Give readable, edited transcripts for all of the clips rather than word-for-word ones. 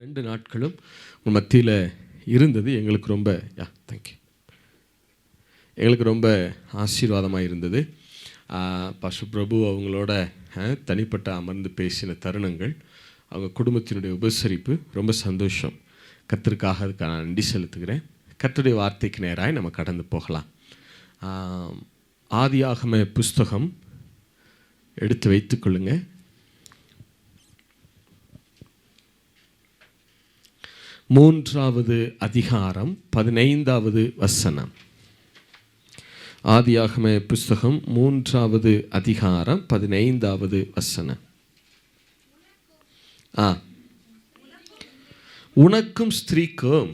2 நாட்களும் உங்கள் மத்தியில் இருந்தது எங்களுக்கு ரொம்ப தேங்க்யூ எங்களுக்கு ரொம்ப ஆசீர்வாதமாக இருந்தது. பாஸ்டர் பிரபு அவங்களோட தனிப்பட்ட அமர்ந்து பேசின தருணங்கள், அவங்க குடும்பத்தினுடைய உபசரிப்பு ரொம்ப சந்தோஷம். கர்த்தருக்காக அதுக்கான நன்றி செலுத்துகிறேன். கர்த்தருடைய வார்த்தைக்கு நேராக நம்ம கடந்து போகலாம். ஆதியாகம புஸ்தகம் எடுத்து வைத்துக்கொள்ளுங்க. மூன்றாவது அதிகாரம் 15வது வசனம். ஆதியாகம புஸ்தகம் 3வது அதிகாரம் 15வது வசனம். உனக்கும் ஸ்திரீக்கும்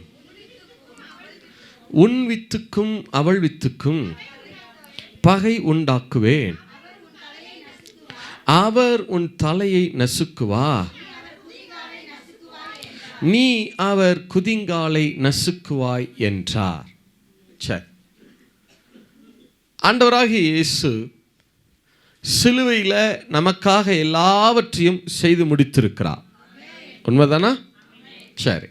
உன் வித்துக்கும் அவள் வித்துக்கும் பகை உண்டாக்குவேன், அவர் உன் தலையை நசுக்குவார், நீ அவர் குதிங்காலை நசுக்குவாய் என்றார். சரி, ஆண்டவராகிய இயேசு சிலுவையில் நமக்காக எல்லாவற்றையும் செய்து முடித்திருக்கிறார். உண்மைதானா? சரி,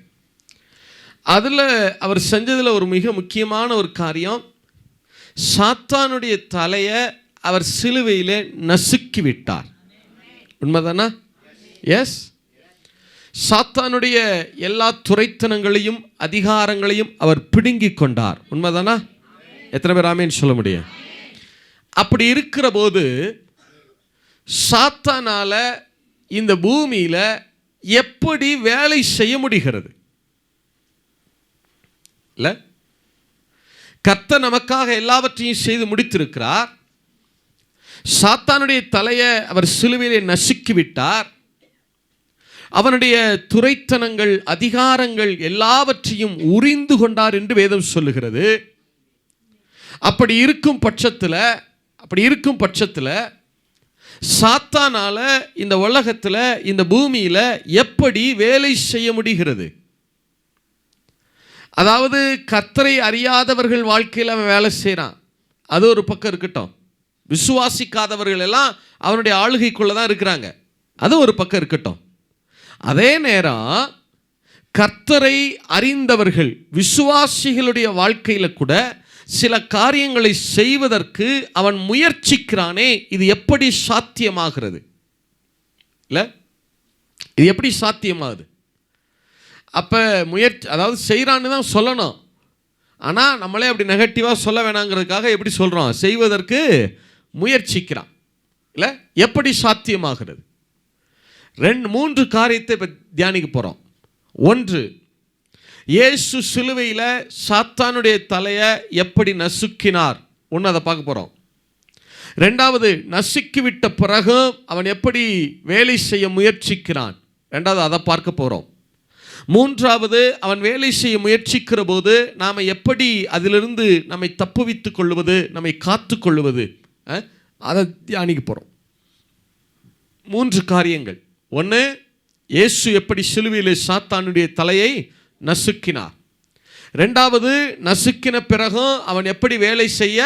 அதில் அவர் செஞ்சதில் ஒரு மிக முக்கியமான ஒரு காரியம், சாத்தானுடைய தலையை அவர் சிலுவையில் நசுக்கி விட்டார். உண்மைதானா? எஸ். சாத்தானுடைய எல்லா துரைத்தனங்களையும் அதிகாரங்களையும் அவர் பிடுங்கி கொண்டார். உண்மைதானா? எத்தனை பேர் ஆமேன்னு சொல்ல முடியும்? அப்படி இருக்கிற போது சாத்தானால இந்த பூமியில் எப்படி வேலை செய்ய முடிகிறது? இல்லை, கர்த்தர் நமக்காக எல்லாவற்றையும் செய்து முடித்திருக்கிறார். சாத்தானுடைய தலையை அவர் சிலுவையிலே நசுக்கி விட்டார். அவனுடைய துரைத்தனங்கள் அதிகாரங்கள் எல்லாவற்றையும் உரிந்து கொண்டார் என்று வேதம் சொல்லுகிறது. அப்படி இருக்கும் பட்சத்தில் சாத்தானால இந்த உலகத்தில் இந்த பூமியில் எப்படி வேலை செய்ய முடிகிறது? அதாவது கர்த்தரை அறியாதவர்கள் வாழ்க்கையில் அவன் வேலை செய்கிறான், அது ஒரு பக்கம் இருக்கட்டும். விசுவாசிக்காதவர்கள் எல்லாம் அவனுடைய ஆளுகைக்குள்ளே தான் இருக்கிறாங்க, அது ஒரு பக்கம் இருக்கட்டும். அதே நேரம் கர்த்தரை அறிந்தவர்கள் விசுவாசிகளுடைய வாழ்க்கையில் கூட சில காரியங்களை செய்வதற்கு அவன் முயற்சிக்கிறானே, இது எப்படி சாத்தியமாகிறது? இல்லை, இது எப்படி சாத்தியமாகுது? அப்போ அதாவது செய்கிறான்னு தான் சொல்லணும், ஆனால் நம்மளே அப்படி நெகட்டிவாக சொல்ல வேணாங்கிறதுக்காக எப்படி சொல்கிறோம்? செய்வதற்கு முயற்சிக்கிறான். இல்லை, எப்படி சாத்தியமாகிறது? 3 காரியத்தை இப்போ தியானிக்க போகிறோம். 1, இயேசு சிலுவையில் சாத்தானுடைய தலையை எப்படி நசுக்கினார், ஒன்று அதை பார்க்க போகிறோம். 2வது, நசுக்கிவிட்ட பிறகு அவன் எப்படி வேலை செய்ய முயற்சிக்கிறான், 2வது அதை பார்க்க போகிறோம். 3வது, அவன் வேலை செய்ய முயற்சிக்கிற போது நாம் எப்படி அதிலிருந்து நம்மை தப்புவித்துக் கொள்வது, நம்மை காத்து கொள்வது, அதை தியானிக்க போகிறோம். 3 காரியங்கள். 1, இயேசு எப்படி சிலுவையில் சாத்தானுடைய தலையை நசுக்கினார். 2வது, நசுக்கின பிறகும் அவன் எப்படி வேலை செய்ய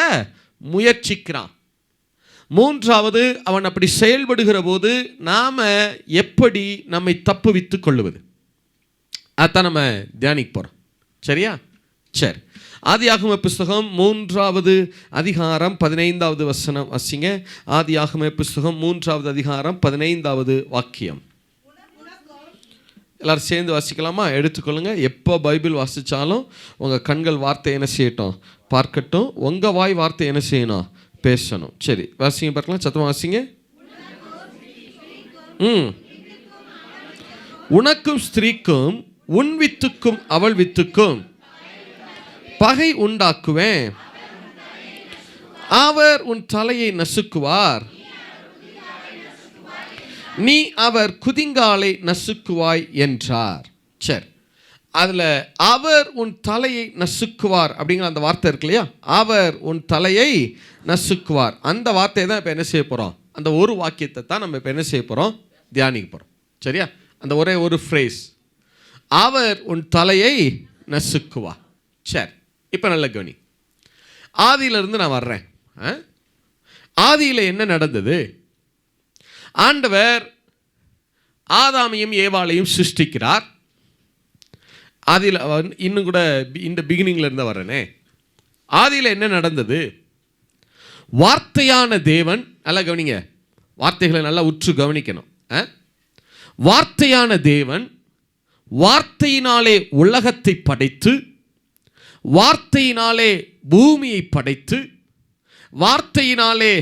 முயற்சிக்கிறான். 3வது, அவன் அப்படி செயல்படுகிற போது நாம் எப்படி நம்மை தப்புவித்துக் கொள்ளுவது, அதான் நம்ம தியானிக்க போகிறோம். சரியா? சரி, ஆதியாகம புஸ்தகம் 3வது அதிகாரம் 15வது வசனம் வாசிங்க. ஆதியாகம புஸ்தகம் 3வது அதிகாரம் 15வது வாக்கியம். எல்லாரும் சேர்ந்து வாசிக்கலாமா? எடுத்துக்கொள்ளுங்க. எப்போ பைபிள் வாசித்தாலும் உங்கள் கண்கள் வார்த்தை என்ன செய்யட்டும்? பார்க்கட்டும். உங்கள் வாய் வார்த்தை என்ன செய்யணும்? பேசணும். சரி, வாசிங்க பார்க்கலாம், சத்தமாக வாசிங்க. உனக்கும் ஸ்திரீக்கும் உன் வித்துக்கும் அவள் வித்துக்கும் பகை உண்டாக்குவேன், அவர் உன் தலையை நசுக்குவார், நீ அவர் குதிங்காலை நசுக்குவாய் என்றார். சரி, அதில் அவர் உன் தலையை நசுக்குவார் அப்படிங்கிற அந்த வார்த்தை இருக்கு இல்லையா? அவர் உன் தலையை நசுக்குவார், அந்த வார்த்தையை தான் இப்போ என்ன செய்ய போகிறோம்? அந்த ஒரு வாக்கியத்தை தான் நம்ம இப்போ என்ன செய்ய போகிறோம்? தியானிக்க போகிறோம். சரியா? அந்த ஒரே ஒரு ஃப்ரேஸ், அவர் உன் தலையை நசுக்குவார். சரி, இப்போ நல்ல கவனி. ஆதியிலிருந்து நான் வர்றேன். ஆதியில் என்ன நடந்தது? ஆண்டவர் ஆதாமையும் ஏவாளையும் சிருஷ்டிக்கிறார். ஆதியில் இன்னும் கூட இந்த பிகினிங்ல இருந்து வரனே, ஆதியில் என்ன நடந்தது? வார்த்தையான தேவன், நல்லா கவனிங்க, வார்த்தைகளை நல்லா உற்று கவனிக்கணும். வார்த்தையான தேவன் வார்த்தையினாலே உலகத்தை படைத்து, வார்த்தையினாலே பூமியை படைத்து, வார்த்தையினாலே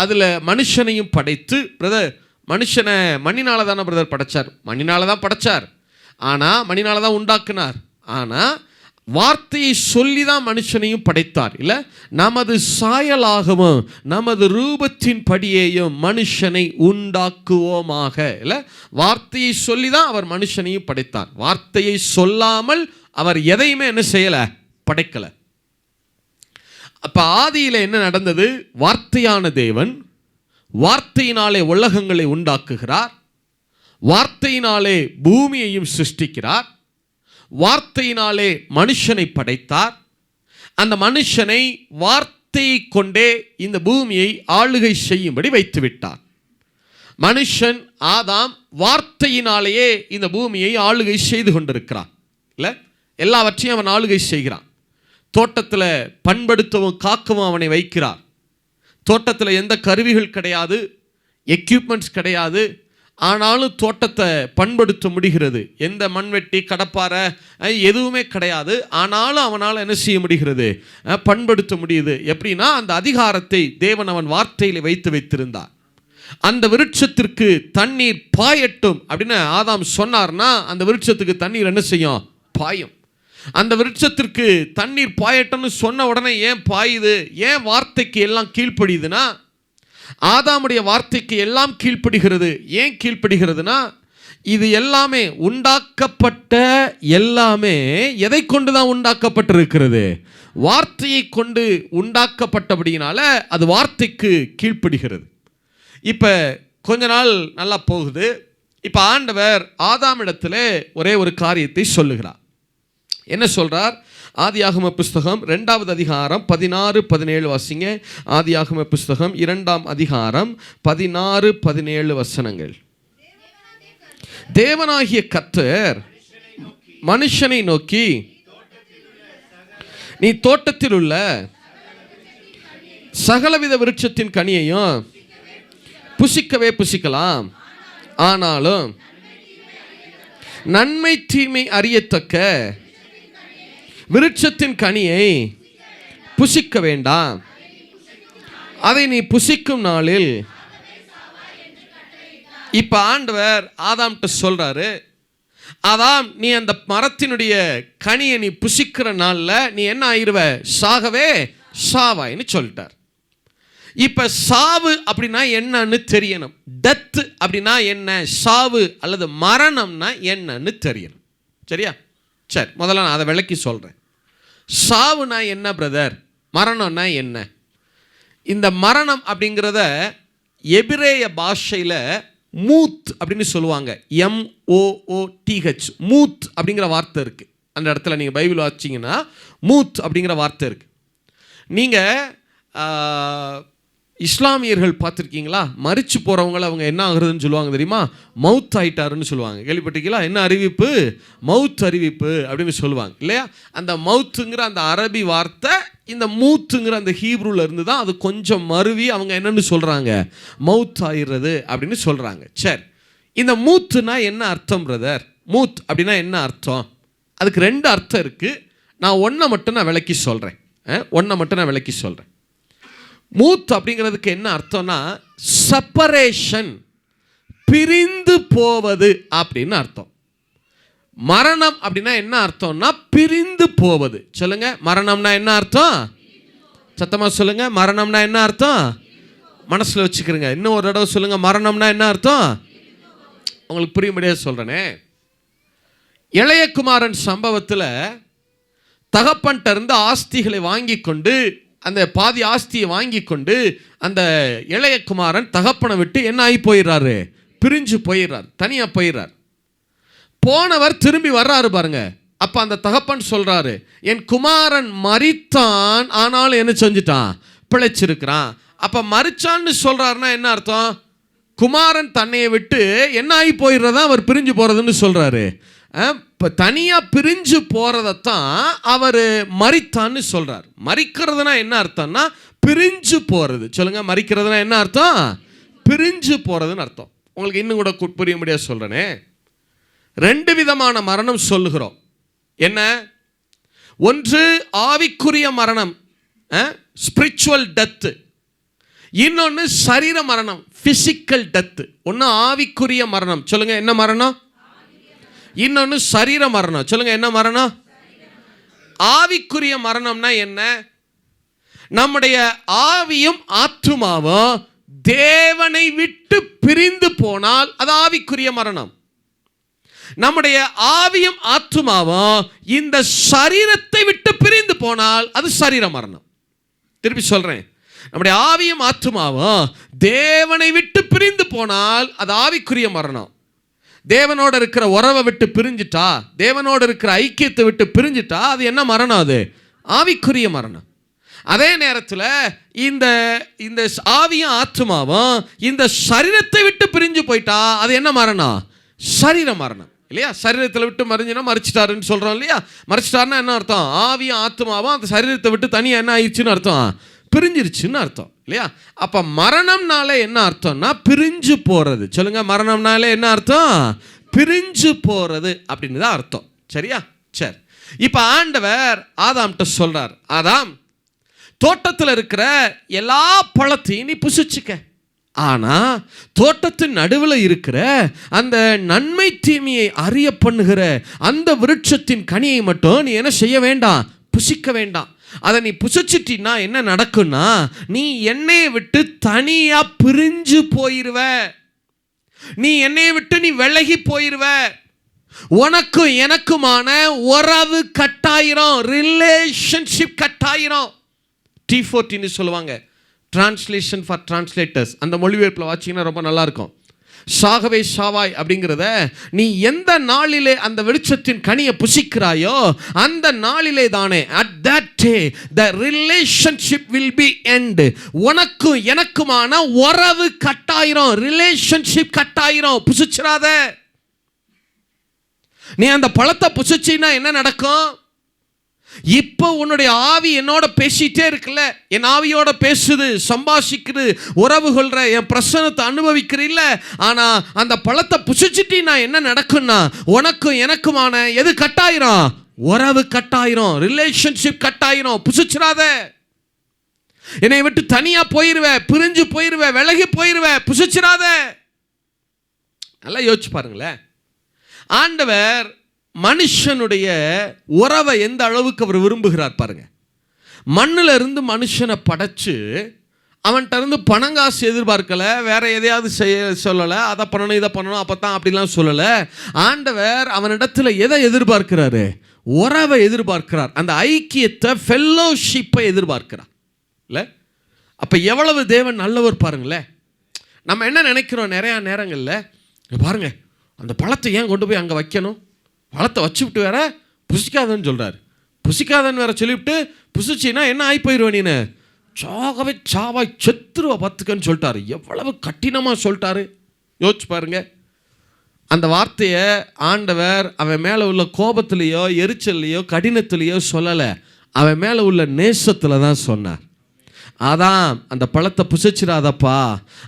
அதில் மனுஷனையும் படைத்து. பிரதர், மனுஷனை மண்ணினால தானே பிரதர் படைச்சார்? மண்ணினால தான் படைச்சார், ஆனால் மண்ணினால தான் உண்டாக்குனார். ஆனால் வார்த்தையை சொல்லி தான் மனுஷனையும் படைத்தார். இல்லை, நமது சாயலாகவும் நமது ரூபத்தின் படியேயும் மனுஷனை உண்டாக்குவோமாக. இல்லை, வார்த்தையை சொல்லி தான் அவர் மனுஷனையும் படைத்தார். வார்த்தையை சொல்லாமல் அவர் எதையுமே என்ன செய்யலை, படைக்கலை. அப்போ ஆதியில் என்ன நடந்தது? வார்த்தையான தேவன் வார்த்தையினாலே உலகங்களை உண்டாக்குகிறார், வார்த்தையினாலே பூமியையும் சிருஷ்டிக்கிறார், வார்த்தையினாலே மனுஷனை படைத்தார். அந்த மனுஷனை வார்த்தையை கொண்டே இந்த பூமியை ஆளுகை செய்யும்படி வைத்து விட்டார். மனுஷன் ஆதாம் வார்த்தையினாலேயே இந்த பூமியை ஆளுகை செய்து கொண்டிருக்கிறான். இல்லை, எல்லாவற்றையும் அவன் ஆளுகை செய்கிறான். தோட்டத்தில் பண்படுத்தவும் காக்கவும் அவனை வைக்கிறார். தோட்டத்தில் எந்த கருவிகள் கிடையாது, எக்யூப்மெண்ட்ஸ் கிடையாது, ஆனாலும் தோட்டத்தை பண்படுத்த முடிகிறது. எந்த மண்வெட்டி, கடப்பாரை எதுவுமே கிடையாது, ஆனாலும் அவனால் என்ன செய்ய முடிகிறது, பண்படுத்த முடியுது. எப்படின்னா, அந்த அதிகாரத்தை தேவன் அவன் வார்த்தையில் வைத்து வைத்திருந்தார். அந்த விருட்சத்திற்கு தண்ணீர் பாயட்டும் அப்படின்னு ஆதாம் சொன்னார்னா, அந்த விருட்சத்துக்கு தண்ணீர் என்ன செய்யும், பாயும். அந்த விருட்சத்திற்கு தண்ணீர் பாயட்டும்னு சொன்ன உடனே ஏன் பாயுது? ஏன் வார்த்தைக்கு எல்லாம் கீழ்ப்படியுதுன்னா, ஆதாமுடைய வார்த்தைக்கு எல்லாம் கீழ்ப்படுகிறது. ஏன் கீழ்ப்படுகிறதுனா, இது எல்லாமே உண்டாக்கப்பட்ட எல்லாமே எதை கொண்டு தான் உண்டாக்கப்பட்டிருக்கிறது? வார்த்தையை கொண்டு உண்டாக்கப்பட்டபடியினால அது வார்த்தைக்கு கீழ்ப்படுகிறது. இப்போ கொஞ்ச நாள் நல்லா போகுது. இப்போ ஆண்டவர் ஆதாமிடத்தில் ஒரே ஒரு காரியத்தை சொல்லுகிறார். என்ன சொல்றார்? ஆதியாகம புஸ்தகம் 2வது அதிகாரம் 16-17 வாசிங்க. ஆதியாகம புஸ்தகம் 2ஆம் அதிகாரம் 16-17 வசனங்கள். தேவனாகிய கர்த்தர் மனுஷனை நோக்கி, நீ தோட்டத்தில் உள்ள சகலவித விருட்சத்தின் கனியையும் புசிக்கவே புசிக்கலாம், ஆனாலும் நன்மை தீமை அறியத்தக்க விருட்சத்தின் கனியை புசிக்க வேண்டாம், அதை நீ புசிக்கும் நாளில். இப்ப ஆண்டவர் ஆதாம்கிட்ட சொல்றாரு, ஆதாம், நீ அந்த மரத்தினுடைய கனியை நீ புசிக்கிற நாள்ல நீ என்ன ஆயிருவ, சாகவே சாவாயின்னு சொல்லிட்டார். இப்ப சாவு அப்படின்னா என்னன்னு தெரியணும். டெத் அப்படின்னா என்ன, சாவு அல்லது மரணம்னா என்னன்னு தெரியணும். சரியா? சரி, முதல்ல நான் அதை விளக்கி சொல்கிறேன். சாவுனா என்ன பிரதர், மரணம்னா என்ன? இந்த மரணம் அப்படிங்கிறத எபிரேய பாஷையில் மூத் அப்படின்னு சொல்லுவாங்க. MOOTH, மூத் அப்படிங்கிற வார்த்தை இருக்குது. அந்த இடத்துல நீங்கள் பைபிள் வாசிச்சிங்கன்னா மூத் அப்படிங்கிற வார்த்தை இருக்குது. நீங்கள் இஸ்லாமியர்கள் பார்த்துருக்கீங்களா? மரிச்சு போகிறவங்கள அவங்க என்ன ஆகுறதுன்னு சொல்லுவாங்க தெரியுமா? மவுத் ஆயிட்டாருன்னு சொல்லுவாங்க. கேள்விப்பட்டிருக்கீங்களா? என்ன அறிவிப்பு? மவுத் அறிவிப்பு அப்படின்னு சொல்லுவாங்க இல்லையா? அந்த மவுத்துங்கிற அந்த அரபி வார்த்தை இந்த மூத்துங்கிற அந்த ஹீப்ரூல இருந்து தான் அது கொஞ்சம் மருவி அவங்க என்னன்னு சொல்கிறாங்க, மவுத் ஆயிடுறது அப்படின்னு சொல்கிறாங்க. சரி, இந்த மூத்துனா என்ன அர்த்தம் பிரதர்? மூத் அப்படின்னா என்ன அர்த்தம்? அதுக்கு 2 அர்த்தம் இருக்குது. நான் ஒன்றை மட்டும் நான் விளக்கி சொல்கிறேன். மூத் அப்படிங்கிறதுக்கு என்ன அர்த்தம்னா, செப்பரேஷன், பிரிந்து போவது அப்படின்னு அர்த்தம். மரணம் அப்படின்னா என்ன அர்த்தம்னா, பிரிந்து போவது. சொல்லுங்க, மரணம்னா என்ன அர்த்தம்? சத்தமா சொல்லுங்க, மரணம்னா என்ன அர்த்தம்? மனசுல வச்சுக்கிறீங்க. இன்னும் ஒரு தடவை சொல்லுங்க, மரணம்னா என்ன அர்த்தம்? உங்களுக்கு புரியும்படியாக சொல்றேனே. இளையகுமாரன் சம்பவத்தில் தகப்பன்கிட்ட இருந்து ஆஸ்திகளை வாங்கி கொண்டு, அந்த பாதி ஆஸ்தியை வாங்கி கொண்டு அந்த இளையகுமாரன் தகப்பனை விட்டு என்ன ஆகி போயிடுறாரு, பிரிஞ்சு போயிடுறார், தனியாக போயிடுறார். போனவர் திரும்பி வர்றாரு பாருங்க. அப்போ அந்த தகப்பன் சொல்றாரு, என் குமாரன் மரித்தான், ஆனாலும் என்ன செஞ்சுட்டான், பிழைச்சிருக்கிறான். அப்போ மரிச்சான்னு சொல்றாருன்னா என்ன அர்த்தம்? குமாரன் தன்னையை விட்டு என்ன ஆகி போயிடுறதா அவர் பிரிஞ்சு போறதுன்னு சொல்றாரு, இப்போ தனியாக பிரிஞ்சு போகிறதான் அவர் மரித்தான்னு சொல்கிறார். மரிக்கிறதுனா என்ன அர்த்தம்னா பிரிஞ்சு போகிறது. சொல்லுங்க, மரிக்கிறதுனா என்ன அர்த்தம்? பிரிஞ்சு போகிறதுன்னு அர்த்தம். உங்களுக்கு இன்னும் கூட புரிய முடியாது சொல்கிறேனே. 2 விதமான மரணம் சொல்லுகிறோம். என்ன? ஒன்று ஆவிக்குரிய மரணம், ஸ்பிரிச்சுவல் டெத்து. இன்னொன்று சரீர மரணம், பிசிக்கல் டெத்து. ஒன்று ஆவிக்குரிய மரணம், சொல்லுங்க என்ன மரணம்? இன்னொன்று சரீர மரணம், சொல்லுங்க என்ன மரணம்? ஆவிக்குரிய மரணம்னா என்ன? நம்முடைய ஆவியும் ஆத்துமாவும் தேவனை விட்டு பிரிந்து போனால் அது ஆவிக்குரிய மரணம். நம்முடைய ஆவியும் ஆத்துமாவும் இந்த சரீரத்தை விட்டு பிரிந்து போனால் அது சரீர மரணம். திருப்பி சொல்றேன், நம்முடைய ஆவியும் ஆத்துமாவும் தேவனை விட்டு பிரிந்து போனால் அது ஆவிக்குரிய மரணம். தேவனோடு இருக்கிற உறவை விட்டு பிரிஞ்சிட்டா, தேவனோடு இருக்கிற ஐக்கியத்தை விட்டு பிரிஞ்சிட்டா அது என்ன மரணம்? அது ஆவிக்குரிய மரணம். அதே நேரத்தில் இந்த இந்த ஆவியும் ஆத்துமாவும் இந்த சரீரத்தை விட்டு பிரிஞ்சு போயிட்டா அது என்ன மரணம்? சரீர மரணம் இல்லையா? சரீரத்தில் விட்டு மறிஞ்சுனா மறிச்சிட்டாருன்னு சொல்கிறோம் இல்லையா? மறிச்சிட்டாருன்னா என்ன அர்த்தம்? ஆவியும் ஆத்துமாவும் அந்த சரீரத்தை விட்டு தனியாக என்ன ஆயிடுச்சுன்னு அர்த்தம்? பிரிஞ்சிருச்சுன்னு அர்த்தம் இல்லையா? அப்போ மரணம்னாலே என்ன அர்த்தம்னா பிரிஞ்சு போகிறது. சொல்லுங்க, மரணம்னாலே என்ன அர்த்தம்? பிரிஞ்சு போகிறது அப்படின்னு தான் அர்த்தம். சரியா? சரி. இப்போ ஆண்டவர் ஆதாம்கிட்ட சொல்றார், ஆதாம், தோட்டத்தில் இருக்கிற எல்லா பழத்தையும் நீ புசிச்சுக்க, ஆனா தோட்டத்தின் நடுவில் இருக்கிற அந்த நன்மை தீமையை அறிய பண்ணுகிற அந்த விருட்சத்தின் கனியை மட்டும் நீ என்ன செய்ய வேண்டாம்? புசிக்க வேண்டாம். அதை நீ புசிச்சிட்டின்னா என்ன நடக்கும்னா நீ என்னையை விட்டு தனியா பிரிஞ்சு போயிருவ. நீ என்னையை விட்டு நீ விலகி போயிருவ. உனக்கும் எனக்குமான உறவு கட்டாயிரும், ரிலேஷன்ஷிப் கட்டாயிரும். T14 சொல்லுவாங்க, டிரான்ஸ்லேஷன் ஃபார் டிரான்ஸ்லேட்டர்ஸ். அந்த மொழிபெயர்ப்பில் வாட்சிங்கன்னா ரொம்ப நல்லா இருக்கும். சாகவே சாவாய் அப்படிங்கிறத நீ எந்த நாளிலே அந்த வெளிச்சத்தின் கனியை புசிக்கிறாயோ அந்த நாளிலே தானே, at that day the relationship will be end. உனக்கும் எனக்குமான உறவு கட்டாயிரும், ரிலேஷன்ஷிப் கட்டாயிரும். புசிச்சிராத. நீ அந்த பழத்தை புசிச்சின்னா என்ன நடக்கும்? இப்போ உன்னுடைய ஆவி என்னோட பேசிட்டே இருக்குல்ல, என் ஆவியோட பேசுது, சம்பாஷிக்குது, உறவு கொள்ற, என் பிரசனத்தை அனுபவிக்கிற இல்ல. ஆனா அந்த பழத்தை புசிச்சிட்டீன்னா என்ன நடக்கும்னா உனக்கும் எனக்குமான எது கட்டாயிரும்? உறவு கட்டாயிரும், ரிலேஷன்ஷிப் கட்டாயிரும். புசிச்சிராத. என்னை விட்டு தனியா போயிருவ, பிரிஞ்சு போயிருவ, விலகி போயிருவ. புசிச்சிராத. நல்லா யோசிச்சு பாருங்களேன். ஆண்டவர் மனுஷனுடைய உறவை எந்த அளவுக்கு அவர் விரும்புகிறார் பாருங்க. மண்ணில் இருந்து மனுஷனை படைச்சு அவன்கிட்ட இருந்து பணங்காசு எதிர்பார்க்கல, வேற எதையாவது செய்ய சொல்லலை, அதை பண்ணணும் இதை பண்ணணும் அப்பத்தான் அப்படிலாம் சொல்லலை. ஆண்டவர் அவனிடத்துல எதை எதிர்பார்க்கிறாரு? உறவை எதிர்பார்க்கிறார். அந்த ஐக்கியத்தை, ஃபெல்லோஷிப்பை எதிர்பார்க்கிறார் இல்லை? அப்போ எவ்வளவு தேவன் நல்லவர் பாருங்களேன். நம்ம என்ன நினைக்கிறோம் நிறையா நேரங்களில், பாருங்க அந்த பழத்தை ஏன் கொண்டு போய் அங்கே வைக்கணும், பழத்தை வச்சுவிட்டு வேற புசிக்காதன்னு சொல்கிறார். புசிக்காதன்னு வேற சொல்லிவிட்டு புசிச்சின்னா என்ன ஆகி போயிடுவேன், நீனு சாகவே சாவாய் செத்துருவா பார்த்துக்கன்னு சொல்லிட்டாரு. எவ்வளவு கடினமாக சொல்லிட்டாரு யோசிச்சு பாருங்க. அந்த வார்த்தையை ஆண்டவர் அவன் மேலே உள்ள கோபத்திலேயோ எரிச்சல்லையோ கடினத்திலேயோ சொல்லலை, அவன் மேலே உள்ள நேசத்தில் தான் சொன்னார். அதான் அந்த பழத்தை புசிச்சிடாதப்பா,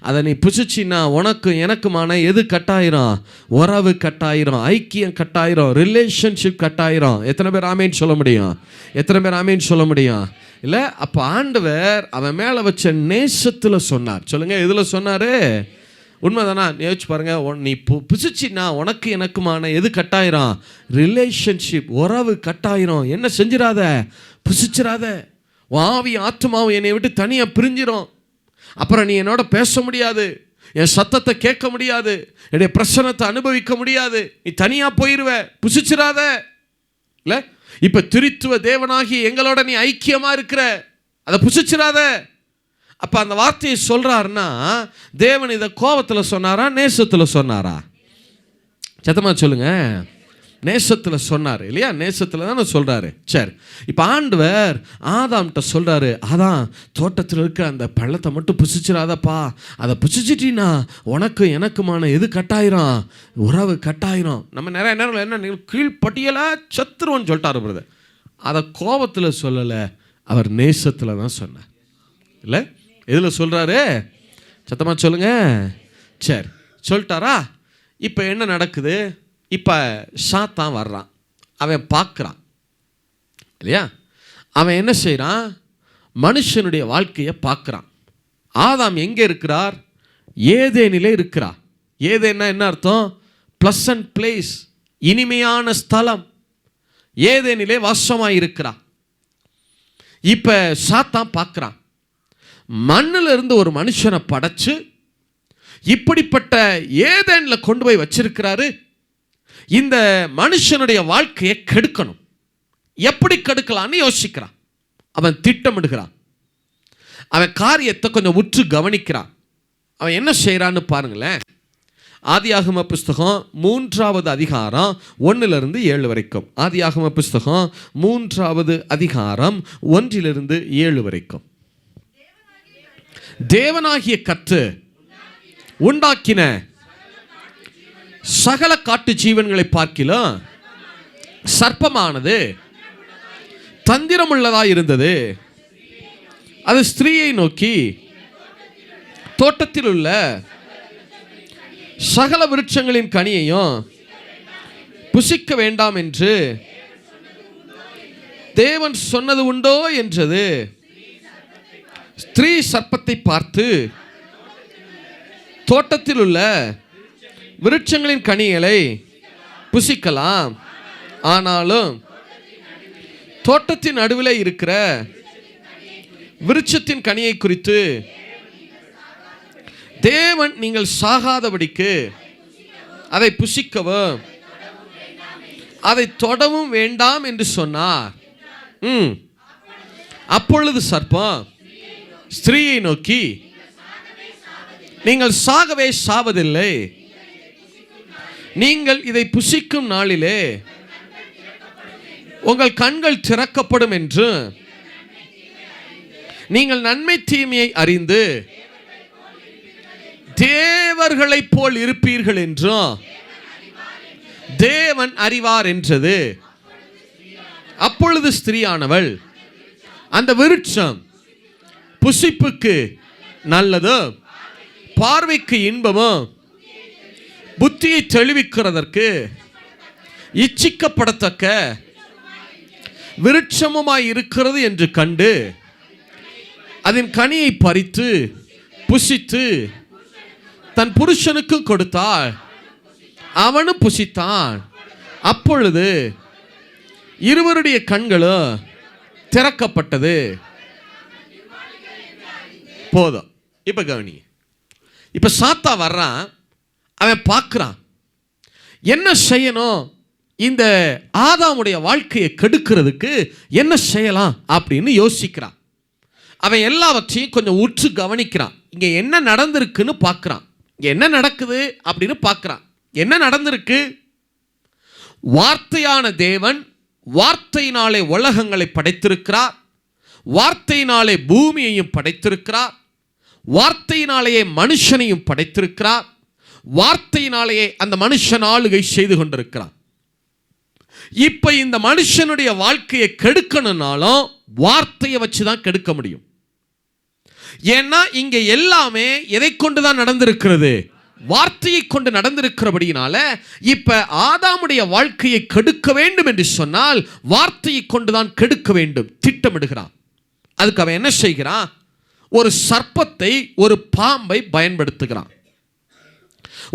அதை நீ புசிச்சின்னா உனக்கும் எனக்குமான எது கட்டாயிரும்? உறவு கட்டாயிரும், ஐக்கியம் கட்டாயிரும், ரிலேஷன்ஷிப் கட்டாயிரும். எத்தனை பேர் ஆமேன்னு சொல்ல முடியும்? எத்தனை பேர் ஆமேன்னு சொல்ல முடியும்? இல்லை? அப்போ ஆண்டவர் அவன் மேலே வச்ச நேசத்தில் சொன்னார். சொல்லுங்க, இதில் சொன்னார். உண்மைதானா? யோசிச்சு பாருங்க. நீ புசிச்சின்னா உனக்கு எனக்குமான எது கட்டாயிரும்? ரிலேஷன்ஷிப், உறவு கட்டாயிரும். என்ன செஞ்சிடாத? புசிச்சிடாத. ஆவி ஆத்மாவும் என்னை விட்டு தனியாக பிரிஞ்சிடும். அப்புறம் நீ என்னோட பேச முடியாது, என் சத்தத்தை கேட்க முடியாது, என்னுடைய பிரசனத்தை அனுபவிக்க முடியாது. நீ தனியாக போயிடுவ. புசிச்சிடாத. இல்லை? இப்போ திரித்துவ தேவனாகி எங்களோட நீ ஐக்கியமாக இருக்கிற, அதை புசிச்சிடாத. அப்போ அந்த வார்த்தையை சொல்கிறாருன்னா தேவன் இதை கோபத்தில் சொன்னாரா நேசத்தில் சொன்னாரா? சத்தமாக சொல்லுங்க. நேசத்தில் சொன்னார் இல்லையா? நேசத்தில் தானே சொல்கிறாரு. சரி, இப்போ ஆண்டவர் ஆதாம்கிட்ட சொல்கிறாரு, அதான் தோட்டத்தில் இருக்க அந்த பழத்தை மட்டும் புசிச்சிடாதப்பா, அதை புசிச்சிட்டின்னா உனக்கு எனக்குமான எது கட்டாயிரும்? உறவு கட்டாயிரும். நம்ம நிறைய நேரம் என்ன கீழ்பட்டியலாக சத்துருவோன்னு சொல்லிட்டாரு பிரதர். அதை கோபத்தில் சொல்லலை, அவர் நேசத்தில் தான் சொன்னார். இல்லை, எதில் சொல்கிறாரு? சத்தமாக சொல்லுங்க. சரி, சொல்லிட்டாரா? இப்போ என்ன நடக்குது? இப்போ சாத்தான் வர்றான், அவன் பார்க்குறான் இல்லையா? அவன் என்ன செய்கிறான்? மனுஷனுடைய வாழ்க்கையை பார்க்குறான். ஆதாம் எங்கே இருக்கிறார்? ஏதேனிலே இருக்கிறார். ஏதேன்னா என்ன அர்த்தம்? ப்ளசன்ட் பிளேஸ், இனிமையான ஸ்தலம். ஏதேனிலே வாசமாக இருக்கிறான். இப்போ சாத்தான் பார்க்குறான், மண்ணில் இருந்து ஒரு மனுஷனை படைச்சு இப்படிப்பட்ட ஏதேனில் கொண்டு போய் வச்சிருக்கிறாரு. இந்த மனுஷனுடைய வாழ்க்கையை கெடுக்கணும். எப்படி கெடுக்கலான்னு யோசிக்கிறான். அவன் திட்டமிடுகிறான். அவன் காரியத்தை கொஞ்சம் உற்று கவனிக்கிறான். அவன் என்ன செய்கிறான்னு பாருங்களேன். ஆதியாகம புஸ்தகம் 3வது அதிகாரம் 1லிருந்து 7 வரைக்கும். ஆதியாகம புஸ்தகம் 3வது அதிகாரம் 1லிருந்து 7 வரைக்கும். தேவனாகிய கர்த்தர் உண்டாக்கின சகல காட்டு ஜீவன்களை பார்க்கிலும் சர்ப்பமானது தந்திரமுள்ளதாக இருந்தது. அது ஸ்திரீயை நோக்கி, தோட்டத்தில் உள்ள சகல விருட்சங்களின் கனியையும் புசிக்க வேண்டாம் என்று தேவன் சொன்னது உண்டோ என்றது. ஸ்திரீ சர்ப்பத்தை பார்த்து, தோட்டத்தில் உள்ள விருட்சங்களின் கனிகளை புசிக்கலாம், ஆனாலும் தோட்டத்தின் நடுவில் இருக்கிற விருட்சத்தின் கனியை குறித்து தேவன் நீங்கள் சாகாதபடிக்கு அதை புசிக்கவும் அதை தொடவும் வேண்டாம் என்று சொன்னார். அப்பொழுது சர்ப்பம் ஸ்திரீயை நோக்கி, நீங்கள் சாகவே சாவதில்லை, நீங்கள் இதை புசிக்கும் நாளிலே உங்கள் கண்கள் திறக்கப்படும் என்று, நீங்கள் நன்மை தீமையை அறிந்து தேவர்களைப் போல் இருப்பீர்கள் என்றும் தேவன் அறிவார் என்றது. அப்பொழுது ஸ்திரீயானவள் அந்த விருட்சம் புசிப்புக்கு நல்லதோ, பார்வைக்கு இன்பமோ, புத்தியை தெளிவிக்கிறதற்கு இச்சிக்கப்படத்தக்க விருட்சமுமாய் இருக்கிறது என்று கண்டு அதன் கனியை பறித்து புசித்து தன் புருஷனுக்கு கொடுத்தாள், அவனும் புசித்தான். அப்பொழுது இருவருடைய கண்களும் திறக்கப்பட்டது. போதும். இப்ப கவனி. இப்ப சாத்தா வர்றான், அவன் பார்க்கிறான் என்ன செய்யணும், இந்த ஆதாமுடைய வாழ்க்கையை கெடுக்கிறதுக்கு என்ன செய்யலாம் அப்படின்னு யோசிக்கிறான். அவன் எல்லாவற்றையும் கொஞ்சம் உற்று கவனிக்கிறான். இங்க என்ன நடந்திருக்குன்னு பார்க்கிறான். இங்க என்ன நடக்குது அப்படின்னு பார்க்கிறான். என்ன நடந்திருக்கு? வார்த்தையான தேவன் வார்த்தையினாலே உலகங்களை படைத்திருக்கிறார், வார்த்தையினாலே பூமியையும் படைத்திருக்கிறார், வார்த்தையினாலேயே மனுஷனையும் படைத்திருக்கிறார், வார்த்தையினாலேயே அந்த மனுஷன் ஆளுகை செய்து கொண்டிருக்கிறார். இப்ப இந்த மனுஷனுடைய வாழ்க்கையை கெடுக்கணும்னாலும் வார்த்தையை வச்சுதான் கெடுக்க முடியும். ஏன்னா இங்க எல்லாமே எதை கொண்டுதான் நடந்திருக்கிறது? வார்த்தையை கொண்டு நடந்திருக்கிறபடியினால இப்ப ஆதாமுடைய வாழ்க்கையை கெடுக்க வேண்டும் என்று சொன்னால் வார்த்தையை கொண்டுதான் கெடுக்க வேண்டும் திட்டமிடுகிறான். அதுக்கு அவன் என்ன செய்கிறான்? ஒரு சர்ப்பத்தை, ஒரு பாம்பை பயன்படுத்துகிறான்.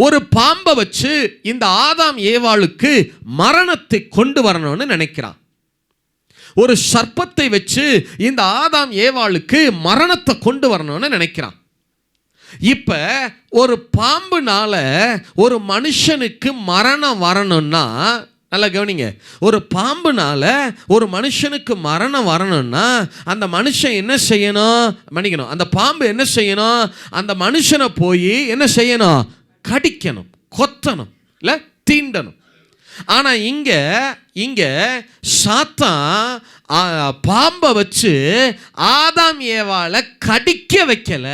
ஒரு பாம்பை வச்சு இந்த ஆதாம் ஏவாளுக்கு மரணத்தை கொண்டு வரணும்னு நினைக்கிறான். ஒரு சர்ப்பத்தை வச்சு இந்த ஆதாம் ஏவாளுக்கு மரணத்தை கொண்டு வரணும்னு நினைக்கிறான். இப்ப ஒரு பாம்புனால ஒரு மனுஷனுக்கு மரணம் வரணும்னா, நல்லா கவனிங்க, ஒரு பாம்புனால ஒரு மனுஷனுக்கு மரணம் வரணும்னா அந்த மனுஷன் என்ன செய்யணும்? மன்னிக்கணும், அந்த பாம்பு என்ன செய்யணும்? அந்த மனுஷனை போய் என்ன செய்யணும்? கடிக்கணும், கொத்தணும், இல்ல தீண்டணும். ஆனா இங்க சாத்தான் பாம்பை வச்சு ஆதாம் ஏவாளை கடிக்க வைக்கல,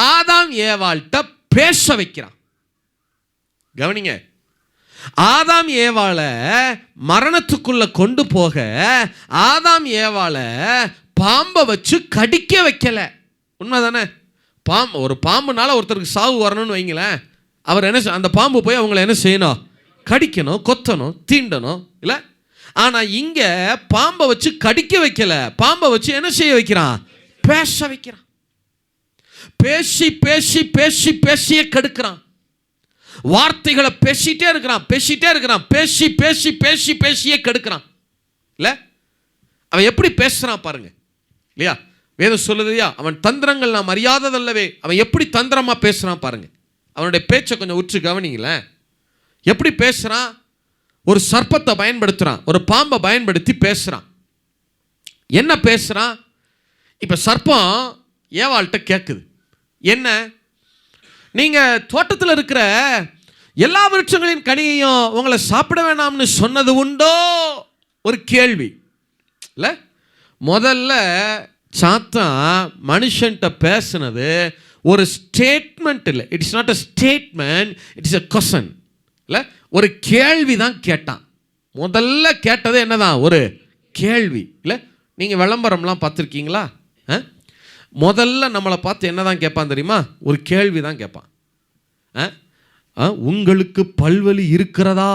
ஆதாம் ஏவாள்கிட்ட பேச வைக்கிறான். கவனிங்க, ஆதாம் ஏவாளை மரணத்துக்குள்ள கொண்டு போக ஆதாம் ஏவாளை பாம்பை வச்சு கடிக்க வைக்கல. உண்மைதானே? ஒரு பாம்புனால ஒருத்தருக்கு சாவு வரணும்னு வைங்களேன், அவர் என்ன, அந்த பாம்பு போய் அவங்கள என்ன செய்யணும்? கடிக்கணும், கொத்தணும், தீண்டணும் இல்லை? ஆனால் இங்கே பாம்பை வச்சு கடிக்க வைக்கல, பாம்பை வச்சு என்ன செய்ய வைக்கிறான்? பேச வைக்கிறான். பேசி பேசி பேசி பேசியே கெடுக்கிறான். வார்த்தைகளை பேசிட்டே இருக்கிறான், பேசி பேசி பேசி பேசியே கெடுக்கிறான். இல்லை, அவன் எப்படி பேசுகிறான் பாருங்க இல்லையா? வேதம் சொல்லுதையா, அவன் தந்திரங்கள் நாம் அறியாததல்லவே. அவன் எப்படி தந்திரமாக பேசுகிறான் பாருங்க. அவனுடைய பேச்சை கொஞ்சம் உற்று கவனிங்களேன். எப்படி பேசுகிறான்? ஒரு சர்ப்பத்தை பயன்படுத்துகிறான், ஒரு பாம்பை பயன்படுத்தி பேசுகிறான். என்ன பேசுகிறான்? இப்போ சர்ப்பம் ஏவாள்கிட்ட கேட்குது, என்ன, நீங்கள் தோட்டத்தில் இருக்கிற எல்லா விருட்சங்களின் கனியையும் உங்களை சாப்பிட வேணாம்னு சொன்னது உண்டோ? ஒரு கேள்வி இல்லை. முதல்ல சாத்தான் மனுஷன்கிட்ட பேசுனது ஒரு ஸ்டேட்மெண்ட் இல்லை. It's not a statement, it's a question இல்லை, ஒரு கேள்வி தான் கேட்டான். முதல்ல கேட்டது என்னதான்? ஒரு கேள்வி இல்லை. நீங்கள் விளம்பரம்லாம் பார்த்துருக்கீங்களா? முதல்ல நம்மளை பார்த்து என்ன தான் கேட்பான் தெரியுமா? ஒரு கேள்வி தான் கேட்பான். உங்களுக்கு பல்வலி இருக்கிறதா?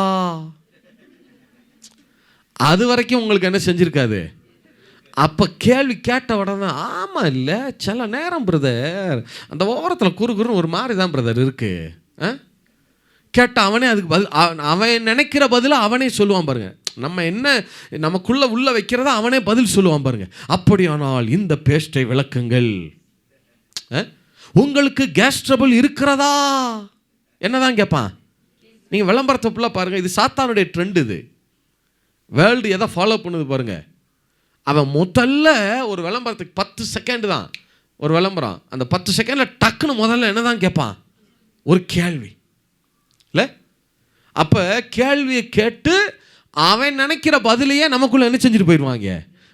அது வரைக்கும் உங்களுக்கு என்ன செஞ்சிருக்காது. அப்போ கேள்வி கேட்ட உடனே ஆமாம் இல்லை, சில நேரம் பிரதர் அந்த ஓரத்தில் குறுகுறுன்னு ஒரு மாதிரி தான் பிரதர் இருக்கு கேட்ட அவனே அதுக்கு பதில், அவன் நினைக்கிற பதில் அவனே சொல்லுவான் பாருங்க. நம்ம என்ன நமக்குள்ள உள்ள வைக்கிறதா அவனே பதில் சொல்லுவான் பாருங்க. அப்படியானால் இந்த பேஸ்டை விளக்குங்கள், உங்களுக்கு கேஸ் ட்ரபிள் இருக்கிறதா? என்னதான் கேட்பான். நீங்கள் விளம்பரத்தை ஃபுல்லாக பாருங்கள், இது சாத்தானுடைய ட்ரெண்ட். இது வேர்ல்டு எதை ஃபாலோ பண்ணுது பாருங்க. அவன் முதல்ல ஒரு விளம்பரத்துக்கு 10 செகண்ட் தான் ஒரு விளம்பரம், அந்த 10 செகண்டில் டக்குன்னு முதல்ல என்ன தான் கேட்பான்? ஒரு கேள்வி இல்லை. அப்போ கேள்வியை கேட்டு அவன் நினைக்கிற பதிலையே நமக்குள்ளே என்ன செஞ்சுட்டு போயிடுவாங்க,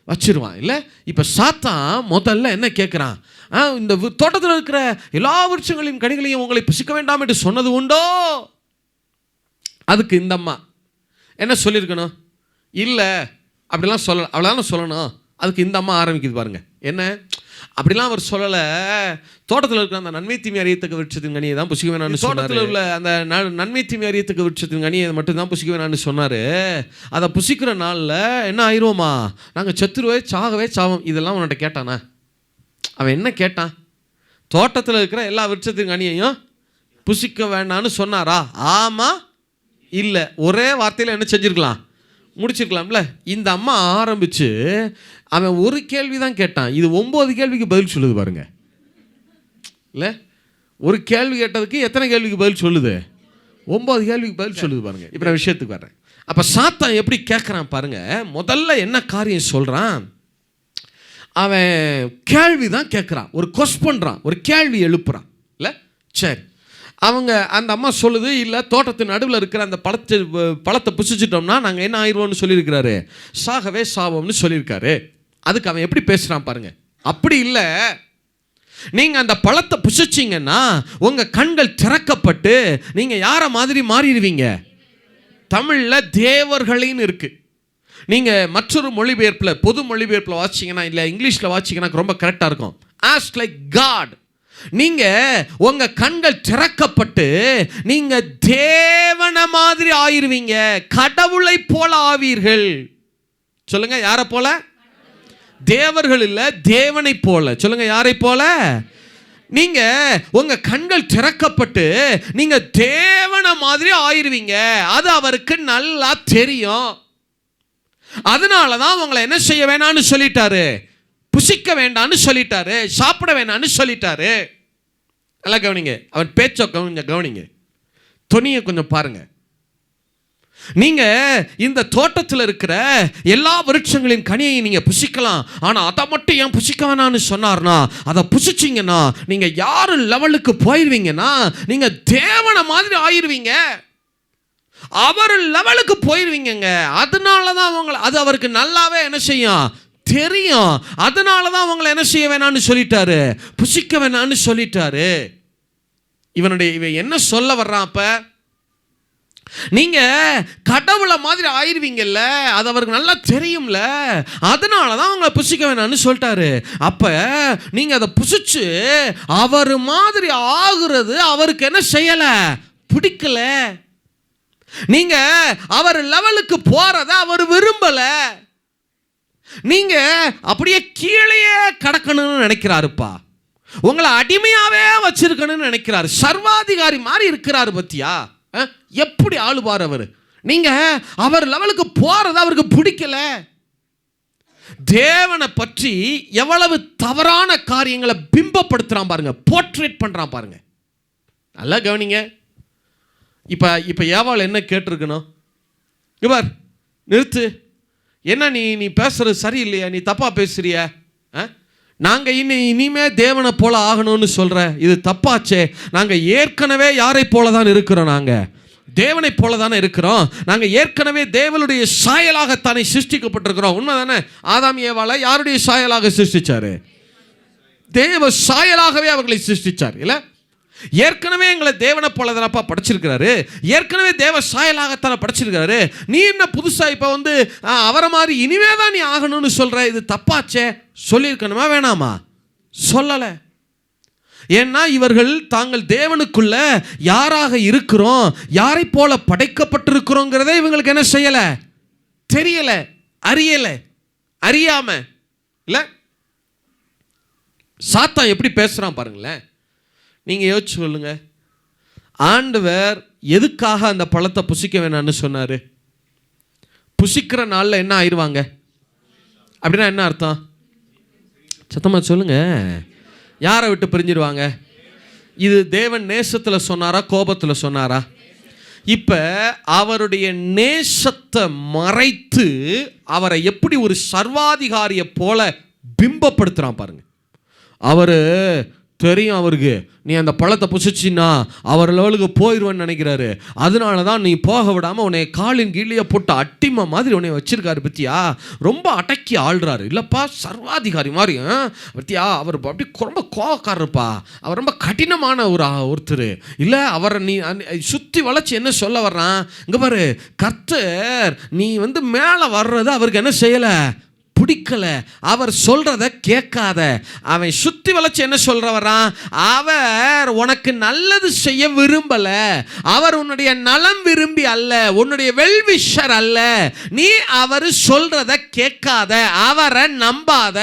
வச்சிருவான் இல்லை. இப்போ சாத்தான் முதல்ல என்ன கேட்குறான்? இந்த தோட்டத்தில் இருக்கிற எல்லா விருட்சங்களின் கனிகளையும் உங்களை புசிக்க வேண்டாம் என்று சொன்னது உண்டோ? அதுக்கு இந்த அம்மா என்ன சொல்லியிருக்கணும்? இல்லை அப்படிலாம் சொல்ல, அவ்வளோதானே சொல்லணும். அதுக்கு இந்த அம்மா ஆரம்பிக்குது பாருங்க. என்ன, அப்படிலாம் அவர் சொல்லலை, தோட்டத்தில் இருக்கிற அந்த நன்மை தீமை அறியத்தக்க விருட்சத்தின் கனியை தான் புசிக்க வேணான்னு, தோட்டத்தில் உள்ள அந்த நன்மை தீமை அறியத்தக்க விருட்சத்தின் கனியை மட்டும்தான் புசிக்க வேணான்னு சொன்னார். அதை புசிக்கிற நாளில் என்ன ஆயிடுவோமா, நாங்கள் செத்துருவே சாகவே சாவோம். இதெல்லாம் உன்கிட்ட கேட்டானா? அவன் என்ன கேட்டான்? தோட்டத்தில் இருக்கிற எல்லா விருட்சத்தின் கனியையும் புசிக்க வேண்டான்னு சொன்னாரா? ஆமாம் இல்லை, ஒரே வார்த்தையில் என்ன செஞ்சுருக்கலாம், முடிச்சிருக்கலாம்ல. இந்த அம்மா ஆரம்பித்து அவன் ஒரு கேள்வி தான் கேட்டான், இது 9 கேள்விக்கு பதில் சொல்லுது பாருங்க இல்லை. ஒரு கேள்வி கேட்டதுக்கு எத்தனை கேள்விக்கு பதில் சொல்லுது? 9 கேள்விக்கு பதில் சொல்லுது பாருங்க. இப்போ நான் விஷயத்துக்கு வர்றேன். அப்போ சாத்தான் எப்படி கேட்குறான் பாருங்க. முதல்ல என்ன காரியம் சொல்கிறான்? அவன் கேள்வி தான் கேட்குறான், ஒரு கொஸ்ட் பண்ணுறான், ஒரு கேள்வி எழுப்புறான் இல்லை. சரி, அவங்க அந்த அம்மா சொல்லுது, இல்லை தோட்டத்தின் நடுவில் இருக்கிற அந்த பழத்தை புசிச்சிட்டோம்னா நாங்கள் என்ன ஆயிடுவோம்னு சொல்லியிருக்கிறாரு, சாகவே சாவோம்னு சொல்லியிருக்காரு. அதுக்கு அவன் எப்படி பேசுகிறான் பாருங்க. அப்படி இல்லை, நீங்கள் அந்த பழத்தை புசிச்சிங்கன்னா உங்கள் கண்கள் திறக்கப்பட்டு நீங்கள் யாரை மாதிரி மாறிடுவீங்க. தமிழில் தேவர்களின்னு இருக்குது. நீங்கள் மற்றொரு மொழிபெயர்ப்பில், பொது மொழிபெயர்ப்பில் வாசிச்சிங்கன்னா, இல்லை இங்கிலீஷில் வாசிச்சிங்கன்னா ரொம்ப கரெக்டாக இருக்கும். As like God. நீங்க உங்க கண்கள் திறக்கப்பட்டு நீங்க தேவன மாதிரி ஆயிருவீங்க, கடவுளை போல ஆவீர்கள். சொல்லுங்க, யாரை போல? தேவர்கள் இல்ல, தேவனை போல. சொல்லுங்க, யாரை போல? நீங்க உங்க கண்கள் திறக்கப்பட்டு நீங்க தேவன மாதிரி ஆயிருவீங்க. அது அவருக்கு நல்லா தெரியும். அதனாலதான் உங்களை என்ன செய்ய வேணாம்னு சொல்லிட்டாரு, புசிக்க வேண்டான்னு சொல்லிட்டாரு, சாப்பிட வேண்டான்னு சொல்லிட்டாரு. நல்லா கவனிங்க, அவன் பேச்ச கொஞ்சம் கவனிங்க, துணியை கொஞ்சம் பாருங்க. நீங்க இந்த தோட்டத்தில் இருக்கிற எல்லா விருட்சங்களின் கனியை நீங்க புசிக்கலாம், ஆனா அதை மட்டும் ஏன் புசிக்க வேணான்னு சொன்னார்னா, அதை புசிச்சிங்கன்னா நீங்க யாரு லெவலுக்கு போயிருவீங்கன்னா நீங்க தேவன மாதிரி ஆயிருவீங்க. அவர் லெவலுக்கு போயிருவீங்க. அதனால தான் அது அவருக்கு நல்லாவே என்ன செய்யும், தெரியும். அதனால தான் அவங்களை என்ன செய்ய வேணான்னு சொல்லிட்டாரு, புசிக்க வேணான்னு சொல்லிட்டாரு. இவன் என்ன சொல்ல வர்றான்? அப்ப நீங்க கடவுளை மாதிரி ஆயிருவீங்கல்ல, அது அவருக்கு நல்லா தெரியும்ல, அதனால தான் அவங்கள புசிக்க வேணான்னு சொல்லிட்டாரு. அப்ப நீங்க அதை புசிச்சு அவர் மாதிரி ஆகுறது அவருக்கு என்ன செய்யல, பிடிக்கல. நீங்க அவர் லெவலுக்கு போறத அவர் விரும்பல. நீங்க அப்படியே கீழே கடக்கணும்னு நினைக்கிறாருப்பா. உங்களை அடிமையாவே வச்சிருக்கணும்னு நினைக்கிறாரு. சர்வாதிகாரி மாதிரி இருக்கிறாரு பத்தியா? எப்படி ஆளுவார் அவர்? நீங்க அவர் லெவலுக்கு போறது அவருக்கு பிடிக்கல. தேவனை பற்றி எவ்வளவு தவறான காரியங்களை பிம்பப்படுத்துறான் பாருங்க, போர்ட்ரேட் பண்றான் பாருங்க. நல்லா கவனிங்க. இப்ப ஏவாள் என்ன கேட்டிருக்கணும்? இவர் நிறுத்து, என்ன நீ பேசுறது சரியில்லையா, நீ தப்பா பேசுறிய, நாங்க இனிமே தேவனை போல ஆகணும்னு சொல்ற, இது தப்பாச்சே. நாங்க ஏற்கனவே யாரை போல தான் இருக்கிறோம், நாங்க தேவனை போல தானே இருக்கிறோம். நாங்க ஏற்கனவே தேவனுடைய சாயலாகத்தானே சிருஷ்டிக்கப்பட்டிருக்கிறோம். உண்மைதானே? ஆதாம் ஏவாளை யாருடைய சாயலாக சிருஷ்டிச்சாரு? தேவ சாயலாகவே அவர்களை சிருஷ்டிச்சார் இல்ல? ஏற்கனவே எங்களை தேவனை போல தானப்பா படைச்சிருக்கிறாரு, ஏற்கனவே தேவ சாயலாகத்தான படைச்சிருக்கிறாரு. நீ என்ன புதுசா இப்ப அவரை மாதிரி இனிமே தான் நீ ஆகணும்னு சொல்ற, இது தப்பாச்சே. சொல்லியிருக்கணுமா வேணாமா? சொல்லல. ஏன்னா இவர்கள் தாங்கள் தேவனுக்குள்ள யாராக இருக்கிறோம், யாரை போல படைக்கப்பட்டிருக்கிறோங்கிறதே இவங்களுக்கு என்ன செய்யல, தெரியல, அறியல, அறியாம இல்ல. சாத்தான் எப்படி பேசுறான் பாருங்களேன். நீங்க யோசிச்சு சொல்லுங்க, ஆண்டவர் எதுக்காக அந்த பழத்தை புசிக்க வேணாம்னு சொன்னாரு? புசிக்கிற நாள்ல என்ன ஆயிடுவாங்க அப்படின்னா என்ன அர்த்தம்? சத்தமா சொல்லுங்க. யாரை விட்டு பிரிஞ்சிருவாங்க? இது தேவன் நேசத்துல சொன்னாரா, கோபத்துல சொன்னாரா? இப்ப அவருடைய நேசத்தை மறைத்து அவரை எப்படி ஒரு சர்வாதிகாரியை போல பிம்பப்படுத்துறான் பாருங்க. அவரு தெரியும், அவருக்கு நீ அந்த பழத்தை புசிச்சின்னா அவர் லெவலுக்கு போயிடுவேன்னு நினைக்கிறாரு. அதனால தான் நீ போக விடாமல் உன்னை காலின் கீழே போட்டு அட்டிமா மாதிரி உன்னை வச்சிருக்காரு பத்தியா. ரொம்ப அடக்கி ஆள்றாரு இல்லப்பா, சர்வாதிகாரி மாதிரி பத்தியா. அவர் அப்படி ரொம்ப கோவக்காரருப்பா, அவர் ரொம்ப கடினமான ஒருத்தர் இல்லை. அவரை நீ சுற்றி வளைச்சி என்ன சொல்ல வர்றான் இங்கே பாரு, கர்த்தர் நீ மேலே வர்றது அவருக்கு என்ன செய்யலை, பிடிக்கல. அவர் சொல்றத கேட்காத. அவன் சுத்தி வளைச்சு என்ன சொல்றவரான், அவர் உனக்கு நல்லது செய்ய விரும்பல. அவர் உன்னுடைய நலம் விரும்பி அல்ல, உன்னுடைய வெல்விஷர் அல்ல. நீ அவர் சொல்றத கேட்காத, அவரை நம்பாத.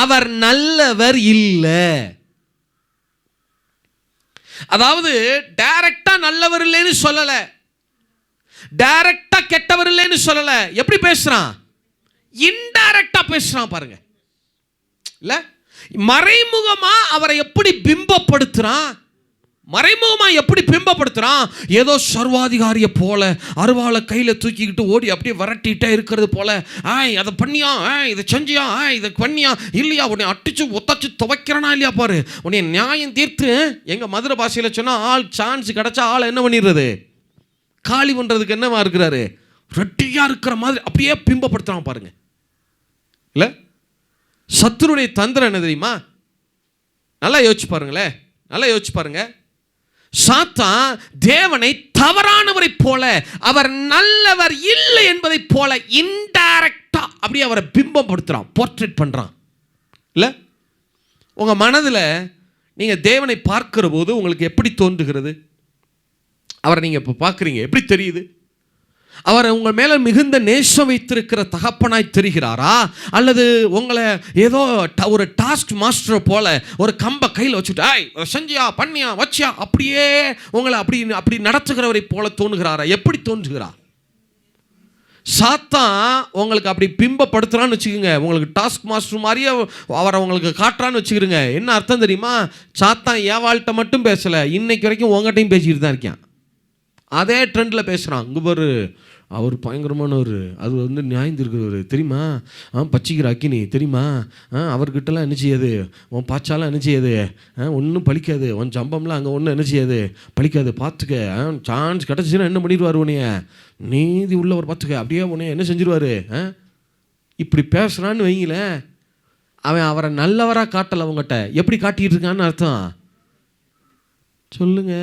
அவர் நல்லவர் இல்ல. அதாவது டைரக்டா நல்லவர் இல்லைன்னு சொல்லல, டைரக்டா கெட்டவர் இல்லைன்னு சொல்லல. எப்படி பேசுறான்? இன்டைரக்டா பேசுறான் பாருங்க இல்ல. மறைமுகமா அவரை எப்படி பிம்பப்படுத்துறான், மறைமுகமா எப்படி பிம்பப்படுத்துறான்? ஏதோ சர்வாதிகாரிய போல அருவாளை கையில தூக்கிக்கிட்டு ஓடி அப்படியே விரட்டிட்டே இருக்கிறது போல. அதை பண்ணியா, இதை செஞ்சியா, இதை பண்ணியா, இல்லையா உன்னை அடிச்சு ஒத்தாச்சு துவைக்கிறனா இல்லையா பாரு, உன்னை நியாயம் தீர்த்து. எங்க மதுரை பாஷையில சொன்னா ஆள் சான்ஸ் கிடைச்சா ஆள் என்ன பண்ணிடுறது, காலி பண்றதுக்கு என்னவா இருக்கிறாரு, ரெட்டியா இருக்கிற மாதிரி அப்படியே பிம்பப்படுத்துறான் பாருங்க இல்ல. சத்துருடைய தந்திரம் என்ன தெரியுமா? நல்லா யோசிச்சு பாருங்களேன், நல்லா யோசிச்சு பாருங்க. சாத்தான் தேவனை தவறானவரை போல, அவர் நல்லவர் இல்லை என்பதை போல இன்டைரக்டா அப்படியே அவரை பிம்பப்படுத்துறான், போர்ட்ரேட் பண்றான் இல்ல. உங்க மனதில் நீங்க தேவனை பார்க்கிற போது உங்களுக்கு எப்படி தோன்றுகிறது? அவரை நீங்க இப்ப பார்க்குறீங்க, எப்படி தெரியுது? அவர் உங்கள் மேல மிகுந்த நேசம் வைத்திருக்கிற தகப்பனாய் தெரிகிறாரா, அல்லது உங்களை ஏதோ ஒரு டாஸ்க் மாஸ்டர் போல ஒரு கம்பை கையில் வச்சுட்டு செஞ்சியா பண்ணியா வச்சியா அப்படியே உங்களை அப்படி நடத்துகிறவரை போல தோணுகிறாரா? எப்படி தோன்றுகிறார்? சாத்தான் உங்களுக்கு அப்படி பிம்பப்படுத்துறான்னு வச்சுக்கோங்க, உங்களுக்கு டாஸ்க் மாஸ்டர் மாதிரியே அவரை உங்களுக்கு காட்டுறான்னு வச்சுக்கிறீங்க. என்ன அர்த்தம் தெரியுமா? சாத்தான் ஏவாள்கிட்ட மட்டும் பேசலை, இன்னைக்கு வரைக்கும் உங்கள்கிட்டையும் பேசிக்கிட்டு தான் இருக்கான். அதே ட்ரெண்டில் பேசுகிறான். இங்கே பாரு அவர் பயங்கரமானவர், அது வந்து நியாயந்திருக்கிறவர் தெரியுமா, பச்சிக்கிற அக்கினி தெரியுமா, அவர்கிட்டலாம் என்ன செய்யாது, உன் பாச்சாலாம் என்ன செய்யாது, ஒன்றும் பழிக்காது, உன் ஜம்பம்லாம் அங்கே ஒன்றும் என்ன செய்யாது பழிக்காது, பார்த்துக்க, சான்ஸ் கிடச்சின்னா என்ன பண்ணிடுவார் உன்னைய, நீதி உள்ளவர் பார்த்துக்க, அப்படியே உன்னைய என்ன செஞ்சிருவார். இப்படி பேசுகிறான்னு வைங்களேன், அவன் அவரை நல்லவராக காட்டலை, அவங்ககிட்ட எப்படி காட்டிகிட்டு இருக்கான்னு அர்த்தம் சொல்லுங்க.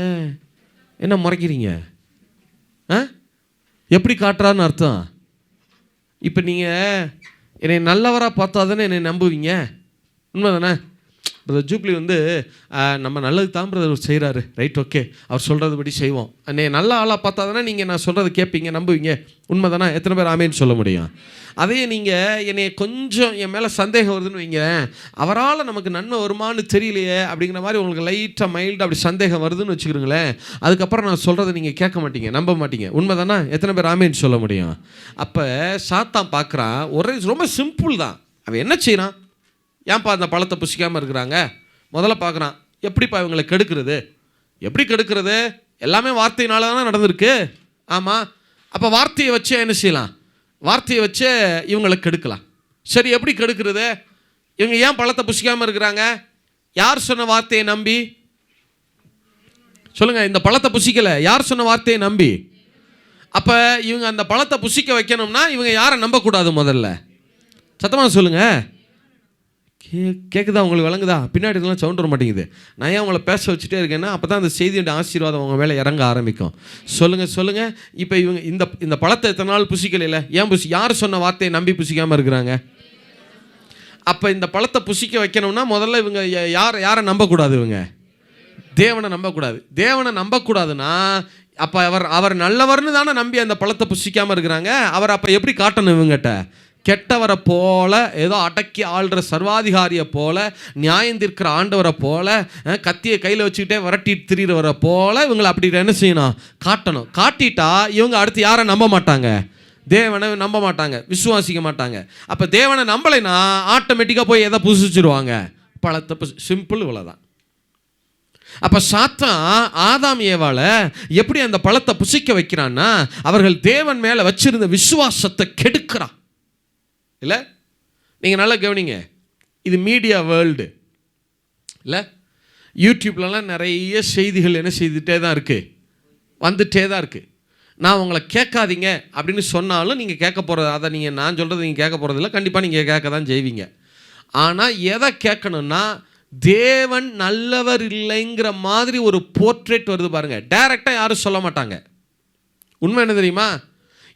என்ன முறைக்கிறீங்க? எப்படி காட்டுறான்னு அர்த்தம். இப்போ நீங்கள் என்னை நல்லவராக பார்த்தா தானே என்னை நம்புவீங்க, உண்மை தானே? பிரதர் ஜூப்ளி வந்து நம்ம நல்லது தான் பிரதர் செய்கிறாரு, ரைட், ஓகே, அவர் சொல்கிறது படி செய்வோம். என்னை நல்ல ஆளாக பார்த்தா தானே நீங்கள் நான் சொல்கிறத கேட்பீங்க, நம்புவீங்க, உண்மை தானே? எத்தனை பேர் ஆமேன்னு சொல்ல முடியும்? அதே நீங்கள் என்னை கொஞ்சம் என் மேலே சந்தேகம் வருதுன்னு வைங்க, அவரால் நமக்கு நன்மை வருமானு தெரியலையே அப்படிங்கிற மாதிரி உங்களுக்கு லைட்டாக மைல்டாக அப்படி சந்தேகம் வருதுன்னு வச்சுக்கிறீங்களேன், அதுக்கப்புறம் நான் சொல்கிறத நீங்கள் கேட்க மாட்டீங்க, நம்ப மாட்டீங்க, உண்மை தானே? எத்தனை பேர் ஆமேன்னு சொல்ல முடியும்? அப்போ சாத்தான் பார்க்குறான், ஒரே ரொம்ப சிம்பிள் தான். அவன் என்ன செய்யறான், ஏன்ப்பா அந்த பழத்தை புசிக்காமல் இருக்கிறாங்க, முதல்ல பார்க்குறான், எப்படிப்பா இவங்களை கெடுக்கிறது, எப்படி கெடுக்கிறது, எல்லாமே வார்த்தையினால தானே நடந்திருக்கு. ஆமாம், அப்போ வார்த்தையை வச்சு என்ன செய்யலாம், வார்த்தையை வச்சு இவங்களை கெடுக்கலாம். சரி, எப்படி கெடுக்கிறது, இவங்க ஏன் பழத்தை புசிக்காமல் இருக்கிறாங்க, யார் சொன்ன வார்த்தையை நம்பி சொல்லுங்கள், இந்த பழத்தை புசிக்கலை, யார் சொன்ன வார்த்தையை நம்பி. அப்போ இவங்க அந்த பழத்தை புசிக்க வைக்கணும்னா இவங்க யாரை நம்பக்கூடாது, முதல்ல சத்தமாக சொல்லுங்கள். கேட்குதா உங்களுக்கு, விளங்குதா? பின்னாடி இதெல்லாம் சவுண்ட் வர மாட்டேங்குது. நான் ஏன் அவங்கள பேச வச்சுட்டே இருக்கேன்னா அப்போ தான் அந்த செய்தியோட ஆசீர்வாதம் அவங்க மேலே இறங்க ஆரம்பிக்கும். சொல்லுங்கள். இப்போ இவங்க இந்த பழத்தை எத்தனை நாள் புசிக்கலையில, ஏன் யார் சொன்ன வார்த்தையை நம்பி புசிக்காமல் இருக்கிறாங்க? அப்போ இந்த பழத்தை புசிக்க வைக்கணும்னா முதல்ல இவங்க யாரை நம்பக்கூடாது, இவங்க தேவனை நம்பக்கூடாது. தேவனை நம்பக்கூடாதுன்னா அப்போ அவர் நல்லவர்னு தானே நம்பி அந்த பழத்தை புசிக்காமல் இருக்கிறாங்க. அவர் அப்போ எப்படி காட்டணும் இவங்ககிட்ட, கெட்டவரை போல, ஏதோ அடக்கி ஆள்ற சர்வாதிகாரியை போல, நியாயந்திருக்கிற ஆண்டவரை போல, கத்தியை கையில் வச்சுக்கிட்டே விரட்டிட்டு திரிகிறவரை போல இவங்களை அப்படி என்ன செய்யணும், காட்டணும். காட்டிட்டா இவங்க அடுத்து யாரை நம்ப மாட்டாங்க, தேவனை நம்ப மாட்டாங்க, விசுவாசிக்க மாட்டாங்க. அப்போ தேவனை நம்பலைன்னா ஆட்டோமேட்டிக்காக போய் எதை புசிச்சிருவாங்க, பழத்தை. சிம்பிள், இவ்வளோதான். அப்போ சாத்தான் ஆதாம் ஏவாளை எப்படி அந்த பழத்தை புசிக்க வைக்கிறான்னா அவர்கள் தேவன் மேலே வச்சிருந்த விசுவாசத்தை கெடுக்கிறான். இல்லை, நீங்கள் நல்லா கவனிங்க, இது மீடியா வேர்ல்டு இல்லை, யூடியூப்லலாம் நிறைய செய்திகள் என்ன செய்துகிட்டே தான் இருக்குது, வந்துகிட்டே தான் இருக்குது. நான் உங்களை கேட்காதீங்க அப்படின்னு சொன்னாலும் நீங்கள் கேட்க போகிறது, அதை நான் சொல்கிறது நீங்கள் கேட்க போகிறதில்ல, கண்டிப்பாக நீங்கள் கேட்க தான் செய்வீங்க. ஆனால் எதை கேட்கணும்னா தேவன் நல்லவர் இல்லைங்கிற மாதிரி ஒரு போர்ட்ரேட் வருது பாருங்கள், டைரெக்டாக யாரும் சொல்ல மாட்டாங்க. உண்மை என்ன தெரியுமா,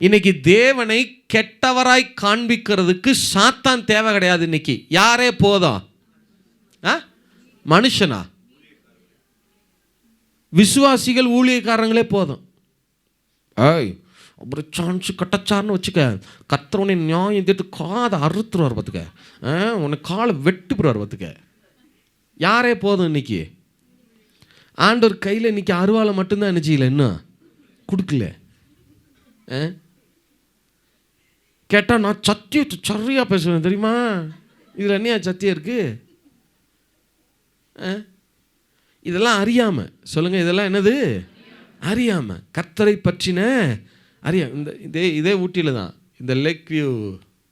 இன்னைக்கு தேவனை கெட்டவராய் காண்பிக்கிறதுக்கு சாத்தான் தேவை கிடையாது. இன்னைக்கு யாரே போதும், மனுஷனா, விசுவாசிகள் ஊழியக்காரங்களே போதும். அப்புறம் சான்ஸ் கட்டச்சார்னு வச்சுக்க, கத்துறவனை நியாயம் தீர்த்து காதை அறுத்துருவார் பார்த்துக்க, உன்னை காலை வெட்டுப்புறார் பார்த்துக்க, யாரே போதும். இன்னைக்கு ஆண்டவர் கையில் இன்னைக்கு அருவாளை மட்டும்தான் என்ன செய்யல, இன்னும் கொடுக்கல. கேட்டால் நான் சத்தியத்தை சரியாக பேசுவேன் தெரியுமா, இதில் என்னையா சத்தியம் இருக்குது, இதெல்லாம் அறியாமல் சொல்லுங்கள், இதெல்லாம் என்னது அறியாமல், கர்த்தரை பற்றின இதே ஊட்டியில் தான் இந்த லேக் வியூ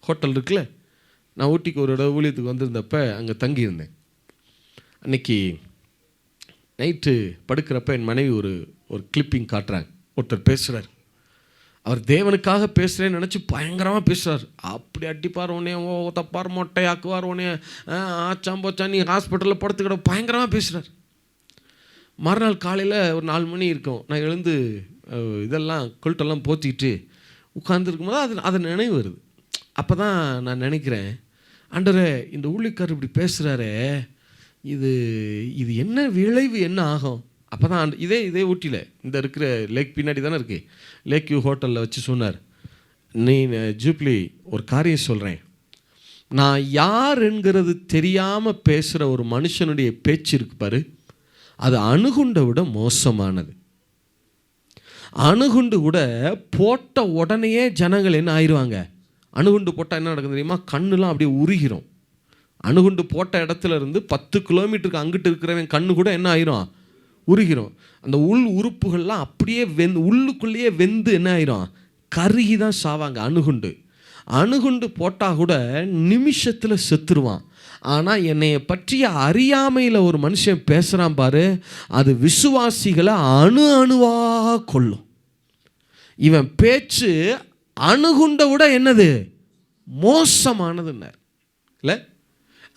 ஹோட்டல் இருக்குல்ல, நான் ஊட்டிக்கு ஒரு இடம் ஊழியத்துக்கு வந்திருந்தப்ப அங்கே தங்கியிருந்தேன். அன்றைக்கி நைட்டு படுக்கிறப்ப என் மனைவி ஒரு கிளிப்பிங் காட்டுறாங்க, ஒருத்தர் பேசுகிறார், அவர் தேவனுக்காக பேசுகிறேன்னு நினச்சி பயங்கரமாக பேசுகிறார், அப்படி அடிப்பார் உடனே, தப்பார் மொட்டையாக்குவார் உடனே, ஆச்சாம்போச்சா நீ ஹாஸ்பிட்டலில் படுத்துக்கிட, பயங்கரமாக பேசுகிறார். மறுநாள் காலையில் ஒரு 4 மணி இருக்கும், நான் எழுந்து இதெல்லாம் கொல்ட்டெல்லாம் போத்திக்கிட்டு உட்கார்ந்துருக்கும் போது அது நினைவு வருது. அப்போ தான் நான் நினைக்கிறேன், ஆண்டவரே இந்த ஊழியக்காரர் இப்படி பேசுகிறாரே, இது என்ன விளைவு என்ன ஆகும். அப்போ தான் இதே ஊட்டியில் இந்த இருக்கிற லேக் பின்னாடி தானே இருக்குது, லேக் வியூ ஹோட்டலில் வச்சு சொன்னார், நீ ஜூப்ளி ஒரு காரியம் சொல்கிறேன், நான் யார் என்கிறது தெரியாமல் பேசுகிற ஒரு மனுஷனுடைய பேச்சு இருக்கு பாரு, அது அணுகுண்டை விட மோசமானது. அணுகுண்டு கூட போட்ட உடனேயே ஜனங்கள் என்ன ஆயிடுவாங்க, அணுகுண்டு போட்டால் என்ன நடக்குது தெரியுமா, கண்ணுலாம் அப்படியே உருகிறோம். அணுகுண்டு போட்ட இடத்துல இருந்து 10 கிலோமீட்டருக்கு அங்கிட்டு இருக்கிறவன் கண்ணு கூட என்ன ஆயிரும், உருகிறோம். அந்த உள் உறுப்புகள்லாம் அப்படியே உள்ளுக்குள்ளேயே வெந்து என்ன ஆயிரும், கருகி தான் சாவாங்க. அணுகுண்டு போட்டால் கூட நிமிஷத்தில் செத்துருவான். ஆனால் என்னைய பற்றிய அறியாமையில் ஒரு மனுஷன் பேசுகிறான் பாரு, அது விசுவாசிகளை அணுவாக கொள்ளும். இவன் பேச்சு அணுகுண்டை விட என்னது மோசமானதுன்னார் இல்லை.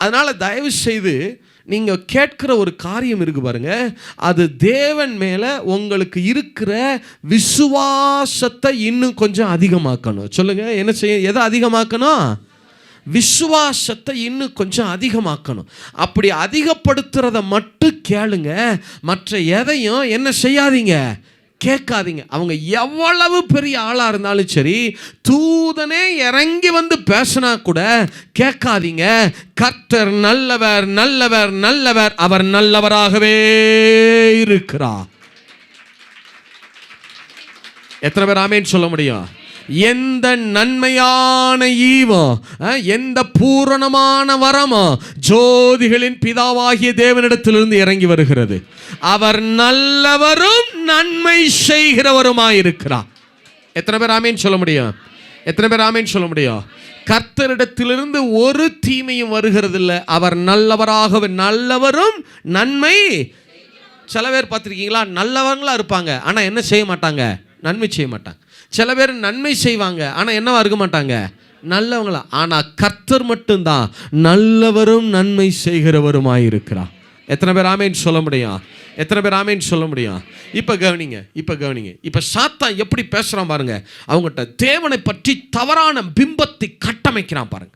அதனால் தயவு செய்து நீங்கள் கேட்குற ஒரு காரியம் இருக்கு பாருங்க, அது தேவன் மேலே உங்களுக்கு இருக்கிற விசுவாசத்தை இன்னும் கொஞ்சம் அதிகமாக்கணும். சொல்லுங்கள், என்ன செய்ய, எதை அதிகமாக்கணும்? விசுவாசத்தை இன்னும் கொஞ்சம் அதிகமாக்கணும். அப்படி அதிகப்படுத்துறத மட்டும் கேளுங்க, மற்ற எதையும் என்ன செய்யாதீங்க, கேட்காதீங்க. அவங்க எவ்வளவு பெரிய ஆளாக இருந்தாலும் சரி, தூதனே இறங்கி வந்து பேசினா கூட கேட்காதீங்க. கர்த்தர் நல்லவர், நல்லவர், நல்லவர், அவர் நல்லவராகவே இருக்கிறார். எத்தனை பேர் ஆமேன்னு சொல்ல முடியும்? எந்த நன்மையான ஈவம், எந்த பூரணமான வரமோ ஜோதிகளின் பிதாவாகிய தேவனிடத்திலிருந்து இறங்கி வருகிறது. அவர் நல்லவரும் நன்மை செய்கிறவருமாயிருக்கிறார். எத்தனை பேர் ஆமேன்னு சொல்ல முடியும்? எத்தனை பேர் ஆமேன்னு சொல்ல முடியும்? கர்த்தரிடத்திலிருந்து ஒரு தீமையும் வருகிறது இல்லை. அவர் நல்லவரும் நன்மை. சில பேர் பார்த்துருக்கீங்களா, நல்லவங்களா இருப்பாங்க, ஆனால் என்ன செய்ய மாட்டாங்க, நன்மை செய்ய மாட்டாங்க. சில பேர் நன்மை செய்வாங்க, ஆனால் என்னவா இருக்க மாட்டாங்க, நல்லவங்களா. ஆனால் கர்த்தர் மட்டும்தான் நல்லவரும் நன்மை செய்கிறவருமாயிருக்கிறார். எத்தனை பேர் ஆமேன்னு சொல்ல முடியும்? எத்தனை பேர் ஆமேன்னு சொல்ல முடியும்? இப்போ கவனிங்க. இப்போ சாத்தான் எப்படி பேசுகிறான் பாருங்க. அவங்ககிட்ட தேவனை பற்றி தவறான பிம்பத்தை கட்டமைக்கிறான் பாருங்க.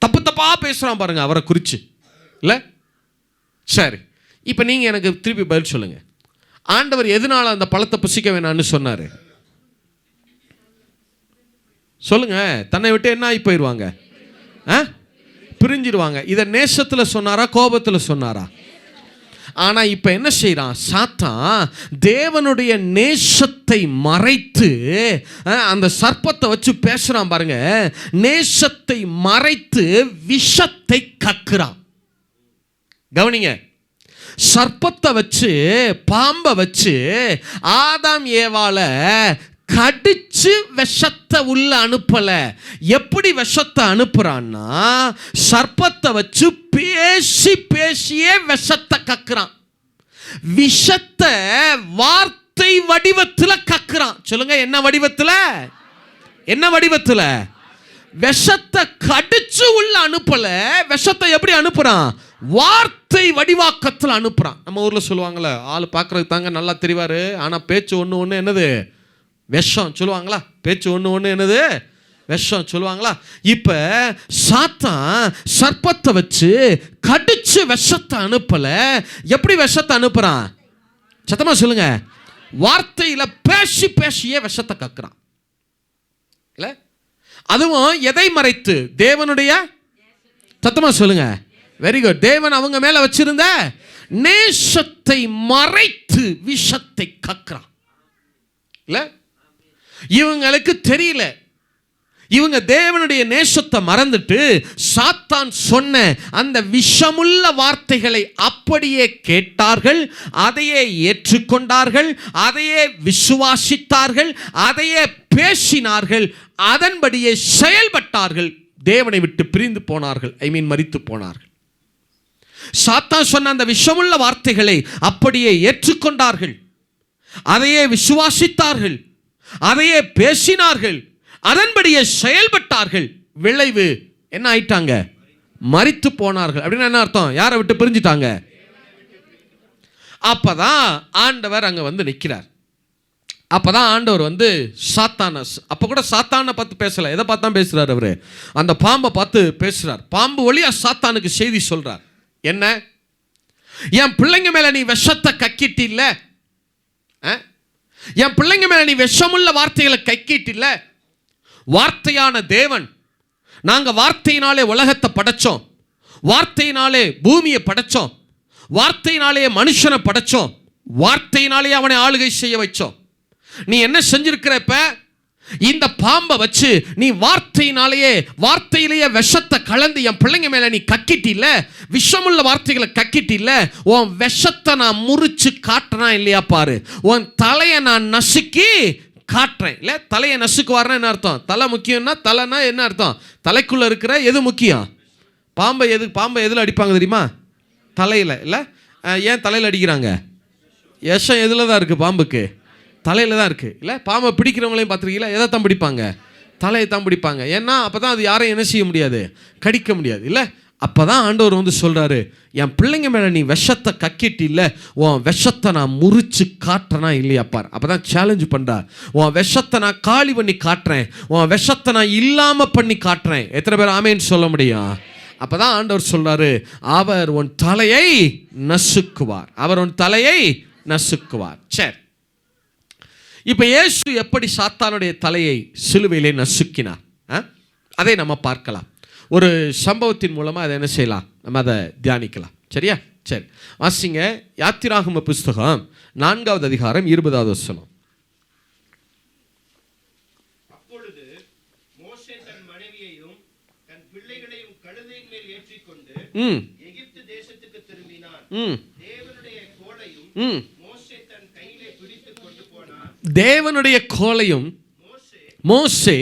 தப்பா பேசுகிறான் பாருங்க அவரை குறித்து இல்லை. சரி, இப்போ நீங்கள் எனக்கு திருப்பி பதில் சொல்லுங்கள். ஆண்டவர் எதனால அந்த பழத்தை புசிக்க வேணான்னு சொன்னார்? சொல்லுங்க. தன்னை விட்டு என்ன ஆகி போயிடுவாங்க, பிரிஞ்சிடுவாங்க. இதை நேசத்தில் சொன்னாரா, கோபத்தில் சொன்னாரா? ஆனால் இப்போ என்ன செய்கிறான் சாத்தான், தேவனுடைய நேசத்தை மறைத்து அந்த சர்ப்பத்தை வச்சு பேசுகிறான் பாருங்க. நேசத்தை மறைத்து விஷத்தை கக்குறான். கவனிங்க, சர்ப்பத்தை வச்சு, பாம்பை வச்சு ஆதாம் ஏவால கடிச்சு விஷத்தை உள்ள அனுப்பல. எப்படி விஷத்தை அனுப்புறான்னா, சர்ப்பத்தை வச்சு பேசியே விஷத்தை கக்குறான். விஷத்தை வார்த்தை வடிவத்தில் கக்குறான். சொல்லுங்க, என்ன வடிவத்தில்? என்ன வடிவத்தில்? விஷத்தை கடிச்சு உள்ள அனுப்பல. விஷத்தை எப்படி அனுப்புறான்? வார்த்தை வடிவாக்கத்தில் அனுப்புறான். நம்ம ஊரில் சொல்லுவாங்களே, ஆள் பார்க்கறதுக்கு தாங்க நல்லா தெரிவாரு, ஆனால் பேச்சு ஒன்று என்னது, விஷம் சொல்லுவாங்களா? பேச்சு ஒன்று என்னது, விஷம் சொல்லுவாங்களா? இப்போ சாத்தான் சர்ப்பத்தை வச்சு கடிச்சு விஷத்தை அனுப்பல. எப்படி விஷத்தை அனுப்புறான்? சத்தமா சொல்லுங்க. வார்த்தையில் பேசியே விஷத்தை கக்குறான் இல்லை. அதுவும் எதை மறைத்து? தேவனுடைய, சத்தமா சொல்லுங்க, வெரி குட், தேவன் அவங்க மேல வச்சிருந்த நேசத்தை மறைத்து விஷத்தை கக்குறான் இல்ல. இவங்களுக்கு தெரியல. இவங்க தேவனுடைய நேசத்தை மறந்துட்டு சாத்தான் சொன்ன அந்த விஷமுள்ள வார்த்தைகளை அப்படியே கேட்டார்கள், அதையே ஏற்றுக்கொண்டார்கள், அதையே விசுவாசித்தார்கள், அதையே பேசினார்கள், அதன்படியே செயல்பட்டார்கள். தேவனை விட்டு பிரிந்து போனார்கள், மரித்து போனார்கள். சாத்தான் சொன்ன அந்த விஷமுள்ள வார்த்தைகளை அப்படியே ஏற்றுக்கொண்டார்கள், அதையே விசுவாசித்தார்கள், அதையே பேசினார்கள், அதன்படியே செயல்பட்டார்கள். விளைவு என்ன ஆயிட்டாங்க? மரித்து போனார்கள். அப்படின்னு என்ன அர்த்தம்? யாரை விட்டு பிரிஞ்சிட்டாங்க. அப்பதான் ஆண்டவர் அங்க வந்து நிற்கிறார். அப்பதான் ஆண்டவர் வந்து சாத்தான, அப்ப கூட சாத்தானை பார்த்து பேசல, எதை பார்த்தா பேசுறாரு அவரு? அந்த பாம்பை பார்த்து பேசுறார். பாம்பு வழியா சாத்தானுக்கு செய்தி சொல்றார். என்ன? என் பிள்ளைங்க மேல நீ விஷத்தை கக்கிட்டு இல்ல, என் பிள்ளைங்க மேல நீ விஷமுள்ள வார்த்தைகளை கக்கிட்டு இல்ல. வார்த்தையான தேவன், நாங்க வார்த்தையினாலே உலகத்தை படைச்சோம், வார்த்தையினாலே பூமியை படைச்சோம், வார்த்தையினாலே மனுஷனை படைச்சோம், வார்த்தையினாலே அவனை ஆளுகை செய்ய வச்சோம். நீ என்ன செஞ்சிருக்கிற? இப்ப இந்த பாம்பை வச்சு நீ வார்த்தையிலேயே விஷத்தை கலந்து என் பிள்ளைங்க மேல நீ கக்கிட்டு இல்ல, விஷமுள்ள வார்த்தைகளை கக்கிட்டு இல்ல. உன் விஷத்தை நான் முறிச்சு காட்டுறேன் இல்லையா பாரு, உன் தலையை நான் நசுக்கி காட்டுறேன். இல்லை, தலையை நசுக்குவார்னா என்ன அர்த்தம்? தலை முக்கியம்னா, தலைனா என்ன அர்த்தம்? தலைக்குள்ளே இருக்கிற எது முக்கியம்? பாம்பை எதில் அடிப்பாங்க தெரியுமா? தலையில். இல்லை, ஏன் தலையில் அடிக்கிறாங்க? விஷம் எதில் தான் இருக்குது? பாம்புக்கு தலையில் தான் இருக்குது. இல்லை, பாம்பை பிடிக்கிறவங்களையும் பார்த்துருக்கீங்களா? எதை தான் பிடிப்பாங்க? தலையை தான் பிடிப்பாங்க. ஏன்னா அப்போ தான் அது யாரையும் என்ன செய்ய முடியாது? கடிக்க முடியாது. இல்லை, அப்போ தான் ஆண்டவர் சொல்கிறாரு, என் பிள்ளைங்க மேலே நீ விஷத்தை கக்கிட்டு இல்லை, உன் விஷத்தை நான் முறிச்சு காட்டுறேனா இல்லையா பார். அப்போ தான் சேலஞ்ச் பண்ணுறார். உன் விஷத்தை நான் காலி பண்ணி காட்டுறேன், உன் விஷத்தை நான் இல்லாமல் பண்ணி காட்டுறேன். எத்தனை பேர் ஆமேன்னு சொல்ல முடியும்? அப்போ தான் ஆண்டவர் சொல்கிறாரு, அவர் உன் தலையை நசுக்குவார், அவர் உன் தலையை நசுக்குவார். சரி, இப்போ இயேசு எப்படி சாத்தானுடைய தலையை சிலுவையிலே நசுக்கினார் அதை நம்ம பார்க்கலாம். ஒரு சம்பவத்தின் மூலமாக அதை என்ன செய்யலாம்? நம்ம அதை தியானிக்கலாம். சரியா? சரி, வாசிங்க யாத்திராகம புஸ்தகம் 4வது அதிகாரம் 20வது வசனம். அப்பொழுது மோசே தன் மனைவியையும் தன் பிள்ளைகளையும் கழுதையின் மேல் ஏற்றிக்கொண்டு எகிப்து தேசத்துக்கு திரும்பினான். தேவனுடைய கோலையும் மோசே தன் கையிலே பிடித்துக் கொண்டு போனான். தேவனுடைய கோலையும் மோசே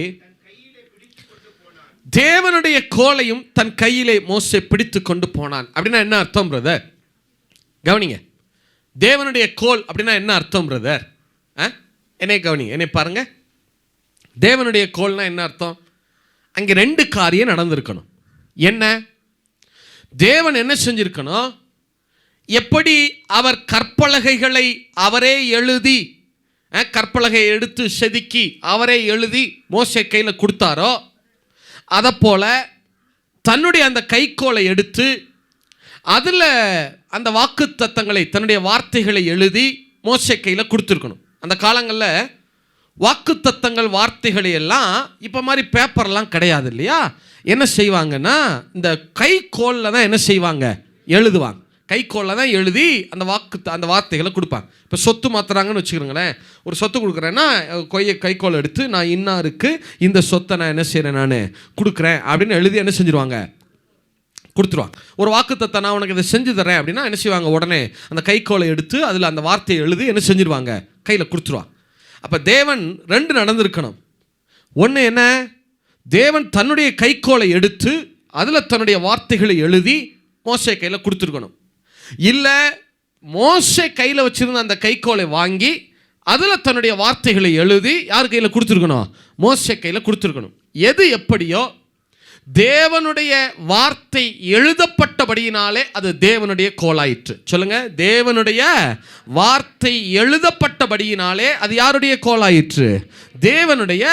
தேவனுடைய கோலையும் தன் கையிலே மோசே பிடித்து கொண்டு போனான். அப்படின்னா என்ன அர்த்தம் பிரதர்? கவனிங்க, தேவனுடைய கோல் அப்படின்னா என்ன அர்த்தம் பிரதர்? என்னை கவனிங்க, என்னை பாருங்க. தேவனுடைய கோல்னா என்ன அர்த்தம்? அங்கே 2 காரியம் நடந்திருக்கணும். என்ன? தேவன் என்ன செஞ்சிருக்கணும்? எப்படி அவர் கற்பலகைகளை அவரே எழுதி, கற்பலகையை எடுத்து செதுக்கி அவரே எழுதி மோசே கையில் கொடுத்தாரோ, அதை போல தன்னுடைய அந்த கைக்கோலை எடுத்து அதில் அந்த வாக்கு தத்தங்களை, தன்னுடைய வார்த்தைகளை எழுதி மோசே கையில் கொடுத்துருக்கணும். அந்த காலங்களில் வாக்கு தத்தங்கள் வார்த்தைகளை எல்லாம் இப்போ மாதிரி பேப்பர்லாம் கிடையாது இல்லையா? என்ன செய்வாங்கன்னா, இந்த கைக்கோலில் தான் என்ன செய்வாங்க? எழுதுவாங்க. கைக்கோலில் தான் எழுதி அந்த வார்த்தைகளை கொடுப்பாங்க. இப்போ சொத்து மாற்றுறாங்கன்னு வச்சுக்கிறோங்களேன். ஒரு சொத்து கொடுக்குறேன்னா கைக்கோல் எடுத்து நான் இன்னாருக்கு இந்த சொத்தை நான் என்ன செய்கிறேன், நான் கொடுக்குறேன் அப்படின்னு எழுதி என்ன செஞ்சுருவாங்க? கொடுத்துருவாங்க. ஒரு வாக்குத்தத்தை நான் உனக்கு இதை செஞ்சு தரேன் அப்படின்னா என்ன செய்வாங்க? உடனே அந்த கைக்கோலை எடுத்து அதில் அந்த வார்த்தையை எழுதி என்ன செஞ்சுருவாங்க? கையில் கொடுத்துருவாங்க. அப்போ தேவன் 2 நடந்திருக்கணும். ஒன்று என்ன? தேவன் தன்னுடைய கைக்கோலை எடுத்து அதில் தன்னுடைய வார்த்தைகளை எழுதி மோசே கையில் கொடுத்துருக்கணும். இல்லை, மோசே கையில் வச்சிருந்த அந்த கைக்கோலை வாங்கி அதில் தன்னுடைய வார்த்தைகளை எழுதி யார் கையில் கொடுத்துருக்கணும்? மோசே கையில் கொடுத்துருக்கணும். எது எப்படியோ தேவனுடைய வார்த்தை எழுதப்பட்டபடியினாலே அது தேவனுடைய கோலாயிற்று. சொல்லுங்க, தேவனுடைய வார்த்தை எழுதப்பட்டபடியினாலே அது யாருடைய கோலாயிற்று? தேவனுடைய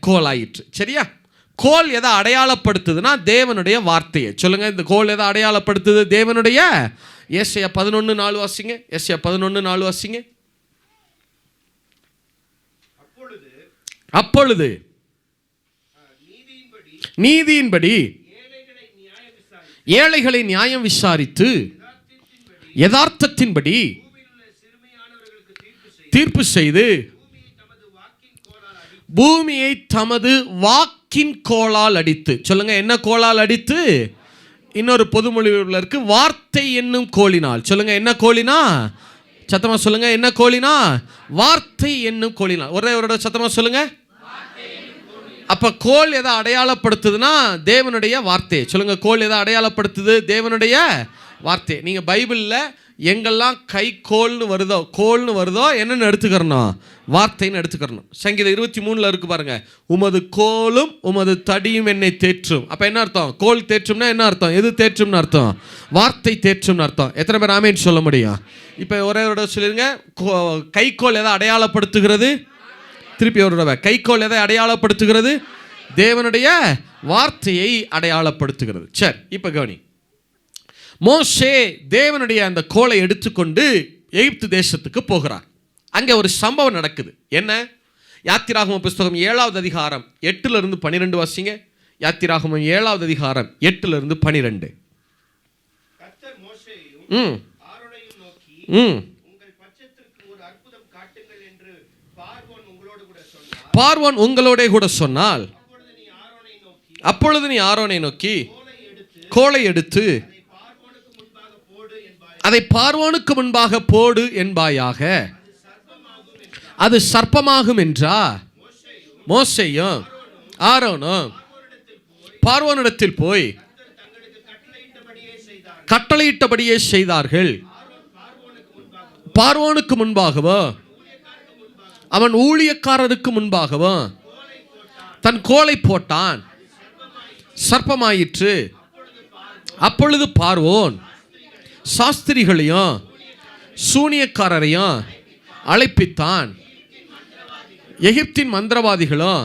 கோலாயிற்று. சரியா? கோல் எதை அடையாளப்படுத்துதுன்னா தேவனுடைய வார்த்தையை. சொல்லுங்க, இந்த கோல் எதை அடையாளப்படுத்துது? தேவனுடைய. ஏசாயா 11:4 வாசிங்க. ஏசாயா 11:4 வாசிங்க. அப்பொழுது நீதியின்படி ஏழைகளை நியாயம் விசாரித்து யதார்த்தத்தின்படி தீர்ப்பு செய்து பூமியை தமது வாக்கின் கோலால் அடித்து. சொல்லுங்க, என்ன கோலால் அடித்து? இன்னொரு பொதுமொழியில் இருக்கு, வார்த்தை என்னும் கோலினால். சொல்லுங்க, என்ன கோலினா? சத்தமா சொல்லுங்க, என்ன கோலினா? வார்த்தை என்னும் கோலினால். ஒரே ஒரு சத்தமா சொல்லுங்க. அப்ப கோல் எதை அடையாளப்படுத்துதுன்னா தேவனுடைய வார்த்தை. சொல்லுங்க, கோல் எதை அடையாளப்படுத்துது? தேவனுடைய வார்த்தை. நீங்க பைபிளில் எங்கெல்லாம் கைக்கோல்னு வருதோ, கோல்னு வருதோ என்னன்னு எடுத்துக்கிறணும்? வார்த்தைன்னு எடுத்துக்கிறணும். சங்கீதம் 23 இருக்கு பாருங்க, உமது கோலும் உமது தடியும் என்னை தேற்றும். அப்ப என்ன அர்த்தம்? கோல் தேற்றும்னா என்ன அர்த்தம்? எது தேற்றும்னு அர்த்தம்? வார்த்தை தேற்றும்னு அர்த்தம். எத்தனை பேர் ஆமேன்னு சொல்ல முடியும்? இப்ப ஒரே ஒரு சொல்லிருங்க, கைக்கோல் எதை அடையாளப்படுத்துகிறது? திருப்பி ஒரு தடவை, கைக்கோல் எதை அடையாளப்படுத்துகிறது? தேவனுடைய வார்த்தையை அடையாளப்படுத்துகிறது. சரி, இப்ப கவனி. மோசே தேவனுடைய அந்த கோலை எடுத்துக்கொண்டு எகிப்து தேசத்துக்கு போகிறார். அங்கே ஒரு சம்பவம் நடக்குது. என்ன? யாத்திராகம புஸ்தகம் 7வது அதிகாரம் 8 12 வாசிங்க. யாத்திராகமம் 7வது அதிகாரம் 8 12. கர்த்தர் மோசேயையும் ஆரோனையும் நோக்கி, உங்கள் பட்சத்திற்கு ஒரு அற்புதம் காட்டுங்கள் என்று பார்வோன் உங்களோட கூட சொன்னால் அப்பொழுது நீ ஆரோனை நோக்கி கோலை எடுத்து அதை பார்வோனுக்கு முன்பாக போடு என்பாயாக. அது சர்ப்பமாகும் என்றா? மோசேயும் ஆரோனும் பார்வோனிடத்தில் போய் கட்டளையிட்டபடியே செய்தார்கள். பார்வோனுக்கு முன்பாகவோ அவன் ஊழியக்காரருக்கு முன்பாகவோ தன் கோலை போட்டான், சர்ப்பமாயிற்று. அப்பொழுது பார்வோன் சாஸ்திரிகளையும் சூனியக்காரரையும் அழைப்பித்தான். எகிப்தின் மந்திரவாதிகளும்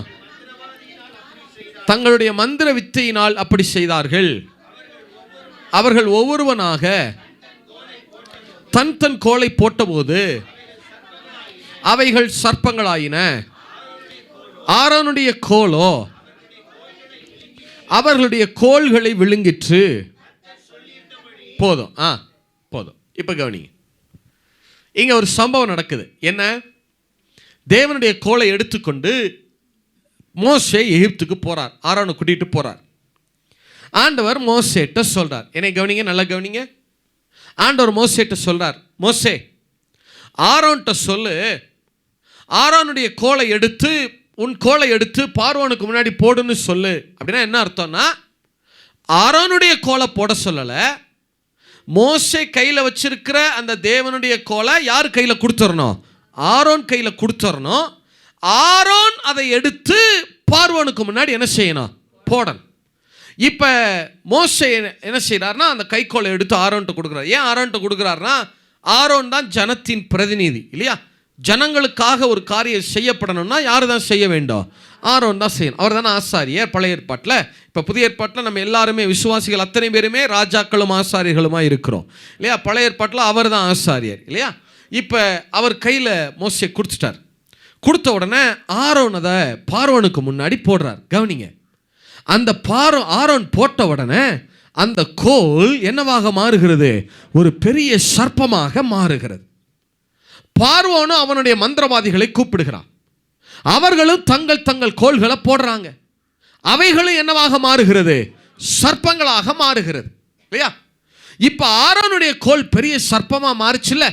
தங்களுடைய மந்திர வித்தையினால் அப்படி செய்தார்கள். அவர்கள் ஒவ்வொருவனாக தன் தன் கோலை போட்டபோது அவைகள் சர்ப்பங்களாயின. ஆரோனுடைய கோலோ அவர்களுடைய கோல்களை விழுங்கிற்று. போதும் போதும். இப்ப கவனிங்க, இங்க ஒரு சம்பவம் நடக்குது. என்ன? தேவனுடைய கோலை எடுத்துக்கொண்டு மோசே எகிப்துக்கு போறார். ஆரோனை கூட்டிட்டு போறார். ஆண்டவர் மோசேட்ட சொல்றார், என்னை கவனிங்க, நல்லா கவனிங்க. ஆண்டவர் மோசேட்ட சொல்றார், மோசே ஆரோன்ட்ட சொல்லு, ஆரோனுடைய கோலை எடுத்து உன் கோலை எடுத்து பார்வோனுக்கு முன்னாடி போடுன்னு சொல்லு. அப்படின்னா என்ன அர்த்தம்னா, ஆரோனுடைய கோலை போட சொல்லலை, மோசே கையில் வச்சிருக்கிற அந்த தேவனுடைய கோலை யார் கையில் கொடுத்துடணும்? ஆரோன் கையில் கொடுத்துடணும். ஆரோன் அதை எடுத்து பார்வோனுக்கு முன்னாடி என்ன செய்யணும்? போடணும். இப்போ மோசே என்ன செய்கிறார்னா அந்த கைக்கோலை எடுத்து ஆரோன்ட்ட கொடுக்குறார். ஏன் ஆரோன்ட்ட கொடுக்குறாருனா, ஆரோன் தான் ஜனத்தின் பிரதிநிதி இல்லையா? ஜனங்களுக்காக ஒரு காரியம் செய்யப்படணும்னா யார் தான் செய்ய வேண்டும்? ஆரோன் தான் செய்யணும். அவர் தானே ஆசாரியர் பழைய ஏற்பாட்டில். இப்போ புதிய ஏற்பாட்டில் நம்ம எல்லாருமே விசுவாசிகள் அத்தனை பேருமே ராஜாக்களும் ஆசாரியர்களுமாக இருக்கிறோம் இல்லையா? பழைய ஏற்பாட்டில் அவர் தான் ஆசாரியர் இல்லையா? இப்போ அவர் கையில் மோசே கொடுத்துட்டார். கொடுத்த உடனே ஆரோன் அதை பார்வோனுக்கு முன்னாடி போடுறார். கவனிங்க, அந்த ஆரோன் போட்ட உடனே அந்த கோல் என்னவாக மாறுகிறது? ஒரு பெரிய சர்ப்பமாக மாறுகிறது. பார்வோனும் அவனுடைய மந்திரவாதிகளை கூப்பிடுகிறான். அவர்களும் தங்கள் தங்கள் கோல்களை போடுறாங்க. அவைகளும் என்னவாக மாறுகிறது? சர்ப்பங்களாக மாறுகிறது இல்லையா? இப்ப ஆரோனுடைய கோல் பெரிய சர்ப்பமா மாறுச்சுல்ல,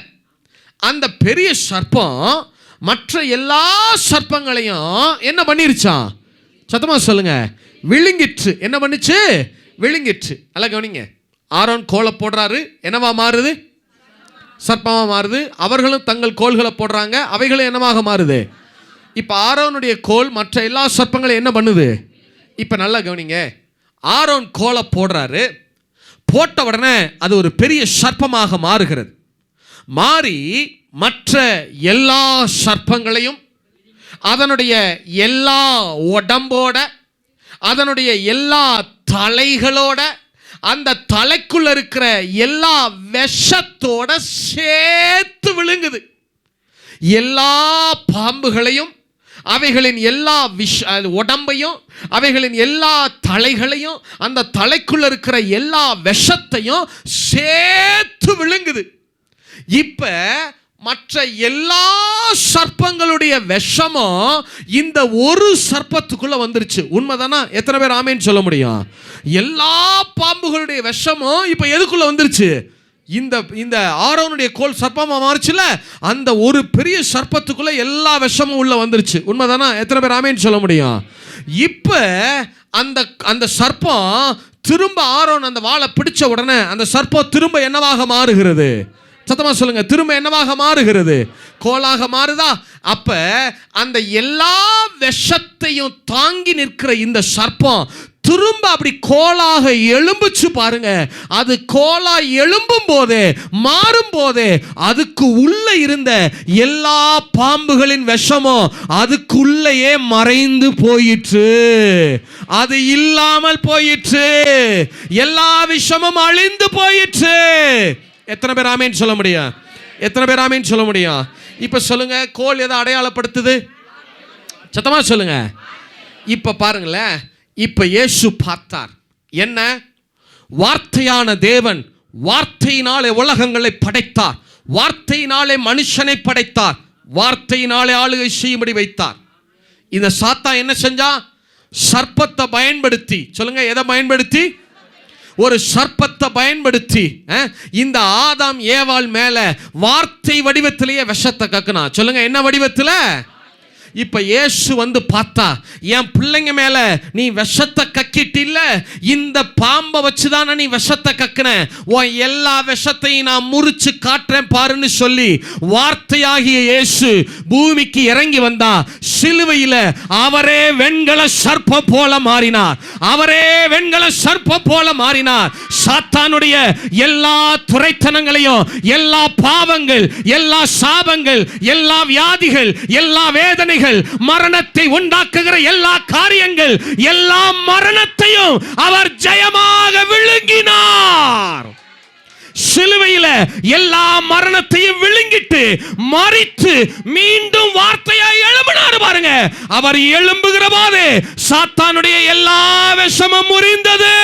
அந்த பெரிய சர்ப்பம் மற்ற எல்லா சர்ப்பங்களையும் என்ன பண்ணிருச்சான்? சத்தமா சொல்லுங்க, விழுங்கிற்று. என்ன பண்ணுச்சு? விழுங்கிற்று. நல்லா கவனிங்க, ஆரோன் கோலை போடுறாரு, என்னவா மாறுது? சர்ப்பமா மாறுது. அவர்களும் தங்கள் கோல்களை போடுறாங்க, அவைகளும் என்னவாக மாறுது? இப்ப ஆரோனுடைய கோல் மற்ற எல்லா சர்ப்பங்களையும் என்ன பண்ணுது? இப்ப நல்லா கவனிங்க, ஆரோன் கோலை போடுறாரு. போட்ட உடனே அது ஒரு பெரிய சர்ப்பமாக மாறுகிறது. மாறி மற்ற எல்லா சர்ப்பங்களையும் அதனுடைய எல்லா உடம்போட அதனுடைய எல்லா தலைகளோட அந்த தலைக்குள்ள இருக்கிற எல்லா விஷத்தோட சேர்த்து விழுங்குது. எல்லா பாம்புகளையும் அவைகளின் எல்லா உடம்பையும் அவைகளின் எல்லா தலைகளையும் அந்த தலைக்குள்ள இருக்கிற எல்லா விஷத்தையும் சேர்த்து விழுங்குது. இப்ப மற்ற எல்லா சர்ப்பங்களுடைய விஷமும் இந்த ஒரு சர்ப்பத்துக்குள்ள வந்துருச்சு. உண்மைதானா? எத்தனை பேர் ஆமேன்னு சொல்ல முடியும்? எல்லா பாம்புகளுடைய விஷமும் இப்ப எதுக்குள்ள வந்துருச்சு? இந்த ஆரோனுடைய கோல் சர்ப்பமா மாறுச்சுல, அந்த ஒரு பெரிய சர்ப்பத்துக்குள்ள எல்லா விஷமும் உள்ள வந்துருச்சு. உண்மைதானா? எத்தனை பேர் ஆமேன்னு சொல்ல முடியும்? இப்ப அந்த சர்ப்பம் திரும்ப ஆரோன் அந்த வாளை பிடிச்ச உடனே அந்த சர்ப்பம் திரும்ப என்னவாக மாறுகிறது? சத்தமா சொல்லுங்க, திரும்ப என்னவாக மாறுகிறது? கோலாக மாறுதா? அப்ப அந்த எல்லா விஷத்தையும் தாங்கி நிற்கிற இந்த சர்ப்பம் திரும்ப அப்படி கோலாக எழும்புச்சு பாருங்க. அது கோலா எழும்பும் போதே மாறும் போதே அதுக்கு உள்ள இருந்த எல்லா பாம்புகளின் விஷமும் அதுக்குள்ளேயே மறைந்து போயிற்று. அது இல்லாமல் போயிற்று. எல்லா விஷமும் அழிந்து போயிற்று. எத்தனை பேர் ஆமேன்னு சொல்ல முடியும்? எத்தனை பேர் ஆமேன்னு சொல்ல முடியும்? இப்ப சொல்லுங்க, கோல் எதை அடையாளப்படுத்துது? சத்தமா சொல்லுங்க. இப்ப பாருங்களேன், இப்ப இயேசு பார்த்தார். என்ன? வார்த்தையான தேவன் வார்த்தையினாலே உலகங்களை படைத்தார். வார்த்தையினாலே மனுஷனை படைத்தார். வார்த்தையினாலே ஆளுகை செய்யும்படி வைத்தார். இந்த சாத்தான் என்ன செஞ்சா? சர்ப்பத்தை பயன்படுத்தி, சொல்லுங்க, எதை பயன்படுத்தி? ஒரு சர்ப்பத்தை பயன்படுத்தி இந்த ஆதாம் ஏவாள் மேல வார்த்தை வடிவத்திலேயே விஷத்தை கக்குனா. சொல்லுங்க, என்ன வடிவத்தில்? இப்ப இயேசு வந்து பார்த்தா, என் பிள்ளைங்க மேல நீ விஷத்தை கக்கிட்டு இல்ல, இந்த பாம்பை வச்சுதானே நீ விஷத்தை கக்கின, உன் எல்லா விஷத்தையும் நான் முறிச்சு காட்டுறேன் பாருன்னு சொல்லி வார்த்தையாகிய இயேசு பூமிக்கு இறங்கி வந்தா. சிலுவையில அவரே வெண்கல சர்ப்பம் போல மாறினார். அவரே வெண்கல சர்ப்பம் போல மாறினார். சாத்தானுடைய எல்லா துரைத்தனங்களையும், எல்லா பாவங்கள், எல்லா சாபங்கள், எல்லா வியாதிகள், எல்லா வேதனைகள், மரணத்தை உண்டாக்குகிற எல்லா காரியங்கள், எல்லா மரணத்தையும் அவர் ஜெயமாக விழுங்கினார். சிலுவையில எல்லா மரணத்தையும் விழுங்கிட்டு மரித்து மீண்டும் வார்த்தையாய் எழும்பினார் பாருங்க. அவர் எழும்புகிற போது சாத்தானுடைய எல்லா விஷமும் முறிந்தது.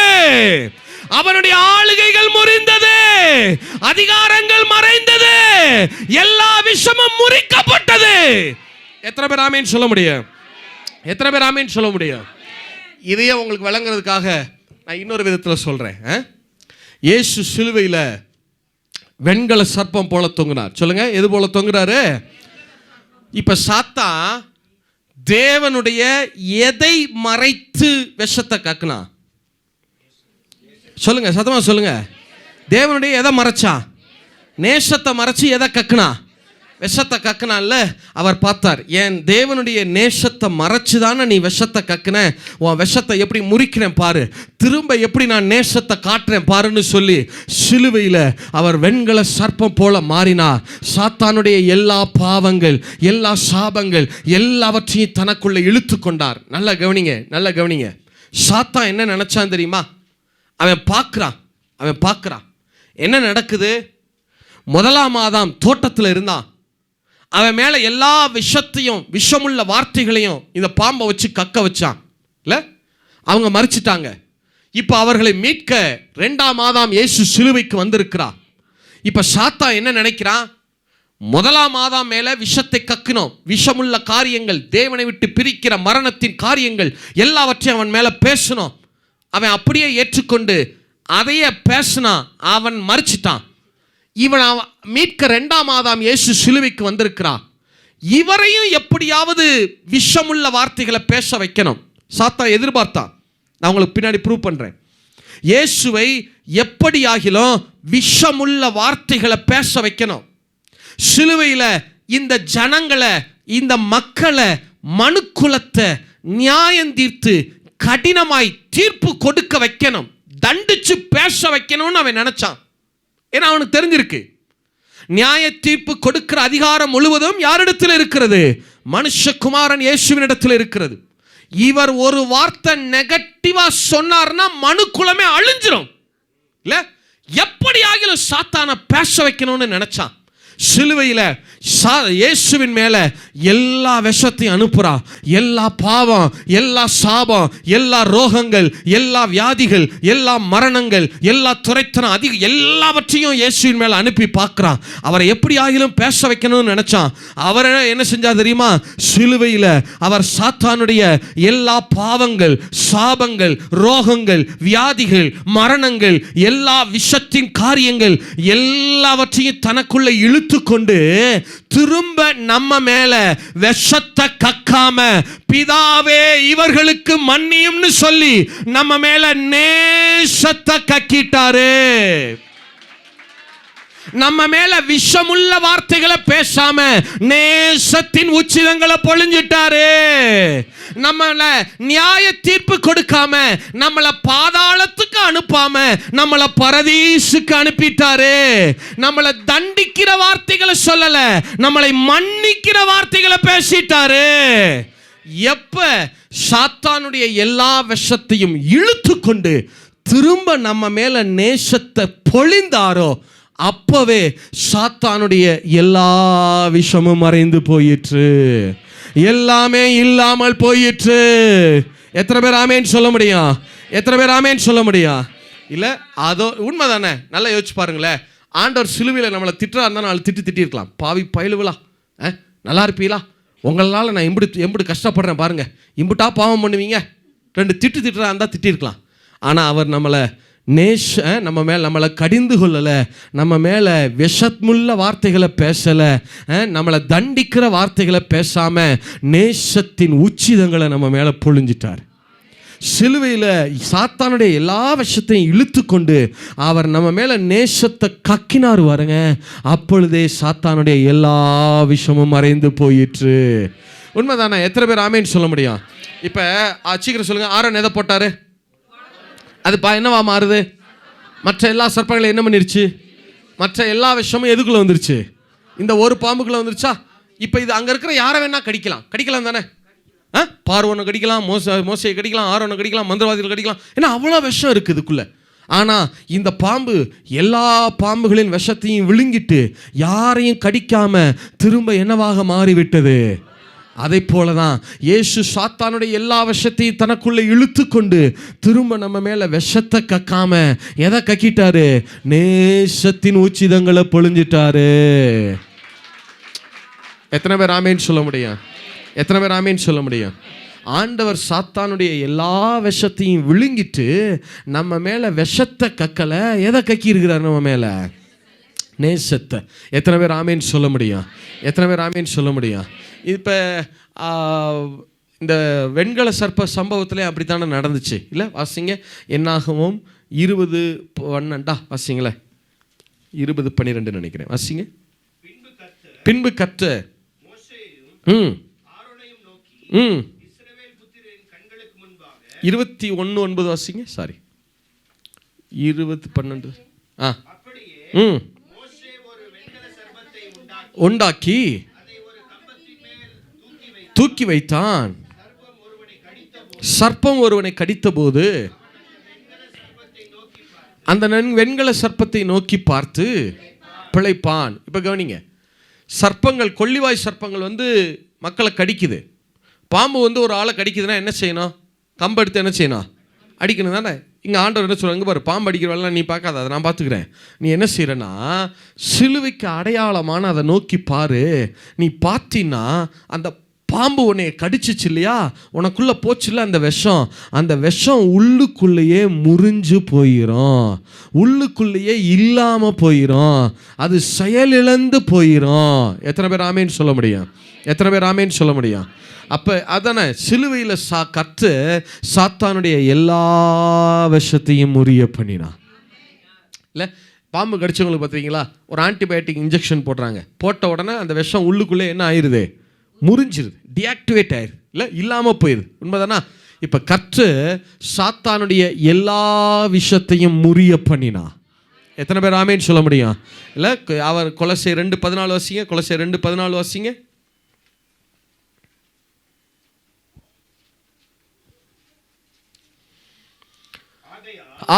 அவனுடைய ஆளுகைகள் முறிந்தது, அதிகாரங்கள் மறைந்தது, எல்லா விஷமும் முறிக்கப்பட்டது. எத்தனை பேர் ஆமீன் சொல்ல முடியும்? எத்தனை பேர் ஆமீன் சொல்ல முடியும்? இதையே உங்களுக்கு விளங்குறதுக்காக நான் இன்னொரு விதத்தில் சொல்றேன். இயேசு சிலுவையில் வெண்கல சர்ப்பம் போல தொங்கினார். சொல்லுங்க, எது போல தொங்குறாரு? இப்ப சாத்தான் தேவனுடைய எதை மறைத்து விஷத்தை கக்குனா? சொல்லுங்க, சத்தமா சொல்லுங்க. தேவனுடைய எதை மறைச்சான்? நேசத்தை மறைச்சு எதை கக்குனா? விஷத்தை கக்குனான்ல. அவர் பார்த்தார், என் தேவனுடைய நேசத்தை மறைச்சு தானே நீ விஷத்தை கக்குன, உன் விஷத்தை எப்படி முறிக்கிறேன் பாரு, திரும்ப எப்படி நான் நேசத்தை காட்டுறேன் பாருன்னு சொல்லி சிலுவையில் அவர் வெண்கல சர்ப்பம் போல மாறினார். சாத்தானுடைய எல்லா பாவங்கள், எல்லா சாபங்கள் எல்லாவற்றையும் தனக்குள்ள இழுத்து கொண்டார். நல்லா கவனிங்க, நல்லா கவனிங்க. சாத்தான் என்ன நினைச்சான் தெரியுமா? அவன் பார்க்குறான் என்ன நடக்குது. முதலாம் ஆதாம் தோட்டத்தில் இருந்தான். அவன் மேலே எல்லா விஷத்தையும், விஷமுள்ள வார்த்தைகளையும் இந்த பாம்பை வச்சு கக்க வச்சான் இல்லை? அவங்க மறிச்சிட்டாங்க. இப்போ அவர்களை மீட்க 2ஆம் ஆதாம் இயேசு சிலுவைக்கு வந்திருக்கிறார். இப்போ சாத்தான் என்ன நினைக்கிறான்? முதலாம் ஆதாம் மேலே விஷத்தை கக்கினோம், விஷமுள்ள காரியங்கள், தேவனை விட்டு பிரிக்கிற மரணத்தின் காரியங்கள் எல்லாவற்றையும் அவன் மேலே பேசணும். அவன் அப்படியே ஏற்றுக்கொண்டு அதையே பேசினான். அவன் மறிச்சிட்டான். இவன் மீட்க 2ஆம் ஆதாம் இயேசு சிலுவைக்கு வந்திருக்கிறான். இவரையும் எப்படியாவது விஷமுள்ள வார்த்தைகளை பேச வைக்கணும். சாத்தான் எதிர்பார்த்தான். நான் உங்களுக்கு பின்னாடி ப்ரூவ் பண்றேன். இயேசுவை எப்படியாகிலும் விஷமுள்ள வார்த்தைகளை பேச வைக்கணும். சிலுவையில் இந்த ஜனங்களை, இந்த மக்களை, மனுக்குலத்தை நியாயம் தீர்த்து கடினமாய் தீர்ப்பு கொடுக்க வைக்கணும், தண்டிச்சு பேச வைக்கணும்னு அவன் நினைச்சான். ஏன்னா அவனுக்கு தெரிஞ்சிருக்கு, நியாய தீர்ப்பு கொடுக்கிற அதிகாரம் முழுவதும் யாரிடத்தில் இருக்கிறது? மனுஷகுமாரன் இயேசுவினிடத்தில் இருக்கிறது. இவர் ஒரு வார்த்தை நெகட்டிவா சொன்னார்னா மனுக்குலமே அழிஞ்சிரும் இல்ல? எப்படி ஆகிலும் சாத்தான பேச வைக்கணும்னு நினைச்சான். சிலுவையில் இயேசுவின் மேல எல்லா விஷத்தையும் அனுப்புறா. எல்லா பாவம், எல்லா சாபம், எல்லா ரோகங்கள், எல்லா வியாதிகள், எல்லா மரணங்கள், எல்லா துரைத்தனம் எல்லாவற்றையும் இயேசுவின் மேல அனுப்பி பார்க்கிறான். அவரை எப்படி ஆகிலும் பேச வைக்கணும்னு நினைச்சான். அவர் என்ன செஞ்சா தெரியுமா? சிலுவையில் அவர் சாத்தானுடைய எல்லா பாவங்கள், சாபங்கள், ரோகங்கள், வியாதிகள், மரணங்கள், எல்லா விஷத்தின் காரியங்கள் எல்லாவற்றையும் தனக்குள்ள இழுத்து கொண்டு திரும்ப நம்ம மேல விஷத்தை கக்காம, பிதாவே இவர்களுக்கு மன்னியும்னு சொல்லி நம்ம மேல நேசத்தை கக்கிட்டாரு. நம்ம மேல விஷமுள்ள வார்த்தைகளை பேசாம நேசத்தின் உச்சிதங்களை பொழிஞ்சிட்டாரு. நம்மள நியாய தீர்ப்பு கொடுக்காம, நம்மள பாதாளத்துக்கு அனுப்பாம நம்மள பரதீசுக்கு அனுப்பிட்டாரு. நம்மள தண்டிக்கிற வார்த்தைகளை சொல்லல, நம்மளை மன்னிக்கிற வார்த்தைகளை பேசிட்டாரு. எப்ப சாத்தானுடைய எல்லா விஷத்தையும் இழுத்து கொண்டு திரும்ப நம்ம மேல நேசத்தை பொழிந்தாரோ, அப்பவே சாத்தானுடைய எல்லா விஷமும் மறைந்து போயிற்று, எல்லாமே இல்லாமல் போயிற்று. எத்தனை பேர் ஆமேன் சொல்ல முடியும்? எத்தனை பேர் ஆமேன் சொல்ல முடியும்? இல்ல அதோ உண்மை தானே. நல்லா யோசிச்சு பாருங்களேன். ஆண்டவர் சிலுவையில் நம்மளை திட்டுறா இருந்தால் நாலு திட்டிருக்கலாம். பாவி பயிலுவலா, நல்லா இருப்பீங்களா, உங்களால் நான் எம்பிட்டு கஷ்டப்படுறேன் பாருங்க, இம்பிட்டா பாவம் பண்ணுவீங்க, 2 திட்டுறா இருந்தால் திட்டிருக்கலாம். ஆனால் அவர் நம்மளை நம்ம மேலே நம்மளை கடிந்து கொள்ளலை, நம்ம மேலே விஷமுள்ள வார்த்தைகளை பேசலை, நம்மளை தண்டிக்கிற வார்த்தைகளை பேசாமல் நேசத்தின் உச்சிதங்களை நம்ம மேலே பொழிஞ்சிட்டார். சிலுவையில் சாத்தானுடைய எல்லா விஷயத்தையும் இழுத்து கொண்டு அவர் நம்ம மேலே நேசத்தை கக்கினார் பாருங்க. அப்பொழுதே சாத்தானுடைய எல்லா விஷயமும் மறைந்து போயிற்று. உண்மைதானே? எத்தனை பேர் ஆமேன்னு சொல்ல முடியும்? இப்போ சீக்கிரம் சொல்லுங்க. ஆரோன் எதை போட்டாரு? அது என்னவா மாறுது? மற்ற எல்லா சர்ப்பங்களையும் என்ன பண்ணிருச்சு? மற்ற எல்லா விஷயமும் எதுக்குள்ளே வந்துருச்சு? இந்த ஒரு பாம்புக்குள்ளே வந்துருச்சா? இப்போ இது அங்கே இருக்கிற யாரை வேணா கடிக்கலாம் தானே? பார்வோனை கடிக்கலாம், மோசையை கடிக்கலாம், ஆரோனை கடிக்கலாம், மந்திரவாதிகள் கடிக்கலாம். ஏன்னா அவ்வளோ விஷம் இருக்குது இதுக்குள்ளே. ஆனால் இந்த பாம்பு எல்லா பாம்புகளின் விஷத்தையும் விழுங்கிட்டு யாரையும் கடிக்காம திரும்ப என்னவாக மாறிவிட்டது. அதை போல தான் இயேசு சாத்தானுடைய எல்லா விஷத்தையும் தனக்குள்ளே இழுத்து கொண்டு திரும்ப நம்ம மேலே விஷத்தை கக்காம எதை கக்கிட்டாரு? நேசத்தின் உச்சிதங்களை பொழிஞ்சிட்டாரு. எத்தனை பேர் ஆமேன்னு சொல்ல முடியும்? எத்தனை பேர் ஆமேன்னு சொல்ல முடியும்? ஆண்டவர் சாத்தானுடைய எல்லா விஷத்தையும் விழுங்கிட்டு நம்ம மேலே விஷத்தை கக்கலை, எதை கக்கி இருக்கிறார்? நம்ம மேலே நேசத்தை. எத்தனை பேர் ஆமேன்னு சொல்ல முடியும்? எத்தனை பேர் ஆமேன்னு சொல்ல முடியும்? இப்போ இந்த வெண்கல சர்ப்ப சம்பவத்திலே அப்படித்தானே நடந்துச்சு இல்லை? வாசிங்க. என்னாகவும் 20:12 வாசிங்களேன். 20:12 நினைக்கிறேன். வாசிங்க. பின்பு கர்த்தர் 21:9 வாசிங்க. சாரி, 20:12. உண்டாக்கி தூக்கி வைத்தான். சர்ப்பம் ஒருவனை கடித்தபோது அந்த வெண்கல சர்ப்பத்தை நோக்கி பார்த்து பிழைப்பான். இப்போ கவனிங்க, சர்ப்பங்கள், கொள்ளிவாய் சர்ப்பங்கள் மக்களை கடிக்குது. பாம்பு ஒரு ஆளை கடிக்குதுன்னா என்ன செய்யணும்? கம்பு எடுத்து என்ன செய்யணும்? அடிக்கணும் தானே? இங்கே ஆண்டவர் என்ன சொல்கிறாங்க பாரு, பாம்பு அடிக்கிற வேலை நீ பார்க்காத, அதை நான் பார்த்துக்கிறேன். நீ என்ன செய்கிறன்னா சிலுவைக்கு அடையாளமான அதை நோக்கி பாரு. நீ பார்த்தீன்னா அந்த பாம்பு உன்னை கடிச்சிச்சு இல்லையா, உனக்குள்ளே போச்சுல்ல அந்த விஷம், அந்த விஷம் உள்ளுக்குள்ளேயே முறிஞ்சு போயிடும், உள்ளுக்குள்ளேயே இல்லாமல் போயிடும், அது செயலிழந்து போயிடும். எத்தனை பேர் ஆமேன்னு சொல்ல முடியும்? எத்தனை பேர் ஆமேன்னு சொல்ல முடியும்? அப்போ அதானே சிலுவையில் கற்று சாத்தானுடைய எல்லா விஷத்தையும் முறிய பண்ணினான் இல்லை? பாம்பு கடிச்சவங்களுக்கு பார்த்தீங்களா, ஒரு ஆன்டிபயோட்டிக் இன்ஜெக்ஷன் போடுறாங்க. போட்ட உடனே அந்த விஷம் உள்ளுக்குள்ளே என்ன ஆயிடுது? முறிஞ்சிருது, டிஆக்டிவேட் ஆயிடுது, இல்லை இல்லாமல் போயிடுது. உண்மைதானா? இப்போ கற்று சாத்தானுடைய எல்லா விஷயத்தையும் முறிய பண்ணினா. எத்தனை பேர் ஆமேன்னு சொல்ல முடியும்? இல்லை, அவர் கொலோசியர் 2:14 வாசிங்க. கொலோசியர் 2:14 வாசிங்க.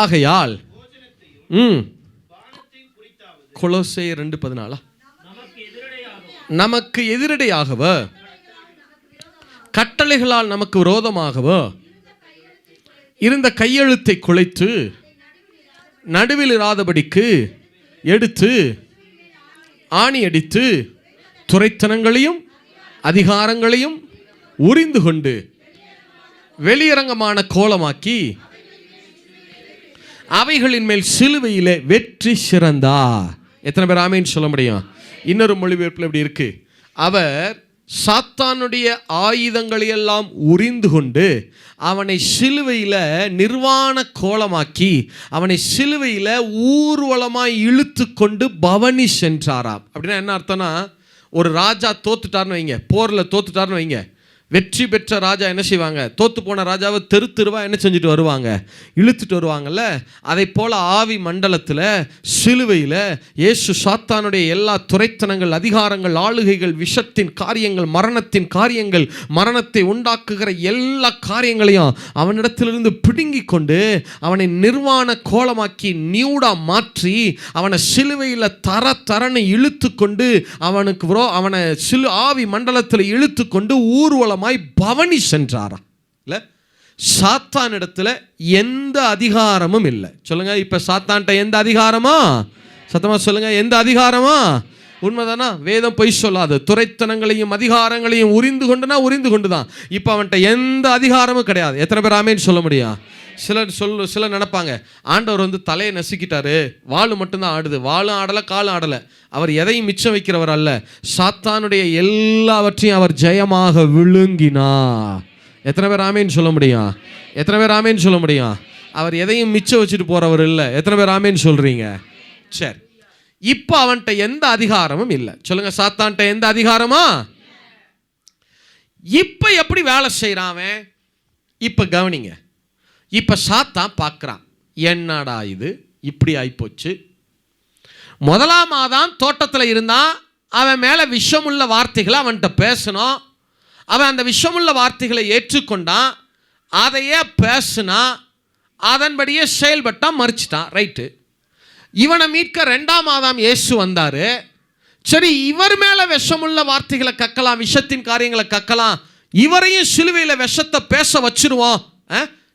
ஆகையால் கொலோசியர் 2:14 நமக்கு எதிரடையாகவ கட்டளைகளால் நமக்கு விரோதமாகவ இருந்த கையெழுத்தை குலைத்து நடுவில் இராதபடிக்கு எடுத்து ஆணி அடித்து துரைத்தனங்களையும் அதிகாரங்களையும் உரிந்து கொண்டு வெளியரங்கமான கோலமாக்கி அவைகளின் மேல் சிலுவையிலே வெற்றி சிறந்தா. எத்தனை பேர் ஆமேன்னு சொல்ல முடியும்? இன்னொரு மொழிபெயர்ப்பில் எப்படி இருக்கு? அவர் சாத்தானுடைய ஆயுதங்களையெல்லாம் உரிந்து கொண்டு அவனை சிலுவையில் நிர்வாண கோலமாக்கி அவனை சிலுவையில் ஊர்வலமாய் இழுத்து கொண்டு பவனி சென்றாராம். அப்படின்னா என்ன அர்த்தம்னா, ஒரு ராஜா தோத்துட்டார்னு வைங்க, போரில் தோத்துட்டார்னு வைங்க, வெற்றி பெற்ற ராஜா என்ன செய்வாங்க? தோத்து போன ராஜாவை தெருவா என்ன செஞ்சுட்டு வருவாங்க? இழுத்துட்டு வருவாங்கல்ல. அதை போல ஆவி மண்டலத்தில் சிலுவையில் இயேசு சாத்தானுடைய எல்லா துரைத்தனங்கள், அதிகாரங்கள், ஆளுகைகள், விஷத்தின் காரியங்கள், மரணத்தின் காரியங்கள், மரணத்தை உண்டாக்குகிற எல்லா காரியங்களையும் அவனிடத்திலிருந்து பிடுங்கி கொண்டு அவனை நிர்வாண கோலமாக்கி நியூடா மாற்றி அவனை சிலுவையில் தரன்னு இழுத்து கொண்டு அவனை ஆவி மண்டலத்தில் இழுத்து கொண்டு ஊர்வலம் பவனி சென்றாரா. இல்ல, சாத்தான் இடத்துல எந்த அதிகாரமும் இல்லை. சொல்லுங்க, இப்ப சாத்தான்ட்ட எந்த அதிகாரமா? சத்தமா சொல்லுங்க, எந்த அதிகாரமா? உண்மைதானா? வேதம் பொய் சொல்லாது. துரைத்தனங்களையும் அதிகாரங்களையும் உரிந்து கொண்டு தான். இப்போ அவன்கிட்ட எந்த அதிகாரமும் கிடையாது. எத்தனை பேர் ஆமேன்னு சொல்ல முடியும்? சிலர் நினைப்பாங்க, ஆண்டவர் தலையை நசுக்கிட்டாரு, வாள் மட்டும்தான் ஆடுது. வாளும் ஆடலை, காலும் ஆடலை. அவர் எதையும் மிச்சம் வைக்கிறவர் அல்ல. சாத்தானுடைய எல்லாவற்றையும் அவர் ஜெயமாக விழுங்கினார். எத்தனை பேர் ஆமேன்னு சொல்ல முடியும்? எத்தனை பேர் ஆமேன்னு சொல்ல முடியும்? அவர் எதையும் மிச்சம் வச்சுட்டு போறவர் இல்லை. எத்தனை பேர் ஆமேன்னு சொல்றீங்க? சரி, இப்போ அவன்கிட்ட எந்த அதிகாரமும் இல்லை. சொல்லுங்க, சாத்தான்கிட்ட எந்த அதிகாரமா? இப்போ எப்படி வேலை செய்கிறான் அவன்? இப்போ கவனிங்க. இப்போ சாத்தான் பார்க்குறான், என்னடா இது இப்படி ஆயிப்போச்சு. முதலாம் மாதம் தோட்டத்தில் இருந்தான். அவன் மேலே விஷமுள்ள வார்த்தைகளை அவன்கிட்ட பேசணும். அவன் அந்த விஷமுள்ள வார்த்தைகளை ஏற்றுக்கொண்டான். அதையே பேசுனா, அதன்படியே செயல்பட்டான், மறிச்சிட்டான். ரைட்டு. இவனை மீட்க 2ஆம் மாதம் இயேசு வந்தார். சரி, இவர் மேலே விஷமுள்ள வார்த்தைகளை கக்கலாம், விஷத்தின் காரியங்களை கக்கலாம், இவரையும் சிலுவையில் விஷத்தை பேச வச்சிருவோம்.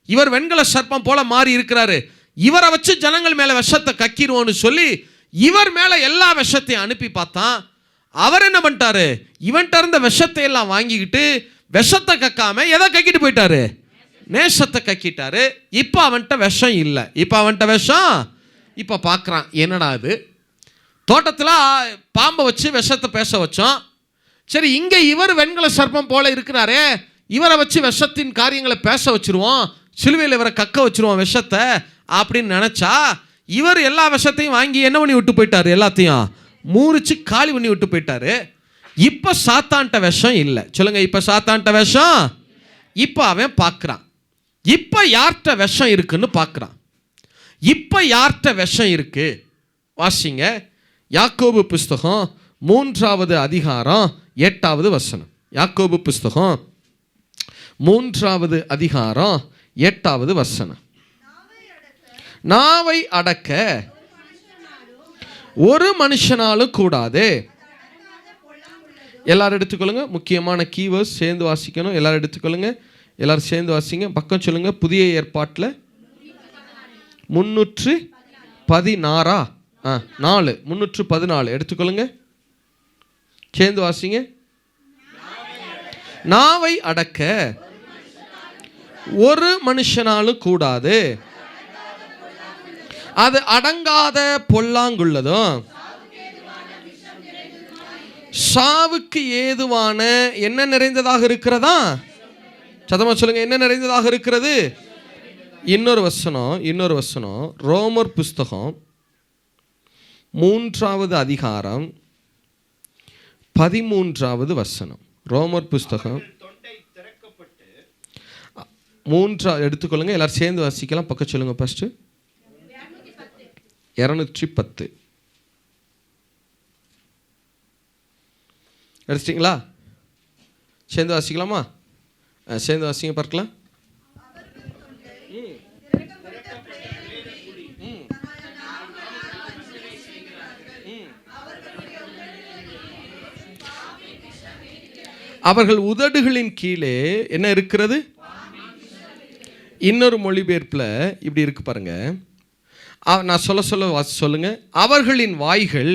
இவர் வெண்கல சர்ப்பம் போல மாறி இருக்கிறாரு, இவரை வச்சு ஜனங்கள் மேலே விஷத்தை கக்கிடுவோன்னு சொல்லி இவர் மேலே எல்லா விஷத்தையும் அனுப்பி பார்த்தான். அவர் என்ன பண்ணிட்டாரு? இவன்கிட்ட இருந்த விஷத்தை எல்லாம் வாங்கிக்கிட்டு விஷத்தை கக்காம எதை கக்கிட்டு போயிட்டாரு? நேசத்தை கக்கிட்டாரு. இப்போ அவன்கிட்ட விஷம் இல்லை. இப்போ அவன்கிட்ட விஷம். இப்போ பார்க்குறான், என்னடா இது, தோட்டத்தில் பாம்பை வச்சு விஷத்தை பேச வச்சோம். சரி, இங்கே இவர் வெண்கல சர்ப்பம் போல இருக்கிறாரே, இவரை வச்சு விஷத்தின் காரியங்களை பேச வச்சுருவோம், சிலுவையில் இவரை கக்க வச்சுருவோம் விஷத்தை அப்படின்னு நினச்சா, இவர் எல்லா விஷத்தையும் வாங்கி என்ன பண்ணி விட்டு போயிட்டாரு? எல்லாத்தையும் மூரிச்சு காலி பண்ணி விட்டு போயிட்டாரு. இப்போ சாத்தான்ட்ட விஷம் இல்லை. சொல்லுங்க, இப்போ சாத்தான்ட்ட விஷம். இப்போ அவன் பார்க்குறான், இப்போ யார்கிட்ட விஷம் இருக்குன்னு பார்க்குறான். இப்போ யார்கிட்ட விஷம் இருக்கு? வாசிங்க, யாக்கோபு புஸ்தகம் 3வது அதிகாரம் 8வது வசனம். யாக்கோபு புஸ்தகம் 3வது அதிகாரம் 8வது வசனம். நாவை அடக்க ஒரு மனுஷனாலும் கூடாது. எல்லாரும் எடுத்துக்கொள்ளுங்க. முக்கியமான கீவேர்ட்ஸ் சேர்ந்து வாசிக்கணும். எல்லாரும் எடுத்துக்கொள்ளுங்க. எல்லாரும் சேர்ந்து வாசிங்க. பக்கம் சொல்லுங்க. புதிய ஏற்பாட்டில் 316 314 எடுத்துக்கொள்ளுங்க. சேர்ந்து வாசிங்க. நாவை அடக்க ஒரு மனுஷனாலும் கூடாது, அது அடங்காத பொல்லாங்குள்ளதும் சாவுக்கு ஏதுவான என்ன நிறைந்ததாக இருக்கிறதா? சத்தமா சொல்லுங்க, என்ன நிறைந்ததாக இருக்கிறது? இன்னொரு வசனம் ரோமர் புஸ்தகம் 3வது அதிகாரம் 13வது வசனம். ரோமர் புஸ்தகம் 3 எடுத்துக்கொள்ளுங்க. எல்லாரும் சேர்ந்து வாசிக்கலாம். பக்கம் சொல்லுங்க. ஃபர்ஸ்ட் 210 எடுச்சிட்டிங்களா? சேர்ந்து வாசிக்கலாமா? சேர்ந்து வாசிங்க பார்க்கலாம். அவர்கள் உதடுகளின் கீழே என்ன இருக்கிறது? இன்னொரு மொழிபெயர்ப்பில் இப்படி இருக்கு பாருங்க. நான் சொல்லுங்க. அவர்களின் வாய்கள்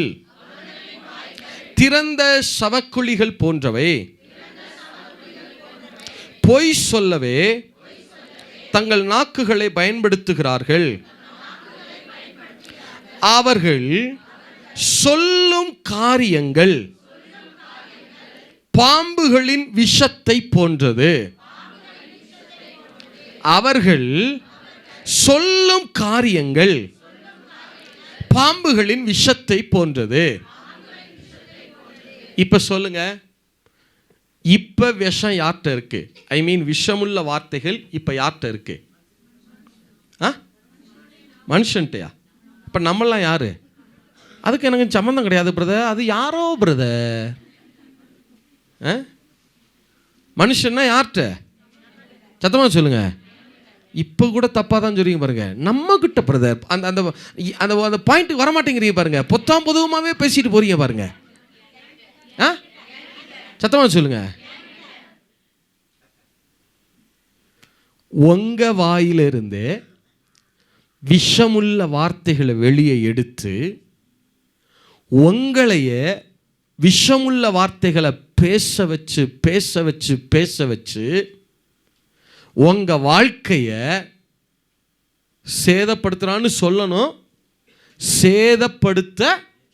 திறந்த சவக்குழிகள் போன்றவை, பொய் சொல்லவே தங்கள் நாக்குகளை பயன்படுத்துகிறார்கள். அவர்கள் சொல்லும் காரியங்கள் பாம்புகளின் விஷத்தை போன்றது. அவர்கள் சொல்லும் காரியங்கள் பாம்புகளின் விஷத்தை போன்றது. இப்ப சொல்லுங்க, இப்ப விஷம் யார்கிட்ட இருக்கு? ஐ மீன் விஷமுள்ள வார்த்தைகள் இப்ப யார்கிட்ட இருக்கு? மனுஷன்ட்டையா? இப்ப நம்மளாம் யாரு? அதுக்கு எனக்கு சம்மந்தம் கிடையாது பிரதர், அது யாரோ பிரதர். மனுஷன்னா யார்கிட்ட? சத்தமா சொல்லுங்க. இப்போ கூட தப்பாக தான் சொல்றீங்க பாருங்க. நம்ம கிட்ட பிரதர் அந்த அந்த அந்த பாயிண்ட்டுக்கு வரமாட்டேங்கிறீங்க பாருங்க. பொதுவாகவே பேசிட்டு போறீங்க பாருங்க. சத்தமா சொல்லுங்க. உங்க வாயிலிருந்து விஷமுள்ள வார்த்தைகளை வெளியே எடுத்து உங்களையே விஷமுள்ள வார்த்தைகளை பேச வச்சு பேச வச்சு பேச வச்சு உங்கள் வாழ்க்கையை சேதப்படுத்துகிறான்னு சொல்லணும், சேதப்படுத்த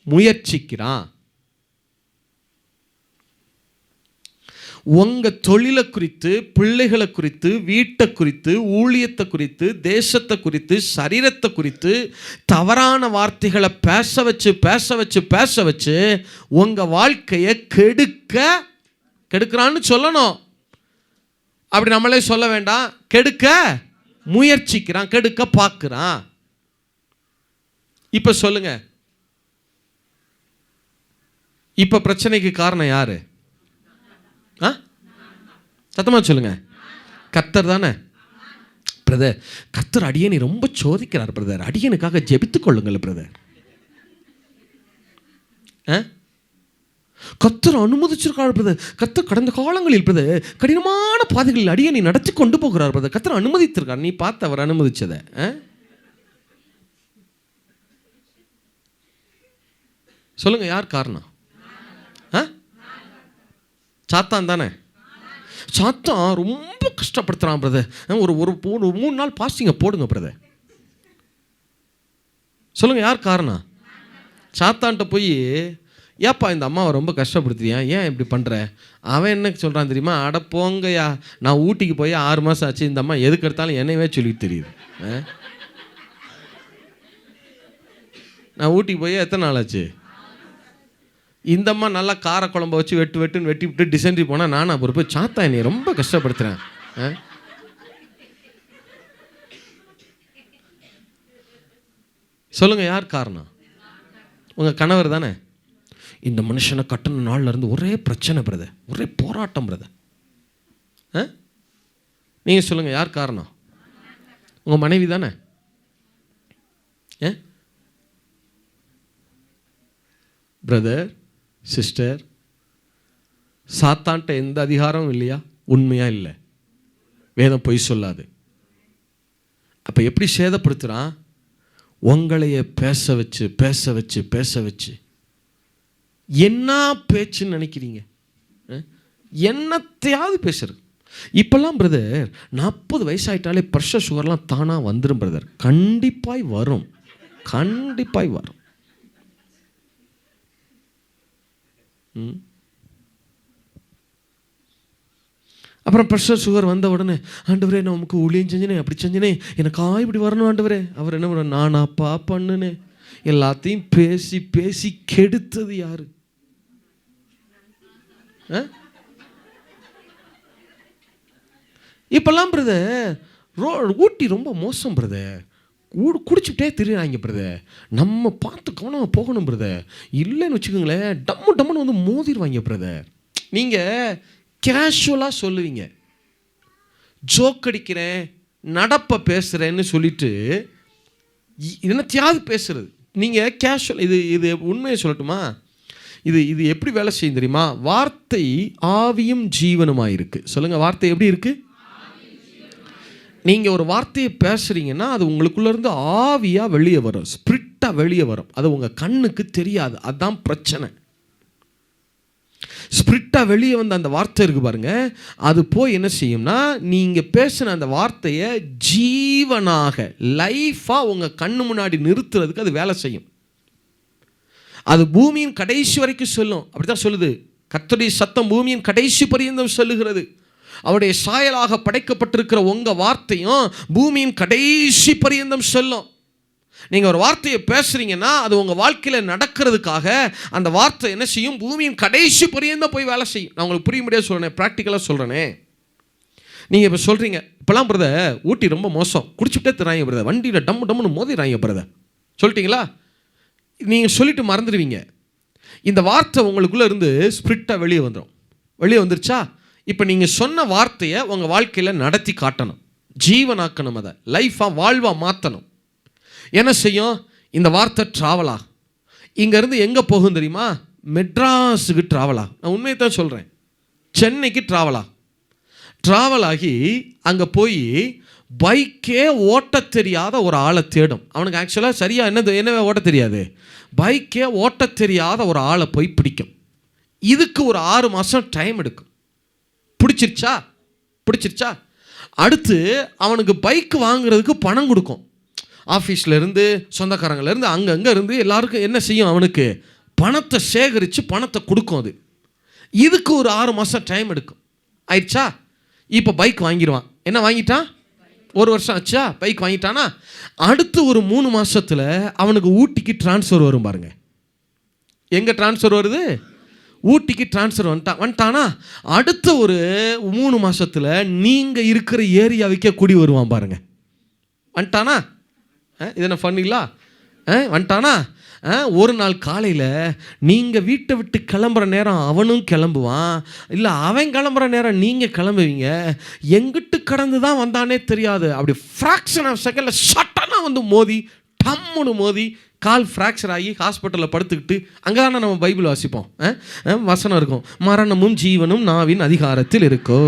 முயற்சிக்கிறான். உங்கள் தொழிலை குறித்து, பிள்ளைகளை குறித்து, வீட்டை குறித்து, ஊழியத்தை குறித்து, தேசத்தை குறித்து, சரீரத்தை குறித்து தவறான வார்த்தைகளை பேச வச்சு பேச வச்சு பேச வச்சு உங்கள் வாழ்க்கையை கெடுக்கிறான்னு சொல்லணும். அப்படி நம்மளே சொல்ல வேண்டாம், கெடுக்க முயற்சிக்கிறான், கெடுக்க பார்க்குறான். இப்போ சொல்லுங்க, இப்போ பிரச்சனைக்கு காரணம் யாரு? சத்தமா சொல்லுங்க, கர்த்தர் தானே. பிரதர், கர்த்தர் அடியேனை ரொம்ப சோதிக்கிறார் பிரதர், அடியனுக்காக ஜெபித்துக் கொள்ளுங்கள் பிரதர். கர்த்தர் அனுமதிச்சிருக்கார் பிரதர், கர்த்தர் கடந்த காலங்களில் பிரதர் கடினமான பாதைகளில் அடியேனை நடத்தி கொண்டு போகிறார் பிரதர், கர்த்தர் அனுமதித்திருக்கார். நீ பார்த்து அவர் அனுமதிச்சதை சொல்லுங்க, யார் காரணம்? சாத்தான் தானே. சாத்தான் ரொம்ப கஷ்டப்படுத்துறான் பிரதர். ஒரு 3 நாள் பாஸ்டிங்கை போடுங்க பிரதர். சொல்லுங்க, யார் காரணம்? சாத்தான்ட்ட போய், ஏப்பா இந்த அம்மாவை ரொம்ப கஷ்டப்படுத்துறியா, ஏன் இப்படி பண்ணுற? அவன் என்ன சொல்கிறான் தெரியுமா? அட போங்கய்யா, நான் ஊட்டிக்கு போய் 6 மாதம் ஆச்சு, இந்த அம்மா எதுக்கு எடுத்தாலும் என்னையவே சொல்லிட்டு தெரியுது. நான் ஊட்டிக்கு போய் எத்தனை நாள் ஆச்சு? இந்த அம்மா நல்லா கார குழம்பு வச்சு வெட்டுன்னு வெட்டி விட்டு டிசென்ட்ரி போனால் நானும் அப்புறம் போய் சாத்தா என்னை ரொம்ப கஷ்டப்படுத்துகிறேன். சொல்லுங்கள், யார் காரணம்? உங்கள் கணவர் தானே. இந்த மனுஷனை கட்டின நாளில் இருந்து ஒரே பிரச்சனை பிரதர், ஒரே போராட்டம் பிரதர். நீங்கள் சொல்லுங்கள், யார் காரணம்? உங்கள் மனைவி தானே. பிரதர், சிஸ்டர், சாத்தான்ட்ட எந்த அதிகாரமும் இல்லையா? உண்மையா இல்லை, வேதம் பொய் சொல்லாது. அப்போ எப்படி சேதப்படுத்துகிறான்? உங்களைய பேச வச்சு பேச வச்சு பேச வச்சு. என்ன பேச்சுன்னு நினைக்கிறீங்க? என்னத்தையாவது பேசுறது. இப்பெல்லாம் பிரதர் 40 வயசாயிட்டாலே ப்ரெஷர் சுகர்லாம் தானாக வந்துடும் பிரதர். கண்டிப்பாய் வரும், கண்டிப்பாய் வரும். அப்புறம் ப்ரெஷர் சுகர் வந்த உடனே, ஆண்டவரே நான் உமக்கு ஊழியம் செஞ்சனே, அப்படி செஞ்சனே, எனக்கா இப்படி வரணும் ஆண்டவரே. அவர் என்ன பண்ண, நானாப்பா பண்ணுனே. எல்லாத்தையும் பேசி பேசி கெடுத்தது யாரு? இப்பெல்லாம் பிரதர் ஊட்டி ரொம்ப மோசம் பிரதர். குடிச்சுட்டே திரியாங்க பிரதர். நம்ம பார்த்து கவனமாக போகணும் பிரதர். இல்லைன்னு வச்சுக்கோங்களேன், டம்முன்னு வந்து மோதிடுவாங்க பிரதர். நீங்கள் கேஷுவலாக சொல்லுவீங்க, ஜோக் அடிக்கிறேன், நடப்பை பேசுகிறேன்னு சொல்லிட்டு என்னத்தையாவது பேசுறது. நீங்கள் கேஷுவல், இது உண்மையை சொல்லட்டுமா? இது எப்படி வேலை செய்யும் தெரியுமா? வார்த்தை ஆவியும் ஜீவனுமாக இருக்குது. சொல்லுங்கள், வார்த்தை எப்படி இருக்குது? நீங்கள் ஒரு வார்த்தையை பேசுகிறீங்கன்னா அது உங்களுக்குள்ளேருந்து ஆவியாக வெளியே வரும், ஸ்பிரிட்டாக வெளியே வரும். அது உங்கள் கண்ணுக்கு தெரியாது, அதுதான் பிரச்சனை. ஸ்பிரிட்டாக வெளியே வந்த அந்த வார்த்தை இருக்குது பாருங்கள், அது போய் என்ன செய்யும்னா, நீங்கள் பேசின அந்த வார்த்தையை ஜீவனாக, லைஃபாக உங்கள் கண்ணு முன்னாடி நிறுத்துறதுக்கு அது வேலை செய்யும். அது பூமியின் கடைசி வரைக்கும் சொல்லும். அப்படி தான் சொல்லுது, கர்த்தருடைய சத்தம் பூமியின் கடைசி பரியந்தம் சொல்லுகிறது. அவருடைய சாயலாக படைக்கப்பட்டிருக்கிற உங்கள் வார்த்தையும் பூமியின் கடைசி பரியந்தம் சொல்லும். நீங்கள் ஒரு வார்த்தையை பேசுகிறீங்கன்னா அது உங்கள் வாழ்க்கையில் நடக்கிறதுக்காக அந்த வார்த்தை என்ன செய்யும்? பூமியின் கடைசி பரியந்தம் போய் வேலை செய்யும். நான் உங்களுக்கு புரிய முடியாது சொல்கிறேன், ப்ராக்டிக்கலாக சொல்கிறேனே. நீங்கள் இப்போ சொல்கிறீங்க, இப்போலாம் பிரதர் ஊட்டி ரொம்ப மோசம், குடிச்சுட்டே தராங்க பிரதர், வண்டியில் டம்முன்னு மோதிடுறாங்க பிரதர் சொல்லிட்டீங்களா? நீங்கள் சொல்லிட்டு மறந்துடுவீங்க. இந்த வார்த்தை உங்களுக்குள்ளே இருந்து ஸ்பிரிட்டாக வெளியே வந்துடும். வெளியே வந்துருச்சா? இப்போ நீங்கள் சொன்ன வார்த்தையை உங்கள் வாழ்க்கையில் நடத்தி காட்டணும், ஜீவனாக்கணும், அதை லைஃபாக வாழ்வாக மாற்றணும். என்ன செய்யும்? இந்த வார்த்தை ட்ராவலா இங்கேருந்து எங்கே போகும் தெரியுமா? மெட்ராஸுக்கு ட்ராவலா. நான் உண்மையை தான் சொல்கிறேன். சென்னைக்கு ட்ராவல் ஆகி அங்கே போய் பைக்கே ஓட்ட தெரியாத ஒரு ஆளை தேடும். அவனுக்கு ஆக்சுவலாக சரியாக என்ன ஓட்ட தெரியாது. பைக்கே ஓட்ட தெரியாத ஒரு ஆளை போய் பிடிக்கும். இதுக்கு ஒரு 6 மாதம் டைம் எடுக்கும். பிடிச்சிருச்சா அடுத்து அவனுக்கு பைக் வாங்குறதுக்கு பணம் கொடுக்கும். ஆஃபீஸ்லேருந்து சொந்தக்காரங்கலேருந்து அங்கங்கே இருந்து எல்லாருக்கும் என்ன செய்யும், அவனுக்கு பணத்தை சேகரித்து பணத்தை கொடுக்கும். அது இதுக்கு ஒரு 6 மாதம் டைம் எடுக்கும். ஆயிடுச்சா? இப்போ பைக் வாங்கிடுவான். என்ன வாங்கிட்டான்? 1 வருஷம் ஆச்சா பைக் வாங்கிட்டானா? அடுத்து ஒரு 3 மாதத்தில் அவனுக்கு ஊட்டிக்கு டிரான்ஸ்ஃபர் வரும். பாருங்க, எங்கே டிரான்ஸ்ஃபர் வருது? ஊட்டிக்கு டிரான்ஸ்ஃபர் வந்துட்டானா? அடுத்த ஒரு 3 மாதத்தில் நீங்கள் இருக்கிற ஏரியாவுக்கே குடி வருவான். பாருங்க, வந்துட்டானா? இது என்ன பண்ணிங்களா? வந்துட்டானா? ஒரு நாள் காலையில் நீங்கள் வீட்டை விட்டு கிளம்புற நேரம் அவனும் கிளம்புவான், இல்லை அவன் கிளம்புற நேரம் நீங்கள் கிளம்புவீங்க. எங்கிட்டு கடந்து தான் வந்தானே தெரியாது. அப்படி ஃப்ராக்ஷன் ஆஃப் செகண்டில் சட்டனா வந்து மோதி டம்முன்னு மோதி கால் ஃப்ராக்சர் ஆகி ஹாஸ்பிட்டலில் படுத்துக்கிட்டு அங்கே தானே நம்ம பைபிள் வாசிப்போம். வசனம் இருக்கும், மரணமும் ஜீவனும் நாவின் அதிகாரத்தில் இருக்கோ.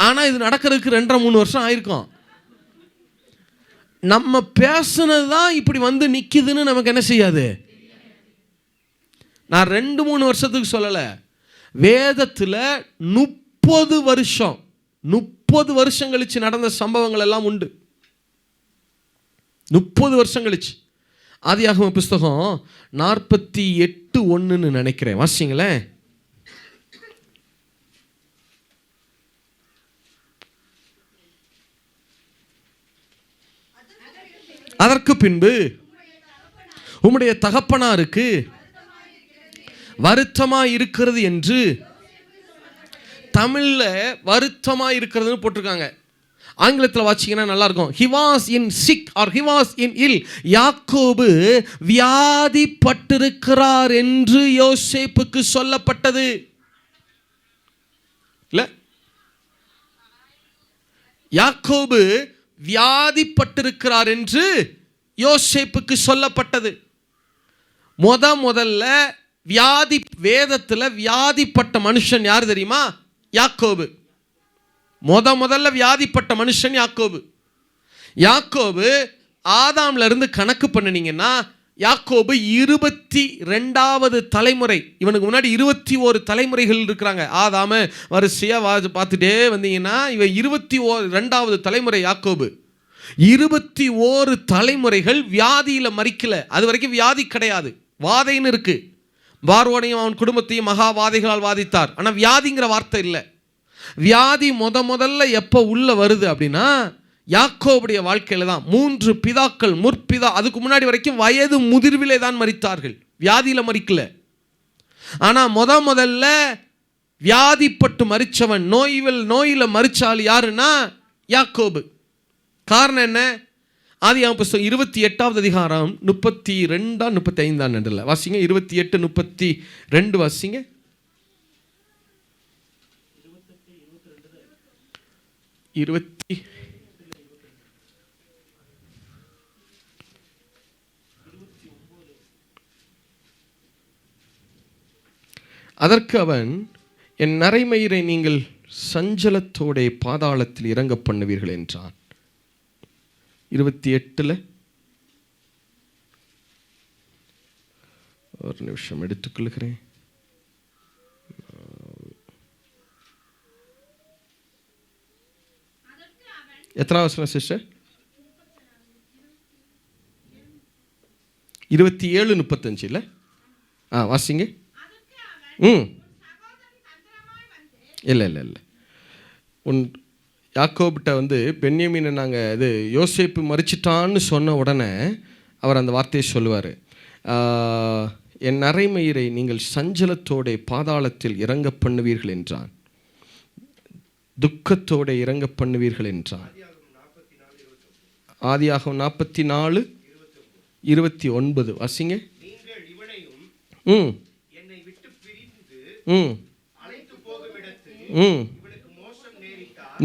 ஆனால் இது நடக்கிறதுக்கு 2.5-3 வருஷம் ஆயிருக்கும். நம்ம பேசுனது தான் இப்படி வந்து நிற்கிதுன்னு நமக்கு என்ன செய்யாது. நான் 2-3 வருஷத்துக்கு சொல்லலை, வேதத்தில் 30 வருஷம் கழிச்சு நடந்த சம்பவங்கள் எல்லாம் உண்டு. 30 வருஷம் கழிச்சு. ஆதியாகம புஸ்தகம் 48:1 நினைக்கிறேன், வாசிங்களேன். அதற்கு பின்பு உம்முடைய தகப்பனாருக்கு வருத்தமாக இருக்கிறது என்று, தமிழில் வருத்தமாக இருக்கிறதுன்னு போட்டிருக்காங்க. ஆங்கிலத்தில் வாசிங்கன்னா நல்லா இருக்கும். he was in sick or he was in ill. யாக்கோபு வியாதிப்பட்டிருக்கிறார் என்று யோசேப்புக்கு சொல்லப்பட்டது. இல்ல, யாக்கோபு வியாதிப்பட்டிருக்கிறார் என்று யோசேப்புக்கு சொல்லப்பட்டது. முதல்ல வேதத்தில் வியாதிப்பட்ட மனுஷன் யார் தெரியுமா? யாக்கோபு. முதல்ல வியாதிப்பட்ட மனுஷன் யாக்கோபு. ஆதாம்ல இருந்து கணக்கு பண்ணினீங்கன்னா யாக்கோபு 22வது தலைமுறை. இவனுக்கு முன்னாடி 21 தலைமுறைகள் இருக்கிறாங்க. ஆதாம வரிசையா பார்த்துட்டே வந்தீங்கன்னா இவன் 22வது தலைமுறை யாக்கோபு. 21 தலைமுறைகள் வியாதியில் மறிக்கல. அது வரைக்கும் வியாதி கிடையாது, வாதைன்னு இருக்கு. பார்வோனையும் அவன் குடும்பத்தையும் மகா வாதைகளால் வாதித்தார். ஆனால் வியாதிங்கிற வார்த்தை இல்லை. வியாதி முதல்ல எப்போ உள்ள வருது அப்படின்னா யாக்கோபுடைய வாழ்க்கையில் தான். 3 பிதாக்கள் முற்பிதா அதுக்கு முன்னாடி வரைக்கும் வயது முதிர்விலே தான் மரித்தார்கள், வியாதியில் மறிக்கல. ஆனால் முதல்ல வியாதிப்பட்டு மரித்தவன், நோயில் மரிச்சால் யாருன்னா யாக்கோபு. காரணம் என்ன? ஆதியாகம புஸ்தகம் 28வது அதிகாரம் 32-35 வாசிங்க. 28-32 வாசிங்க. அதற்கு அவன், என் நரைமயிரை நீங்கள் சஞ்சலத்தோட பாதாளத்தில் இறங்க பண்ணுவீர்கள் என்றான். 28 ஒரு நிமிஷம் எடுத்துக்கொள்கிறேன். எத்தனை வசனம் சிஸ்டர்? 27-35 இல்லை? வாசிங்க. இல்லை யாக்கோபிட்ட வந்து பென்யமீனை நாங்கள் இது யோசேப்பு மறிச்சிட்டான்னு சொன்ன உடனே அவர் அந்த வார்த்தையை சொல்லுவார், என் நரைமயிரை நீங்கள் சஞ்சலத்தோட பாதாளத்தில் இறங்க பண்ணுவீர்கள் என்றான், துக்கத்தோட இறங்க பண்ணுவீர்கள் என்றான். ஆதியாகமம் 44:29 வாசிங்க.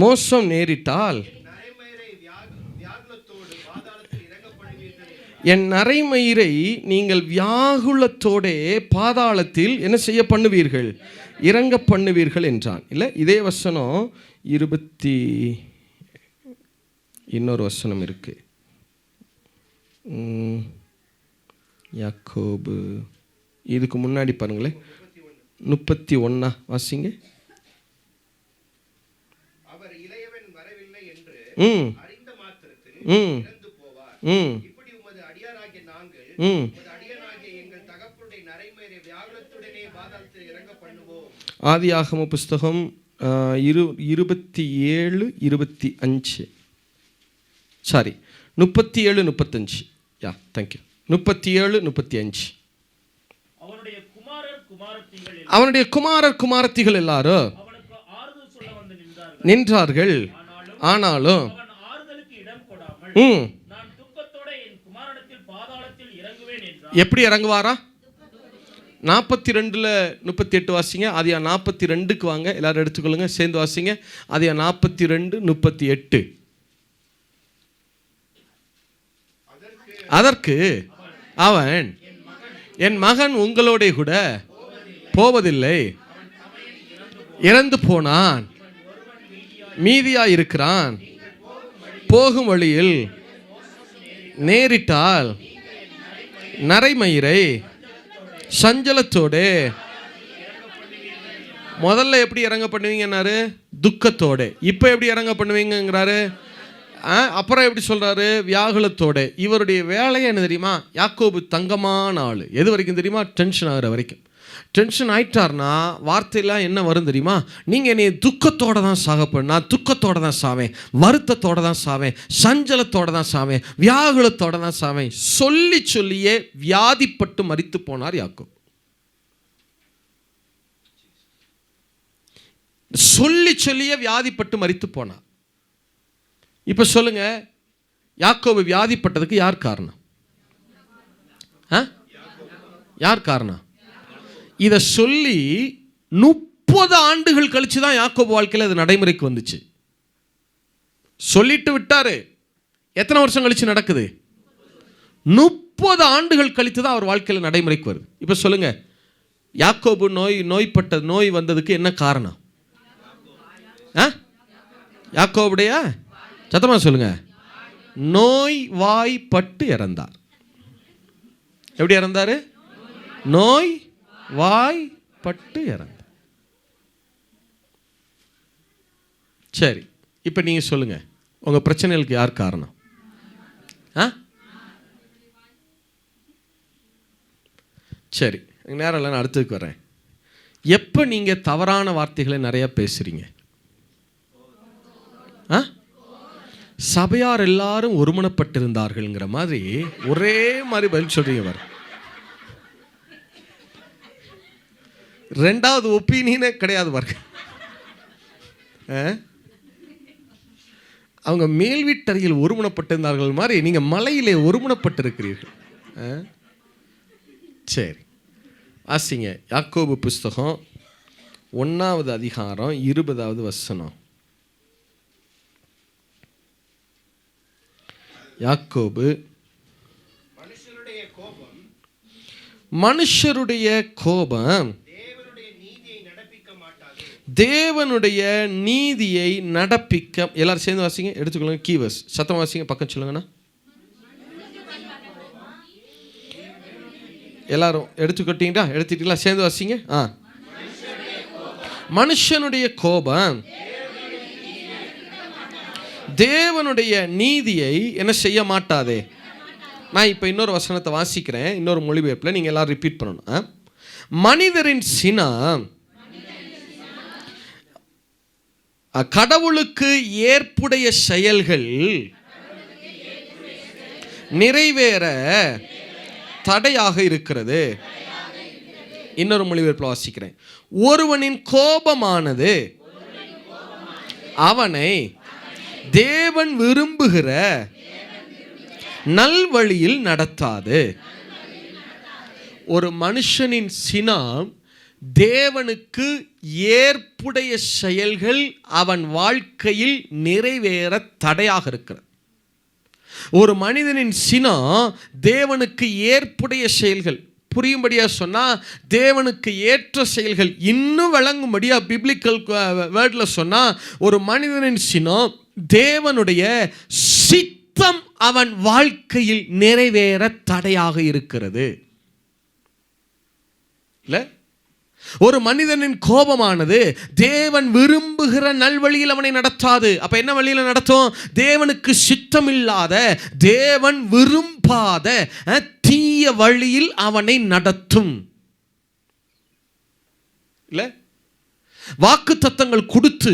மோசம் நேரிட்டால் என் நரைமயிரை நீங்கள் வியாகுலத்தோட பாதாளத்தில் என்ன செய்ய பண்ணுவீர்கள்? இறங்க பண்ணுவீர்கள் என்றான். இல்லை, இதே வசனம் இன்னொரு வசனம் இருக்கு. யாக்கோபு இதுக்கு முன்னாடி பாருங்களேன், 31 வாசிங்க. அவர் இளையவன் வரவில்லை என்று ம் அறிந்த மாத்திரத்தில் ம் இறந்து போவார். ம் இப்படி உமது அடியாராகிய நாங்கள் உமது அடியாராகிய எங்கள் தகப்பனுடைய நரைமேறிய வியாகுலத்துடனே பாதாளத்தில் இறங்க பண்ணுவோம். ஆதியாகம புஸ்தகம் 27:25 சாரி 37:35. Yeah thank you. 37:35. அவனுடைய குமாரர் குமாரத்திகள் எல்லாரும் நின்றார்கள். ஆனாலும் எப்படி இறங்குவாரா? 42:38 வாசிங்க. அதியா 42க்கு வாங்க, எல்லாரும் எடுத்துக்கொள்ளுங்க, சேர்ந்து வாசிங்க. அதியா 42:38. அதற்கு அவன், என் மகன் உங்களோட கூட போவதில்லை, இறந்து போனான், மீதியா இருக்கிறான். போகும் வழியில் நேரிட்டால் நரைமயிரை சஞ்சலத்தோடு, முதல்ல எப்படி இறங்க பண்ணுவீங்கன்னாரு? துக்கத்தோடு. இப்போ எப்படி இறங்க பண்ணுவீங்கிறாரு? அப்புறம் எப்படி சொல்றாரு? வியாகுலத்தோட. இவருடைய வேலையை என்ன தெரியுமா? யாக்கோபு தங்கமான ஆள். எது வரைக்கும் தெரியுமா? டென்ஷன் ஆகிற வரைக்கும். டென்ஷன் ஆயிட்டார்னா வார்த்தையெல்லாம் என்ன வரும் தெரியுமா? நீங்கள் என்னை துக்கத்தோடு தான் சாகப்படும், நான் துக்கத்தோடு தான் சாவேன், வருத்தத்தோடு தான் சாவேன், சஞ்சலத்தோடு தான் சாவேன், வியாகுலத்தோடு தான் சாவேன். சொல்லி சொல்லியே வியாதிப்பட்டு மரித்து போனார் யாக்கோபு. சொல்லி சொல்லியே வியாதிப்பட்டு மரித்து போனார். இப்போ சொல்லுங்க, யாக்கோபு வியாதிப்பட்டதுக்கு யார் காரணம்? யார் காரணம்? இதை சொல்லி 30 ஆண்டுகள் கழிச்சு தான் யாக்கோபு வாழ்க்கையில் அது நடைமுறைக்கு வந்துச்சு. சொல்லிட்டு விட்டாரு. எத்தனை வருஷம் கழிச்சு நடக்குது? 30 ஆண்டுகள் கழித்து தான் அவர் வாழ்க்கையில் நடைமுறைக்கு வருது. இப்போ சொல்லுங்க, யாக்கோபு நோய்பட்ட நோய் வந்ததுக்கு என்ன காரணம்? யாக்கோபுடைய, சத்தமா சொல்லுங்க, நோய் வாய்ப்பட்டு இறந்தார். எப்படி இறந்தாரு? நோய் வாய்ப்பட்டு இறந்தார். சரி, இப்போ நீங்க சொல்லுங்க, உங்க பிரச்சனைகளுக்கு யார் காரணம்? சரி, நேரம் இல்லை, நான் அடுத்ததுக்கு வரேன். எப்போ நீங்க தவறான வார்த்தைகளை நிறைய பேசுறீங்க? சபையார் எல்லாரும் ஒருமனப்பட்டிருந்தார்கள்ங்கிற மாதிரி ஒரே மாதிரி பதில் சொல்றீங்க பாரு. ரெண்டாவது ஒப்பீனியனே கிடையாது பாருங்க. அவங்க மேல் வீட்டறையில் ஒருமனப்பட்டிருந்தார்கள் மாதிரி நீங்க மலையிலே ஒருமனப்பட்டிருக்கிறீர்கள். சரி, வாசிங்க. யாக்கோபு புஸ்தகம் 1வது அதிகாரம் 20வது வசனம். யாக்கோபு, மனுஷருடைய கோபம் தேவனுடைய நீதியை நடப்பிக்க. எல்லாரும் சேர்ந்து வாசிங்க, எடுத்துக்கொள்ளுங்க. கீவர்ஸ் சத்தம் வாசிங்க, பக்கம் சொல்லுங்கண்ணா. எல்லாரும் எடுத்துக்கிட்டீங்களா? எடுத்துட்டீங்களா? சேர்ந்து வாசிங்க. மனுஷனுடைய கோபம் தேவனுடைய நீதியை என்ன செய்ய மாட்டாதே. நான் இப்போ இன்னொரு வசனத்தை வாசிக்கிறேன், இன்னொரு மொழிபெயர்ப்பில், நீங்கள் எல்லாரும் ரிப்பீட் பண்ணணும். மனிதரின் சினம் கடவுளுக்கு ஏற்புடைய செயல்கள் நிறைவேற தடையாக இருக்கிறது. இன்னொரு மொழிபெயர்ப்பில் வாசிக்கிறேன். ஒருவனின் கோபமானது அவனை தேவன் விரும்புகிற நல்வழியில் நடத்தாது. ஒரு மனுஷனின் சினம் தேவனுக்கு ஏற்புடைய செயல்கள் அவன் வாழ்க்கையில் நிறைவேற தடையாக இருக்கிறது. ஒரு மனிதனின் சினம் தேவனுக்கு ஏற்புடைய செயல்கள், புரியும்படியா சொன்னா தேவனுக்கு ஏற்ற செயல்கள், இன்னும் விளங்கும்படியா பிப்ளிக்கல் வேர்ட்ல சொன்னா ஒரு மனிதனின் சினம் தேவனுடைய சித்தம் அவன் வாழ்க்கையில் நிறைவேற தடையாக இருக்கிறது. இல்ல, ஒரு மனிதனின் கோபமானது தேவன் விரும்புகிற நல்வழியில் அவனை நடத்தாது. அப்ப என்ன வழியில் நடத்தும்? தேவனுக்கு சித்தமில்லாத, தேவன் விரும்பாத தீய வழியில் அவனை நடத்தும். இல்ல, வாக்குத்தத்தங்கள் கொடுத்து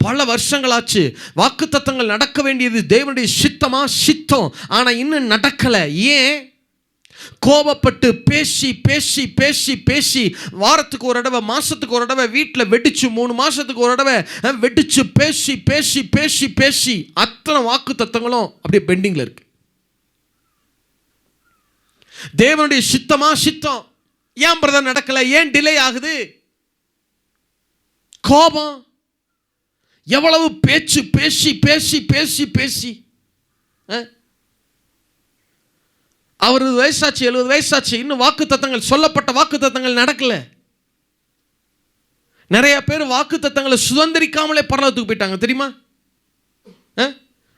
பல வருஷங்களாச்சு. வாக்குத்தத்தங்கள் நடக்க வேண்டியது தேவனுடைய சித்தமா? சித்தம். ஆனா இன்னும் நடக்கல. ஏன்? கோபப்பட்டு பேசி பேசி பேசி பேசி வாரத்துக்கு ஒரு தடவை, மாசத்துக்கு ஒரு தடவை, வீட்டில் வெடிச்சு 3 மாசத்துக்கு ஒரு தடவை வெடிச்சு பேசி பேசி பேசி பேசி அத்தனை வாக்கு தத்தங்களும் அப்படியே பெண்டிங்ல இருக்கு. தேவனுடைய சித்தமா? சித்தம். ஏன் பிரதர் நடக்கல? ஏன் டிலே ஆகுது? கோபம். எவ்வளவு பேச்சு பேசி பேசி பேசி பேசி, அவரது வயசாச்சு, 70 வயசாச்சு, இன்னும் வாக்கு தத்தங்கள், சொல்லப்பட்ட வாக்கு தத்தங்கள் நடக்கல. நிறைய பேர் வாக்கு தத்தங்களை சுதந்திரிக்காமலே பரலோகத்துக்கு போயிட்டாங்க தெரியுமா?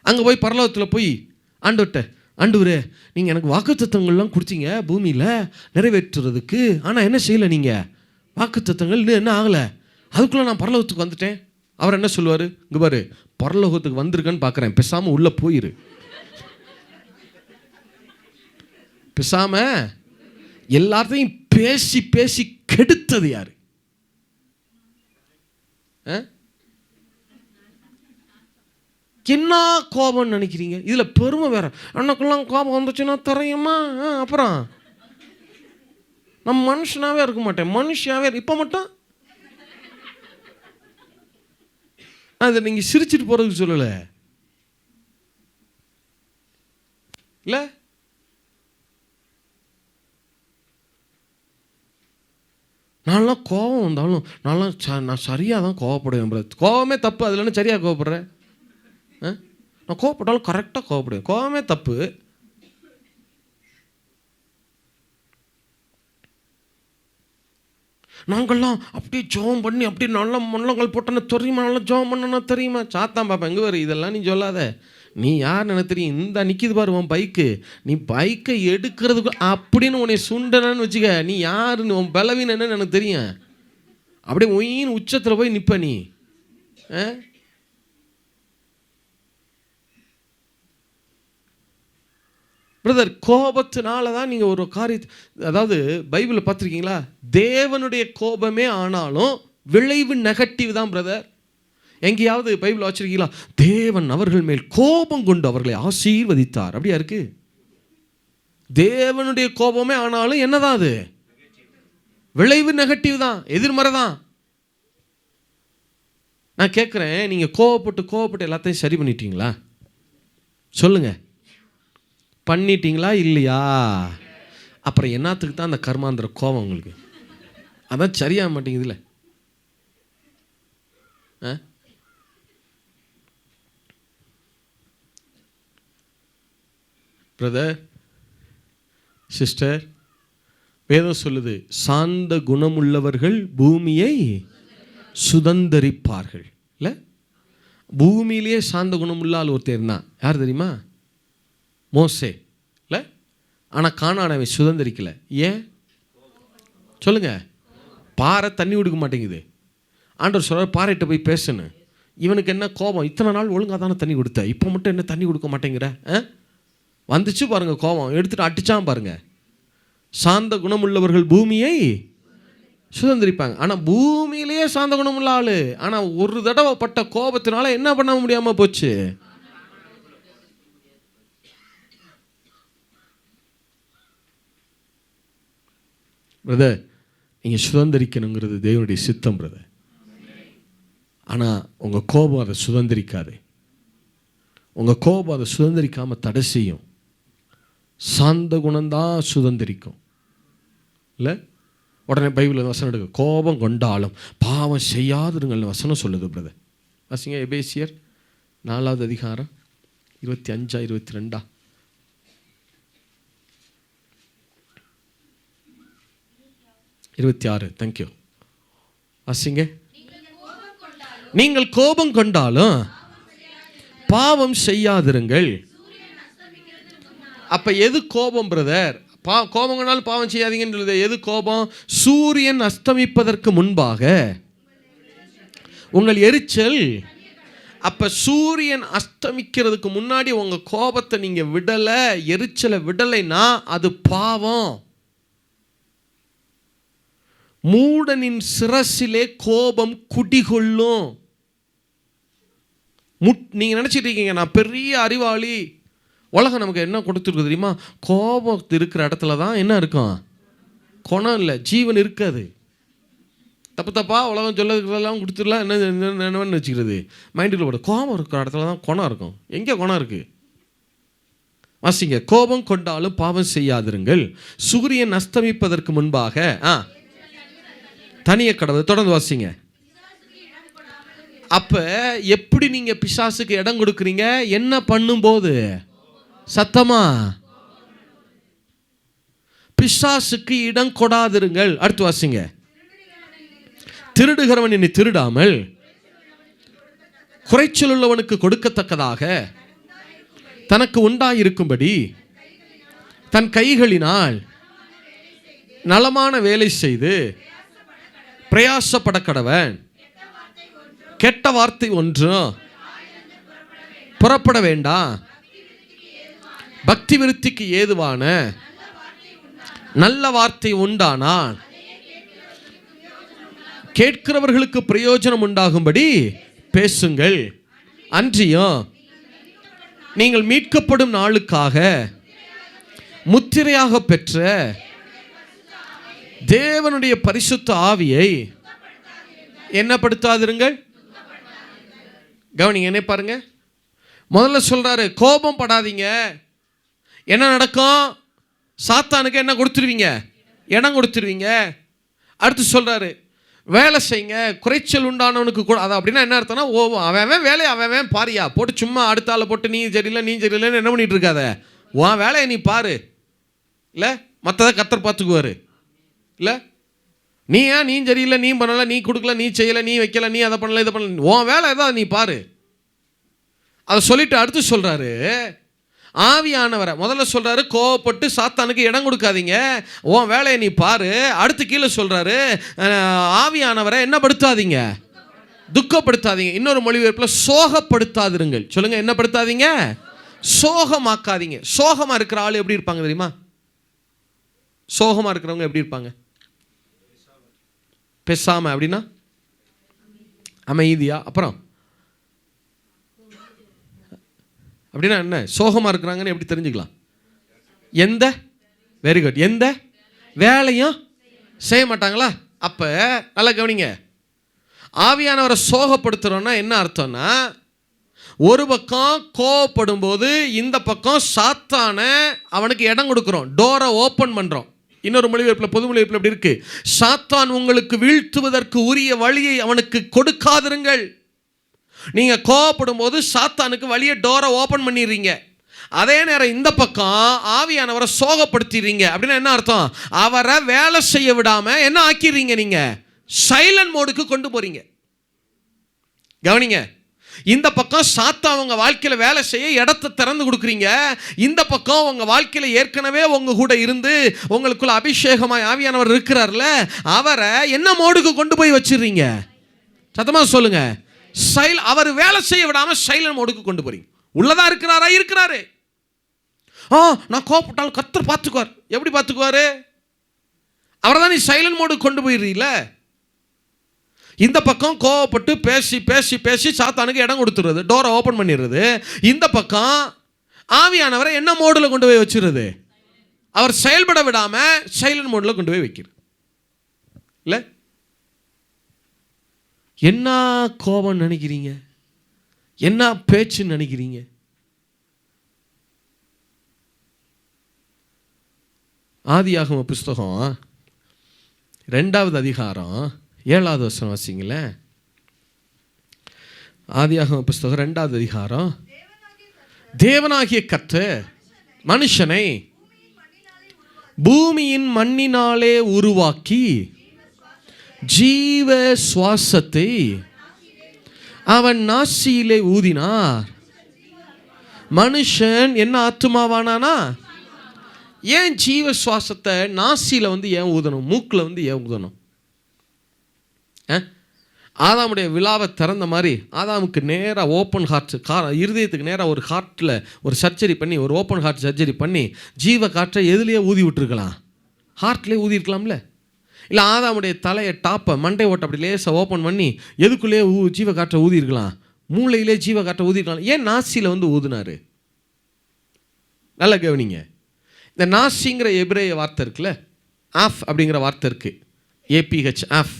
அங்க போய் பரலோகத்தில் போய் ஆண்டவர்கிட்ட, ஆண்டவரே நீங்க எனக்கு வாக்கு தத்தங்கள்லாம் கொடுத்தீங்க பூமியில நிறைவேற்றுறதுக்கு, ஆனா என்ன செய்யல நீங்க? வாக்கு தத்தங்கள் என்ன ஆகல, அதுக்குள்ள நான் பரலோகத்துக்கு வந்துட்டேன். அவர் என்ன சொல்லுவாரு? இங்க பாரு, பரலோகத்துக்கு வந்திருக்கேன்னு பார்க்குறேன், பேசாம உள்ள போயிரு. பேசாம எல்லாத்தையும் பேசி பேசி கெடுத்தது யாரு? என்ன கோபம் நினைக்கிறீங்க? இதுல பெருமை வேற. அண்ணக்குள்ளாம் கோபம் வந்துச்சுன்னா தெரியுமா? அப்புறம் நம்ம மனுஷனாவே இருக்க மாட்டேன், மனுஷாவே. இப்ப மட்டும் அதை நீங்க சிரிச்சிட்டு போறதுக்கு சொல்லல இல்ல. நான்லாம் கோபம் வந்தாலும் நான் சரியாக தான் கோவப்படுவேன். கோபமே தப்பு. அதில் என்ன சரியாக கோவப்படுறேன்? நான் கோவப்பட்டாலும் கரெக்டாக கோவப்படுவேன். கோபமே தப்பு. நாங்கள்லாம் அப்படியே ஜோம் பண்ணி அப்படியே நல்ல மல்லங்கள் போட்டோன்னு தெரியுமா? நல்லா ஜோம் பண்ணனா தெரியுமா? சாத்தான் பாப்பா எங்கே வரும்? இதெல்லாம் நீ சொல்லாத. நீ யார் எனக்கு தெரியும்? இந்த நிற்கிது பாரு உன் பைக்கு. நீ பைக்கை எடுக்கிறதுக்கு அப்படின்னு உன்னை சுண்டனன்னு வச்சுக்க. நீ யாருன்னு, உன் பலவீனம் என்னன்னு எனக்கு தெரியும். அப்படியே ஒயின் உச்சத்தில் போய் நிற்ப நீ. பிரதர், கோபத்தினால தான் நீங்கள் ஒரு காரியத்தை, அதாவது பைபிளில் பார்த்துருக்கீங்களா? தேவனுடைய கோபமே ஆனாலும் விளைவு நெகட்டிவ் தான் பிரதர். எங்கேயாவது பைபிள் வச்சிருக்கீங்களா? தேவன் அவர்கள் மேல் கோபம் கொண்டு அவர்களை ஆசீர்வதித்தார். அப்படியா இருக்கு? தேவனுடைய கோபமே ஆனாலும் என்னதான் அது? விளைவு நெகட்டிவ் தான், எதிர்மறை தான். நான் கேட்குறேன், நீங்கள் கோபப்பட்டு எல்லாத்தையும் சரி பண்ணிட்டீங்களா? சொல்லுங்க, பண்ணிட்டீங்களா இல்லையா? அப்புறம் என்னத்துக்கு தான் அந்த கர்மாந்திர கோபம் உங்களுக்கு? அதான் சரியாக மாட்டேங்குதுல்ல. பிரதர், சிஸ்டர், வேதம் சொல்லுது, சாந்த குணமுள்ளவர்கள் பூமியை சுதந்தரிப்பார்கள். இல்லை, பூமியிலேயே சாந்த குணமுள்ள ஆள் ஒருத்தர் தான். யார் தெரியுமா? மோசே. இல்லை, ஆனால் கானானை சுதந்திரிக்கல. ஏன் சொல்லுங்க? பாறை தண்ணி கொடுக்க மாட்டேங்குது. ஆண்டவர் சொல்றார், பாறைகிட்ட போய் பேசணும். இவனுக்கு என்ன கோபம்? இத்தனை நாள் ஒழுங்காக தானே தண்ணி கொடுத்த, இப்போ மட்டும் என்ன தண்ணி கொடுக்க மாட்டேங்கிற? வந்துச்சு பாருங்க கோபம், எடுத்துட்டு அடிச்சான் பாருங்க. சாந்த குணமுள்ளவர்கள் பூமியை சுதந்திரிப்பாங்க. ஆனால் பூமியிலேயே சாந்த குணமுள்ள ஆளு, ஆனால் ஒரு தடவை பட்ட கோபத்தினால என்ன பண்ண முடியாம போச்சு? பிரதர், நீங்கள் சுதந்திரிக்கணுங்கிறது தேவனுடைய சித்தம் பிரதர். ஆனால் உங்கள் கோபம் அதை சுதந்திரிக்காது. உங்கள் கோபம் அதை சுதந்திரிக்காமல் தடை செய்யும். சாந்த குணம்தான் சுதந்திரிக்கும். இல்லை, உடனே பைபிளில் வசனம் எடுக்க, கோபம் கொண்டாலும் பாவம் செய்யாதுங்கள்னு வசனம் சொல்லுது பிரதர். வாசிங்க, எபேசியர் 4வது அதிகாரம் 25 22 26. தேங்க்யூ. வாசிங்க. நீங்கள் கோபம் கொண்டாலும் பாவம் செய்யாதிருங்கள், அப்ப எது கோபம் பிரதர்? கோபங்கனாலும் பாவம் செய்யாதீங்கன்னு எது கோபம்? சூரியன் அஸ்தமிப்பதற்கு முன்பாக உங்கள் எரிச்சல். அப்ப சூரியன் அஸ்தமிக்கிறதுக்கு முன்னாடி உங்க கோபத்தை நீங்க விடல, எரிச்சலை விடலைன்னா அது பாவம். மூடனின் சிரசிலே கோபம் குடிகொள்ளும். நீங்க நினைச்சிட்டு இருக்கீங்க நான் பெரிய அறிவாளி, உலகம் நமக்கு என்ன கொடுத்துருக்கு தெரியுமா? கோபம் இருக்கிற இடத்துல தான் என்ன இருக்கும்? குணம் இல்லை, ஜீவன் இருக்காது. தப்பு தப்பா உலகம் சொல்லலாம் கொடுத்துடலாம், என்னன்னு வச்சுக்கிறது மைண்டில் போட. கோபம் இருக்கிற இடத்துல தான் குணம் இருக்கும். எங்கே குணம் இருக்கு? வாசிங்க. கோபம் கொண்டாலும் பாவம் செய்யாதிருங்கள், சூரியன் அஸ்தமிப்பதற்கு முன்பாக தனிய கடவுள். தொடர்ந்து வாசிங்க. அப்ப எப்படி நீங்க பிசாசுக்கு இடம் கொடுக்குறீங்க? என்ன பண்ணும்போது? சத்தமா பிசாசுக்கு இடம் கொடாதிருங்கள். அடுத்து வாசிங்க. திருடுகிறவன் இனி திருடாமல் குறைச்சல் உள்ளவனுக்கு கொடுக்கத்தக்கதாக தனக்கு உண்டாயிருக்கும்படி தன் கைகளினால் நலமான வேலை செய்து பிரயாசப்பட கடவன். கெட்ட வார்த்தை ஒன்றும் புறப்பட வேண்டாம். பக்தி விருத்திக்கு ஏதுவான நல்ல வார்த்தை உண்டானால் கேட்கிறவர்களுக்கு பிரயோஜனம் உண்டாகும்படி பேசுங்கள். அன்றியும் நீங்கள் மீட்கப்படும் நாளுக்காக முத்திரையாக பெற்ற தேவனுடைய பரிசுத்த ஆவியை என்னப்படுத்தாதிருங்கள். கவனிங்க, என்ன பாருங்க. முதல்ல சொல்றாரு கோபம் படாதீங்க. என்ன நடக்கும்? சாத்தானுக்கு என்ன கொடுத்துருவீங்க? இடம் கொடுத்துருவீங்க. அடுத்து சொல்றாரு வேலை செய்யுங்க, குறைச்சல் உண்டானவனுக்கு கூட. அது அப்படின்னா என்ன அர்த்தம்னா, அவன் வேலையை அவன் பாரியா போட்டு சும்மா அடுத்த ஆளை போட்டு நீ சரியில்லைன்னு என்ன பண்ணிட்டு இருக்காத. உன் வேலையை நீ பாரு, இல்லை மற்றதை கர்த்தர் பார்த்துக்குவாரு. இல்லை நீ ஏன் நீ சரியில்லை, நீ பண்ணலை, நீ கொடுக்கல, நீ செய்யலை, நீ வைக்கல, நீ அதை பண்ணல, இதை பண்ணல, உன் வேலை ஏதாவது நீ பாரு. அதை சொல்லிட்டு அடுத்து சொல்றாரு ஆவியானவரை. முதல்ல சொல்றாரு கோவப்பட்டு சாத்தானுக்கு இடம் கொடுக்காதீங்க, உன் வேலையை நீ பாரு. அடுத்து கீழே சொல்றாரு ஆவியானவரை என்ன படுத்தாதீங்க? துக்கப்படுத்தாதீங்க. இன்னொரு மொழிபெயர்ப்பில் சோகப்படுத்தாதிருங்கள். சொல்லுங்க, என்ன படுத்தாதீங்க? சோகமாக்காதீங்க. சோகமா இருக்கிற ஆள் எப்படி இருப்பாங்க தெரியுமா? சோகமா இருக்கிறவங்க எப்படி இருப்பாங்க? பேசாம. அப்படின்னா அமைதியா. அப்புறம் அப்படின்னா என்ன? சோகமா இருக்கிறாங்கன்னு எப்படி தெரிஞ்சுக்கலாம்? வெரி குட், எந்த வேலையும் செய்ய மாட்டாங்களா? அப்ப நல்லா கவனிங்க. ஆவியானவரை சோகப்படுத்துறோம்னா என்ன அர்த்தம்னா, ஒரு பக்கம் கோவப்படும் போது இந்த பக்கம் சாத்தான அவனுக்கு இடம் கொடுக்கிறோம், டோரை ஓப்பன் பண்றோம். இன்னொரு மொழிபெயர்ப்பில், பொது மொழிபெயர்ப்பில் எப்படி இருக்கு? சாத்தான் உங்களுக்கு வீழ்த்துவதற்கு உரிய வழியை அவனுக்கு கொடுக்காதிருங்கள். நீங்க கோவப்படும் போது சாத்தானுக்கு வழியை டோரை ஓபன் பண்ணிடுறீங்க. அதே நேரம் இந்த பக்கம் ஆவியானவரை சோகப்படுத்திடுறீங்க. அப்படின்னா என்ன அர்த்தம்? அவரை வேலை செய்ய விடாம என்ன ஆக்கிடுறீங்க? நீங்க சைலண்ட் மோடுக்கு கொண்டு போறீங்க. கவனிங்க, இந்த பக்கம் சாத்தா உங்க வாழ்க்கையில வேலை செய்ய இடத்தை திறந்து கொடுக்குறீங்க. இந்த பக்கம் உங்க வாழ்க்கையில ஏற்கனவே உங்க கூட இருந்து உங்களுக்குள்ள அபிஷேகமாய் ஆவியானவர் இருக்கிறார்ல, அவரை என்ன மோடுக்கு கொண்டு போய் வச்சிடுறீங்க? சத்தமா சொல்லுங்க. அவர் வேலை செய்ய விடாம சைலண்ட் மோடுக்கு கொண்டு போறீங்க. உள்ளதா இருக்கிறாரா? இருக்கிறாரு. நான் கோபப்பட்டாலும் கர்த்தர் பார்த்துக்குவார். எப்படி பார்த்துக்குவாரு? அவரை தான் நீ சைலண்ட் மோடுக்கு கொண்டு போயிடுறீல. இந்த பக்கம் கோவப்பட்டு பேசி பேசி பேசி சாத்தானுக்கு இடம் கொடுத்துருது, டோரை ஓப்பன் பண்ணிடுறது. இந்த பக்கம் ஆவியானவரை என்ன மோடில் கொண்டு போய் வச்சிருது? அவர் செயல்பட விடாம சைலண்ட் மோடில் கொண்டு போய் வைக்கிறது. இல்லை என்ன கோபம் நினைக்கிறீங்க? என்ன பேச்சு நினைக்கிறீங்க? ஆதியாகம புஸ்தகம் 2வது அதிகாரம் 7வது வசனம் வாசிங்களேன். ஆதியாகம புஸ்தகம் 2வது அதிகாரம். தேவனாகிய கர்த்தர் மனுஷனை பூமியின் மண்ணினாலே உருவாக்கி ஜீவ சுவாசத்தை அவன் நாசியிலே ஊதினார். மனுஷன் என்ன ஆத்துமாவானானா? ஏன் ஜீவ சுவாசத்தை நாசியில் வந்து ஏன் ஊதணும், மூக்கில் வந்து ஏன் ஊதணும்? ஆதாமுடைய விழாவை திறந்த மாதிரி ஆதாமுக்கு நேராக ஓப்பன் ஹார்ட் இருதயத்துக்கு நேராக ஒரு ஹார்ட்டில் ஒரு சர்ஜரி பண்ணி, ஒரு ஓப்பன் ஹார்ட் சர்ஜரி பண்ணி ஜீவ காற்றை எதுலேயே ஊதி விட்டுருக்கலாம், ஹார்ட்லேயே ஊதிருக்கலாம்ல. இல்லை ஆதாமுடைய தலையை டாப்பை மண்டை ஓட்டை அப்படி லேசாக ஓப்பன் பண்ணி எதுக்குள்ளேயே ஜீவ காற்றை ஊதிருக்கலாம், மூளையிலே ஜீவ காற்றை ஊதிருக்கலாம். ஏன் நாசியில் வந்து ஊதினாரு? நல்லா கவனிங்க. இந்த நாசிங்கிற எபிரேய வார்த்தை இருக்குல்ல, ஆஃப் அப்படிங்கிற வார்த்தை இருக்குது, ஏபிஹெச் ஆஃப்.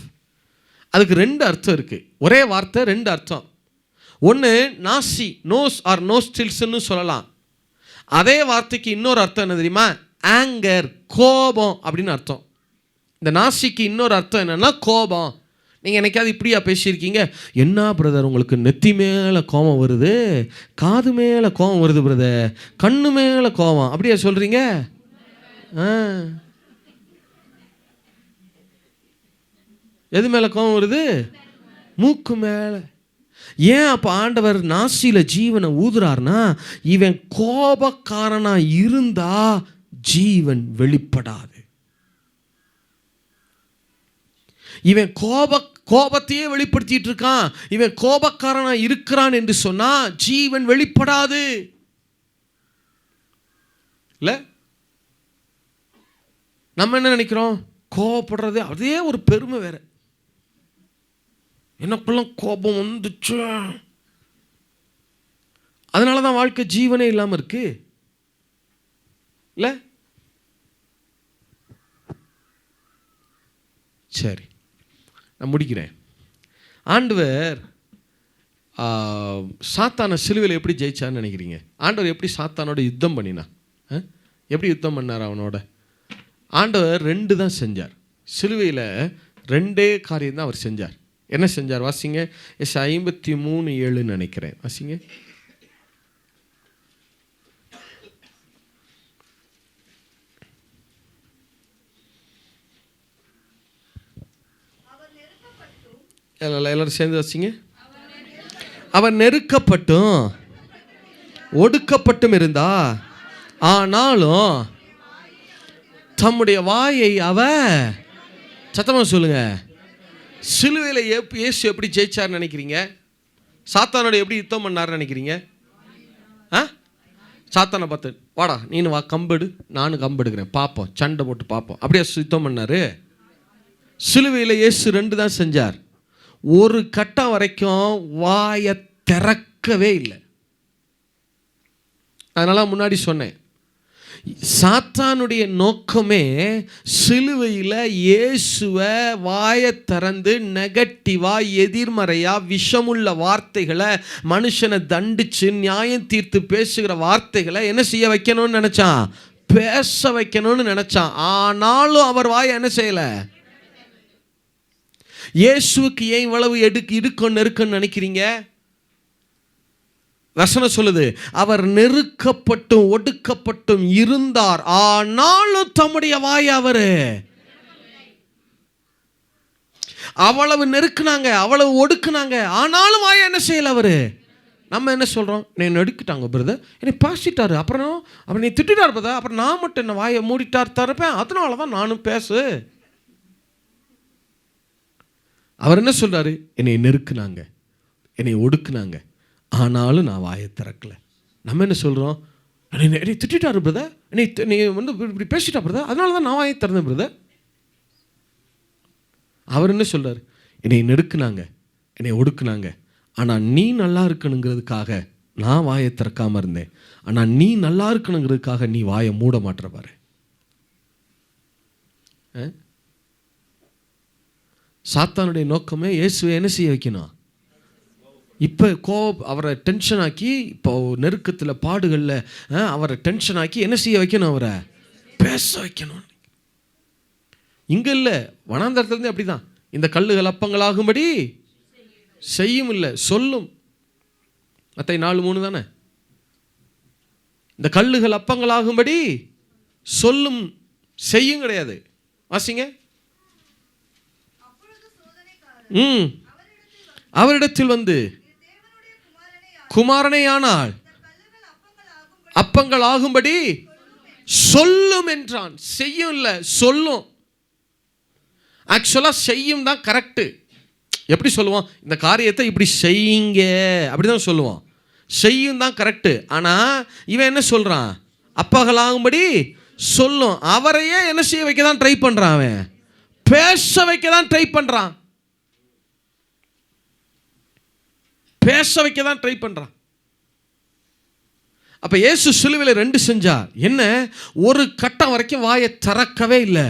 அதுக்கு 2 அர்த்தம் இருக்குது. ஒரே வார்த்தை 2 அர்த்தம். ஒன்று நாசி, நோஸ் ஆர் நோஸ்டில்ஸ்ன்னு சொல்லலாம். அதே வார்த்தைக்கு இன்னொரு அர்த்தம் என்ன தெரியுமா? ஆங்கர், கோபம் அப்படின்னு அர்த்தம். இந்த நாசிக்கு இன்னொரு அர்த்தம் என்னென்னா கோபம். நீங்கள் என்னைக்காவது இப்படியா பேசியிருக்கீங்க? என்ன பிரதர் உங்களுக்கு நெத்தி மேலே கோபம் வருது, காது மேலே கோபம் வருது பிரதர், கண்ணு மேலே கோபம், அப்படியா சொல்கிறீங்க? எது மேலே கோபம் வருது? மூக்கு மேலே. ஏன் அப்போ ஆண்டவர் நாசியில் ஜீவனை ஊதுறாருனா, இவன் கோபக்காரனாக இருந்தா ஜீவன் வெளிப்படாது. இவன் கோபத்தையே வெளிப்படுத்திட்டு இருக்கான், இவன் கோபக்காரனா இருக்கிறான் என்று சொன்னா ஜீவன் வெளிப்படாது. இல்ல நம்ம என்ன நினைக்கிறோம்? கோபப்படுறது அதே ஒரு பெருமை வேற. எனக்குள்ள கோபம் வந்துச்சு, அதனாலதான் வாழ்க்கை ஜீவனே இல்லாம இருக்கு. இல்ல சரி, நான் முடிக்கிறேன். ஆண்டவர் சாத்தான சிலுவையில் எப்படி ஜெயிச்சான்னு நினைக்கிறீங்க? ஆண்டவர் எப்படி சாத்தானோட யுத்தம் பண்ணினா? எப்படி யுத்தம் பண்ணார் அவனோட? ஆண்டவர் 2 தான் செஞ்சார். சிலுவையில் 2 காரியம் தான் அவர் செஞ்சார். என்ன செஞ்சார் வாசிங்க. எஸ் 53:7 நினைக்கிறேன், வாசிங்க. எல்லாரும் சேர்ந்து வச்சிங்க. அவர் நெருக்கப்பட்டும் ஒடுக்கப்பட்டும் இருந்தா, ஆனாலும் தம்முடைய வாயை அவர், சத்தமா சொல்லுங்க, சிலுவையில் இயேசு எப்படி ஜெயிச்சார்னு நினைக்கிறீங்க? சாத்தானோட எப்படி யுத்தம் பண்ணார்னு நினைக்கிறீங்க? சாத்தானை பார்த்து, வாடா நீனு வா, கம்பெடு, நானும் கம்பெடுக்கிறேன், பார்ப்போம், சண்டை போட்டு பார்ப்போம், அப்படியே யுத்தம் பண்ணாரு. சிலுவையில் இயேசு 2 தான் செஞ்சார். ஒரு கட்டம் வரைக்கும் வாயை திறக்கவே இல்லை. அதனால முன்னாடி சொன்னேன், சாத்தானுடைய நோக்கமே சிலுவையில் இயேசுவை வாயை திறந்து நெகட்டிவா, எதிர்மறையா, விஷமுள்ள வார்த்தைகளை, மனுஷனை தண்டிச்சு நியாயம் தீர்த்து பேசுகிற வார்த்தைகளை என்ன செய்ய வைக்கணும்னு நினைச்சான்? பேச வைக்கணும்னு நினைச்சான். ஆனாலும் அவர் வாயை என்ன செய்யல. இயேசுவுக்கு ஏன் இவ்வளவு இடுக்கம் நெருக்கம்னு நினைக்கிறீங்க? வசனம் சொல்லுது, அவர் நெருக்கப்பட்டும் ஒடுக்கப்பட்டும் இருந்தார், ஆனாலும் தம்முடைய வாயை அவரு அவ்வளவு நெருக்குனாங்க, அவ்வளவு ஒடுக்குனாங்க, ஆனாலும் வாயை என்ன செய்யல அவரு. நம்ம என்ன சொல்றோம்? என்னை நெடுக்கிட்டாங்க பிரதர், என்னை பேசிட்டாரு, அப்புறம் நீ திட்டார் பிரதர், அப்புறம் நான் மட்டும் என்ன வாயை மூடிட்டார் தரப்பேன், அதனாலதான் நானும் பேசு. அவர் என்ன சொல்றாரு? என்னை நெருக்குனாங்க, என்னை ஒடுக்குனாங்க, ஆனாலும் நான் வாயை திறக்கல. நம்ம என்ன சொல்கிறோம்? என்னை திட்டாரு பிரதர், நீ வந்து இப்படி பேசிட்டா பிரதர், அதனால தான் நான் வாயை திறந்தேன் பிரதர். அவர் என்ன சொல்றாரு? என்னை நெருக்குனாங்க, என்னை ஒடுக்குனாங்க, ஆனால் நீ நல்லா இருக்கணுங்கிறதுக்காக நான் வாயை திறக்காமல் இருந்தேன், ஆனால் நீ நல்லா இருக்கணுங்கிறதுக்காக நீ வாயை மூட மாட்டுற பாரு. சாத்தானுடைய நோக்கமே இயேசுவை என்ன செய்ய வைக்கணும்? இப்போ அவரை டென்ஷன் ஆக்கி, இப்போ நெருக்கத்தில் பாடுகளில் அவரை டென்ஷன் ஆக்கி என்ன செய்ய வைக்கணும்? அவரை பேச வைக்கணும். இங்கே இல்லை, வனாந்தரத்துலேருந்து அப்படி தான். இந்த கல்லுகள் அப்பங்களாகும்படி செய்யும், இல்லை சொல்லும். மத்தேயு 4:3 தானே? இந்த கல்லுகள் அப்பங்களாகும்படி சொல்லும், செய்யும் கிடையாது. வாசிங்க. அவரிடத்தில் வந்து குமாரனே ஆனால் அப்பங்கள் ஆகும்படி சொல்லும் என்றான். செய்யும் இல்லை, சொல்லும். ஆக்சுவலாக செய்யும் தான் கரெக்டு. எப்படி சொல்லுவான்? இந்த காரியத்தை இப்படி செய்யுங்க அப்படி தான் சொல்லுவான். செய்யும் தான் கரெக்டு. ஆனால் இவன் என்ன சொல்கிறான்? அப்பகலாகும்படி சொல்லும். அவரையே என்ன செய்ய வைக்க தான் ட்ரை பண்ணுறான். அவன் பேச வைக்க தான் ட்ரை பண்ணுறான். பேச வைக்க தான் ட்ரை பண்ணுறான். அப்போ இயேசு சிலுவையில் 2 செஞ்சார். என்ன? ஒரு கட்டம் வரைக்கும் வாயை திறக்கவே இல்லை.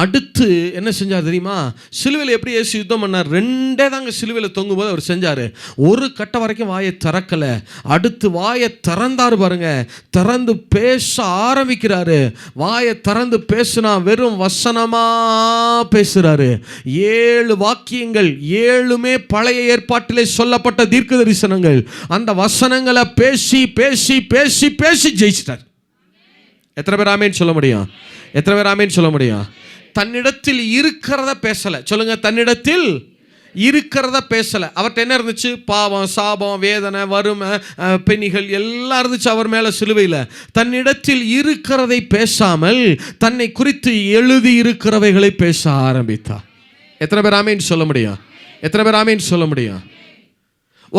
அடுத்து என்ன செஞ்சார் தெரியுமா? சிலுவையில் எப்படி இயேசு யுத்தம் பண்ணார்? 2 தாங்க சிலுவையில் தொங்கும்போது அவர் செஞ்சார். ஒரு கட்டம் வரைக்கும் வாயை திறக்கலை. அடுத்து வாயை திறந்தார் பாருங்க. திறந்து பேச ஆரம்பிக்கிறாரு. வாயை திறந்து பேசுனா வெறும் வசனமாக பேசுகிறாரு. 7 வாக்கியங்கள், 7மே பழைய ஏற்பாட்டிலே சொல்லப்பட்ட தீர்க்க தரிசனங்கள். அந்த வசனங்களை பேசி பேசி பேசி பேசி ஜெயிச்சிட்டார். எத்தனை பேர் ஆமேன் சொல்ல முடியும்? எத்தனை பேர் ஆமேன் சொல்ல முடியும்? தன்னிடத்தில் இருக்கிறத பேசல. சொல்லுங்க, தன்னிடத்தில் இருக்கிறத பேசல. அவர்கிட்ட என்ன இருந்துச்சு? பாவம், சாபம், வேதனை, வறுமை, பெண்ணிகள் எல்லாம் இருந்துச்சு அவர் மேல சிலுவையில். தன்னிடத்தில் இருக்கிறதை பேசாமல் தன்னை குறித்து எழுதி இருக்கிறவைகளை பேச ஆரம்பித்தார். எத்தனை பேர் ஆமேன் சொல்ல முடியும்? எத்தனை பேர் ஆமேன் சொல்ல முடியும்?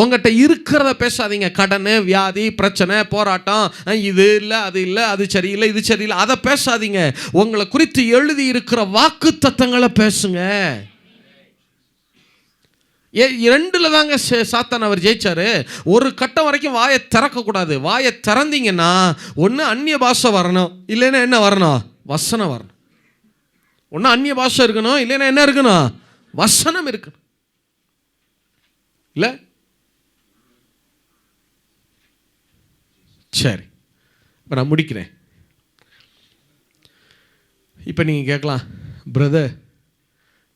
உங்கள்கிட்ட இருக்கிறத பேசாதீங்க. கடன், வியாதி, பிரச்சனை, போராட்டம், இது இல்லை, அது இல்லை, அது சரியில்லை, இது சரியில்லை, அதை பேசாதீங்க. உங்களை குறித்து எழுதி இருக்கிற வாக்கு தத்தங்களை பேசுங்க. 2ல் தாங்க சாத்தான் அவர் ஜெயிச்சாரு. ஒரு கட்டம் வரைக்கும் வாயை திறக்கக்கூடாது. வாயை திறந்தீங்கன்னா ஒன்று அந்நிய பாஷை வரணும், இல்லைன்னா என்ன வரணும்? வசனம் வரணும். ஒன்று அந்நிய பாஷை இருக்கணும், இல்லைன்னா என்ன இருக்கணும்? வசனம் இருக்கணும். இல்லை? சரி, இப்போ நான் முடிக்கிறேன். இப்போ நீங்கள் கேட்கலாம், பிரதர்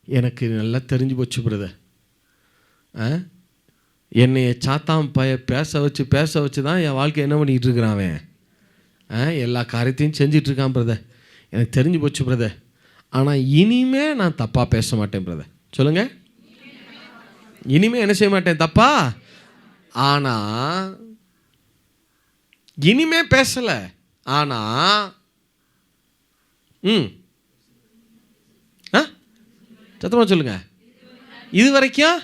எனக்கு நல்லா தெரிஞ்சு போச்சு பிரதர், என்னைய சாத்தான் பேச வச்சு தான் என் வாழ்க்கை என்ன பண்ணிகிட்டு இருக்கிறான் அவன். எல்லா காரியத்தையும் செஞ்சிட்ருக்கான் பிரதர், எனக்கு தெரிஞ்சு போச்சு பிரதர். ஆனால் இனிமே நான் தப்பாக பேச மாட்டேன் பிரதர். சொல்லுங்கள், இனிமே என்ன செய்ய மாட்டேன் தப்பா. ஆனால் இனிமே பேசல. ஆனா சத்தமா சொல்லுங்க, இது வரைக்கும்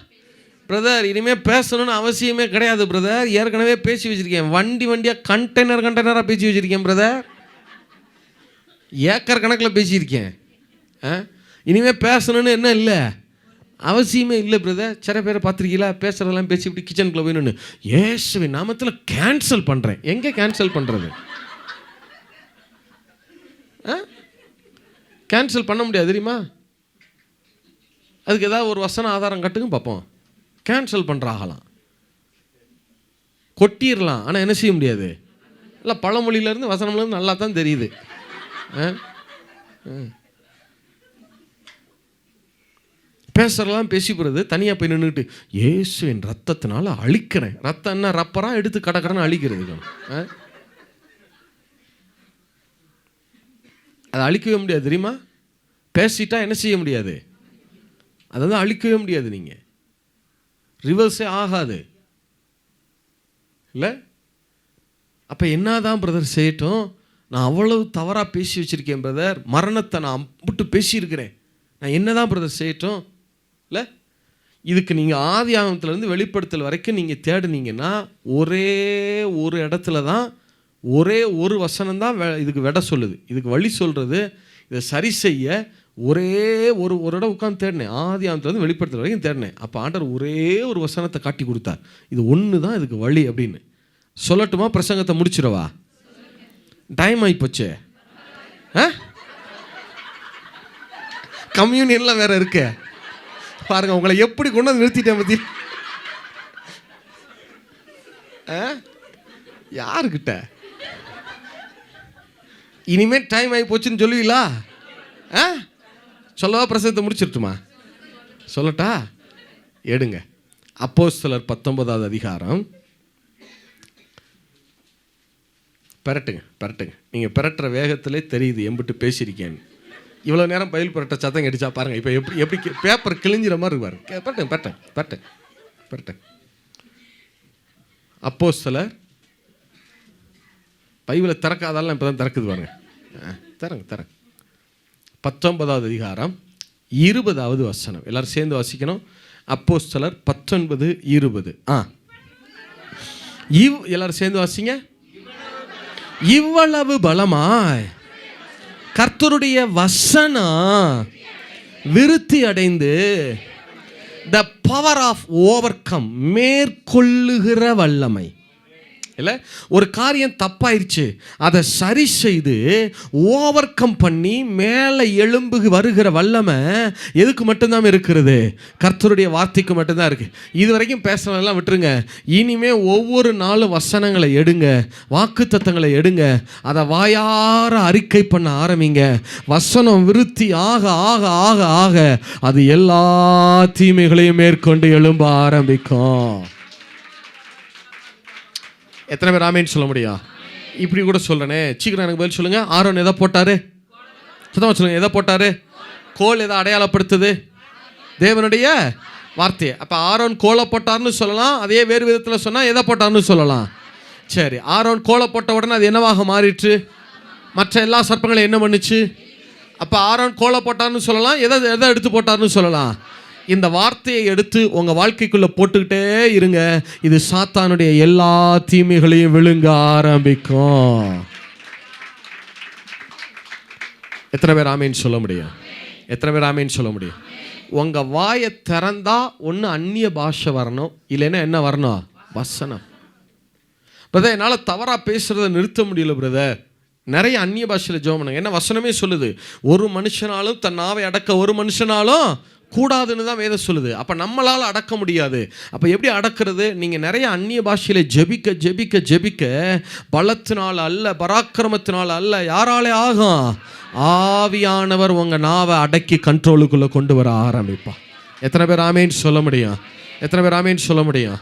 பிரதர் இனிமே பேசணும்னு அவசியமே கிடையாது பிரதர். ஏற்கனவே பேசி வச்சிருக்கேன். வண்டியா கண்டெய்னராக பேசி வச்சிருக்கேன் பிரதர். ஏக்கர் கணக்கில் பேசியிருக்கேன். இனிமே பேசணும்னு என்ன இல்லை, அவசியமே இல்லை பிரதர். சில பேரை பார்த்துருக்கீங்களா? பேசுகிறதெல்லாம் பேசி இப்படி கிச்சனுக்குள்ளே போயின்னு இயேசுவின் நாமத்தில் கேன்சல் பண்ணுறேன். எங்கே கேன்சல் பண்ணுறது? கேன்சல் பண்ண முடியாது தெரியுமா? அதுக்கு ஏதாவது ஒரு வசன ஆதாரம் கட்டுங்க பார்ப்போம். கேன்சல் பண்ணுறாகலாம், கொட்டிடலாம். ஆனால் என்ன செய்ய முடியாது. இல்லை, பழமொழியிலேருந்து வசனம்லேருந்து நல்லா தான் தெரியுது. பேசுறலாம் பேசி போகிறது. தனியாக போய் நின்றுட்டு இயேசுவின் ரத்தத்தினால அழிக்கிறேன். ரத்தம் என்ன ரப்பராக எடுத்து கடற்கடன்னு அழிக்கிறது. அதை அழிக்கவே முடியாது தெரியுமா? பேசிட்டா என்ன செய்ய முடியாது, அதை வந்து அழிக்கவே முடியாது. நீங்கள் ரிவர்ஸே ஆகாது இல்லை? அப்போ என்னதான் பிரதர் செய்யட்டும்? நான் அவ்வளவு தவறாக பேசி வச்சுருக்கேன் பிரதர். மரணத்தை நான் அம்பிட்டு பேசியிருக்கிறேன். நான் என்ன தான் பிரதர் செய்யட்டும்? இல்லை, இதுக்கு நீங்கள் ஆதி ஆகமத்திலேருந்து வெளிப்படுத்தல் வரைக்கும் நீங்கள் தேடினீங்கன்னா ஒரே ஒரு இடத்துல தான், ஒரே ஒரு வசனம் தான் இதுக்கு விட சொல்லுது, இதுக்கு வழி சொல்கிறது. இதை சரி செய்ய ஒரே ஒரு இடம் உட்காந்து தேடினேன். ஆதி ஆகமத்திலேருந்து வெளிப்படுத்தல் வரைக்கும் தேடினேன். அப்போ ஆண்டவர் ஒரே ஒரு வசனத்தை காட்டி கொடுத்தார். இது ஒன்று தான் இதுக்கு வழி அப்படின்னு. சொல்லட்டுமா? பிரசங்கத்தை முடிச்சிடவா? டைம் ஆகிப்போச்சு. கம்யூனியன்லாம் வேற இருக்கு பாருங்க. உங்களை எப்படி கொண்டு வந்து நிறுத்திட்டேன் பத்தி. யாருக்கிட்ட இனிமே டைம் ஆகி போச்சுன்னு சொல்லுவீங்களா? சொல்லவா? பிரசங்கத்தை முடிச்சிருட்டுமா? சொல்லட்டா? எடுங்க. அப்போஸ்தலர் 19வது அதிகாரம். பெரட்டுங்க. நீங்கள் பெரட்டுற வேகத்திலே தெரியுது எம்பிட்டு பேசியிருக்கேன்னு. இவ்வளோ நேரம் பயில் புரட்ட சத்தம் கடிச்சா பாருங்கள். இப்போ எப்படி பேப்பர் கிழிஞ்சிற மாதிரி இருக்கு பாருங்க. பரட்டேன். அப்போஸ்தலர் பைபிளை திறக்காதாலும் இப்போ தான் திறக்குது பாருங்க. தரங்க 19வது அதிகாரம் 20வது வசனம் எல்லாரும் சேர்ந்து வாசிக்கணும். அப்போஸ்தலர் 19:20. எல்லாரும் சேர்ந்து வாசிங்க. இவ்வளவு பலமாய் கர்த்தருடைய வசனம் விருத்தி அடைந்து த பவர் ஆஃப் ஓவர்கம் மேற்கொள்ளுகிற வல்லமை. இல்லை, ஒரு காரியம் தப்பாயிருச்சு, அதை சரி செய்து ஓவர் கம் பண்ணி மேலே எழும்பு வருகிற வல்லமை எதுக்கு மட்டும்தான் இருக்கிறது? கர்த்தருடைய வார்த்தைக்கு மட்டும்தான் இருக்குது. இது வரைக்கும் பேசுகிறதெல்லாம் விட்டுருங்க. இனிமே ஒவ்வொரு நாளும் வசனங்களை எடுங்க, வாக்குத்தத்தங்களை எடுங்க, அதை வாயார அறிக்கை பண்ண ஆரம்பிங்க. வசனம் விருத்தி ஆக ஆக ஆக ஆக அது எல்லா தீமைகளையும் மேற்கொண்டு எழும்ப ஆரம்பிக்கும். எத்தனை பேர் ஆமேன்னு சொல்ல முடியும்? இப்படி கூட சொல்கிறேனே, சீக்கிரம் எனக்கு பதில் சொல்லுங்கள். ஆரோன் எதை போட்டாரு? சுத்தமாக சொல்லுங்கள், எதை போட்டாரு? கோல் எதை அடையாளப்படுத்துது? தேவனுடைய வார்த்தையை. அப்போ ஆரோன் கோலை போட்டார்னு சொல்லலாம், அதே வேறு விதத்தில் சொன்னால் எதை போட்டார்னு சொல்லலாம். சரி, ஆரோன் கோலை போட்ட உடனே அது என்னவாக மாறிட்டு? மற்ற எல்லா சர்ப்பங்களையும் என்ன பண்ணுச்சு? அப்போ ஆரோன் கோலை போட்டார்னு சொல்லலாம், எதை எடுத்து போட்டார்னு சொல்லலாம். இந்த வார்த்தையை எடுத்து உங்கள் வாழ்க்கைக்குள்ளே போட்டுக்கிட்டே இருங்க. இது சாத்தானுடைய எல்லா தீமைகளையும் விழுங்க ஆரம்பிக்கும். எத்தனை பேர் ஆமேன்னு சொல்ல முடியும்? எத்தனை பேர் ஆமேன்னு சொல்ல முடியும்? உங்கள் வாயை திறந்தா ஒன்று அந்நிய பாஷை வரணும், இல்லைன்னா என்ன வரணும்? வசனம். பிரதர், என்னால் தவறாக பேசுகிறத நிறுத்த முடியல பிரதர். நிறைய அந்நிய பாஷையில் ஜெபம் பண்ணுங்க. என்ன வசனமே சொல்லுது, ஒரு மனுஷனாலும் தன் நாவை அடக்க ஒரு மனுஷனாலும் கூடாதுன்னு தான் வேதம் சொல்லுது. அப்போ நம்மளால் அடக்க முடியாது. அப்போ எப்படி அடக்கிறது? நீங்கள் நிறைய அந்நிய பாஷையில் ஜெபிக்க ஜெபிக்க ஜெபிக்க பலத்தினால் அல்ல, பராக்கிரமத்தினால் அல்ல, யாராலே ஆகும்? ஆவியானவர் உங்கள் நாவை அடக்கி கண்ட்ரோலுக்குள்ளே கொண்டு வர ஆரம்பிப்பா. எத்தனை பேர் ஆமேன்னு சொல்ல முடியும்? எத்தனை பேர் ஆமேன்னு சொல்ல முடியும்?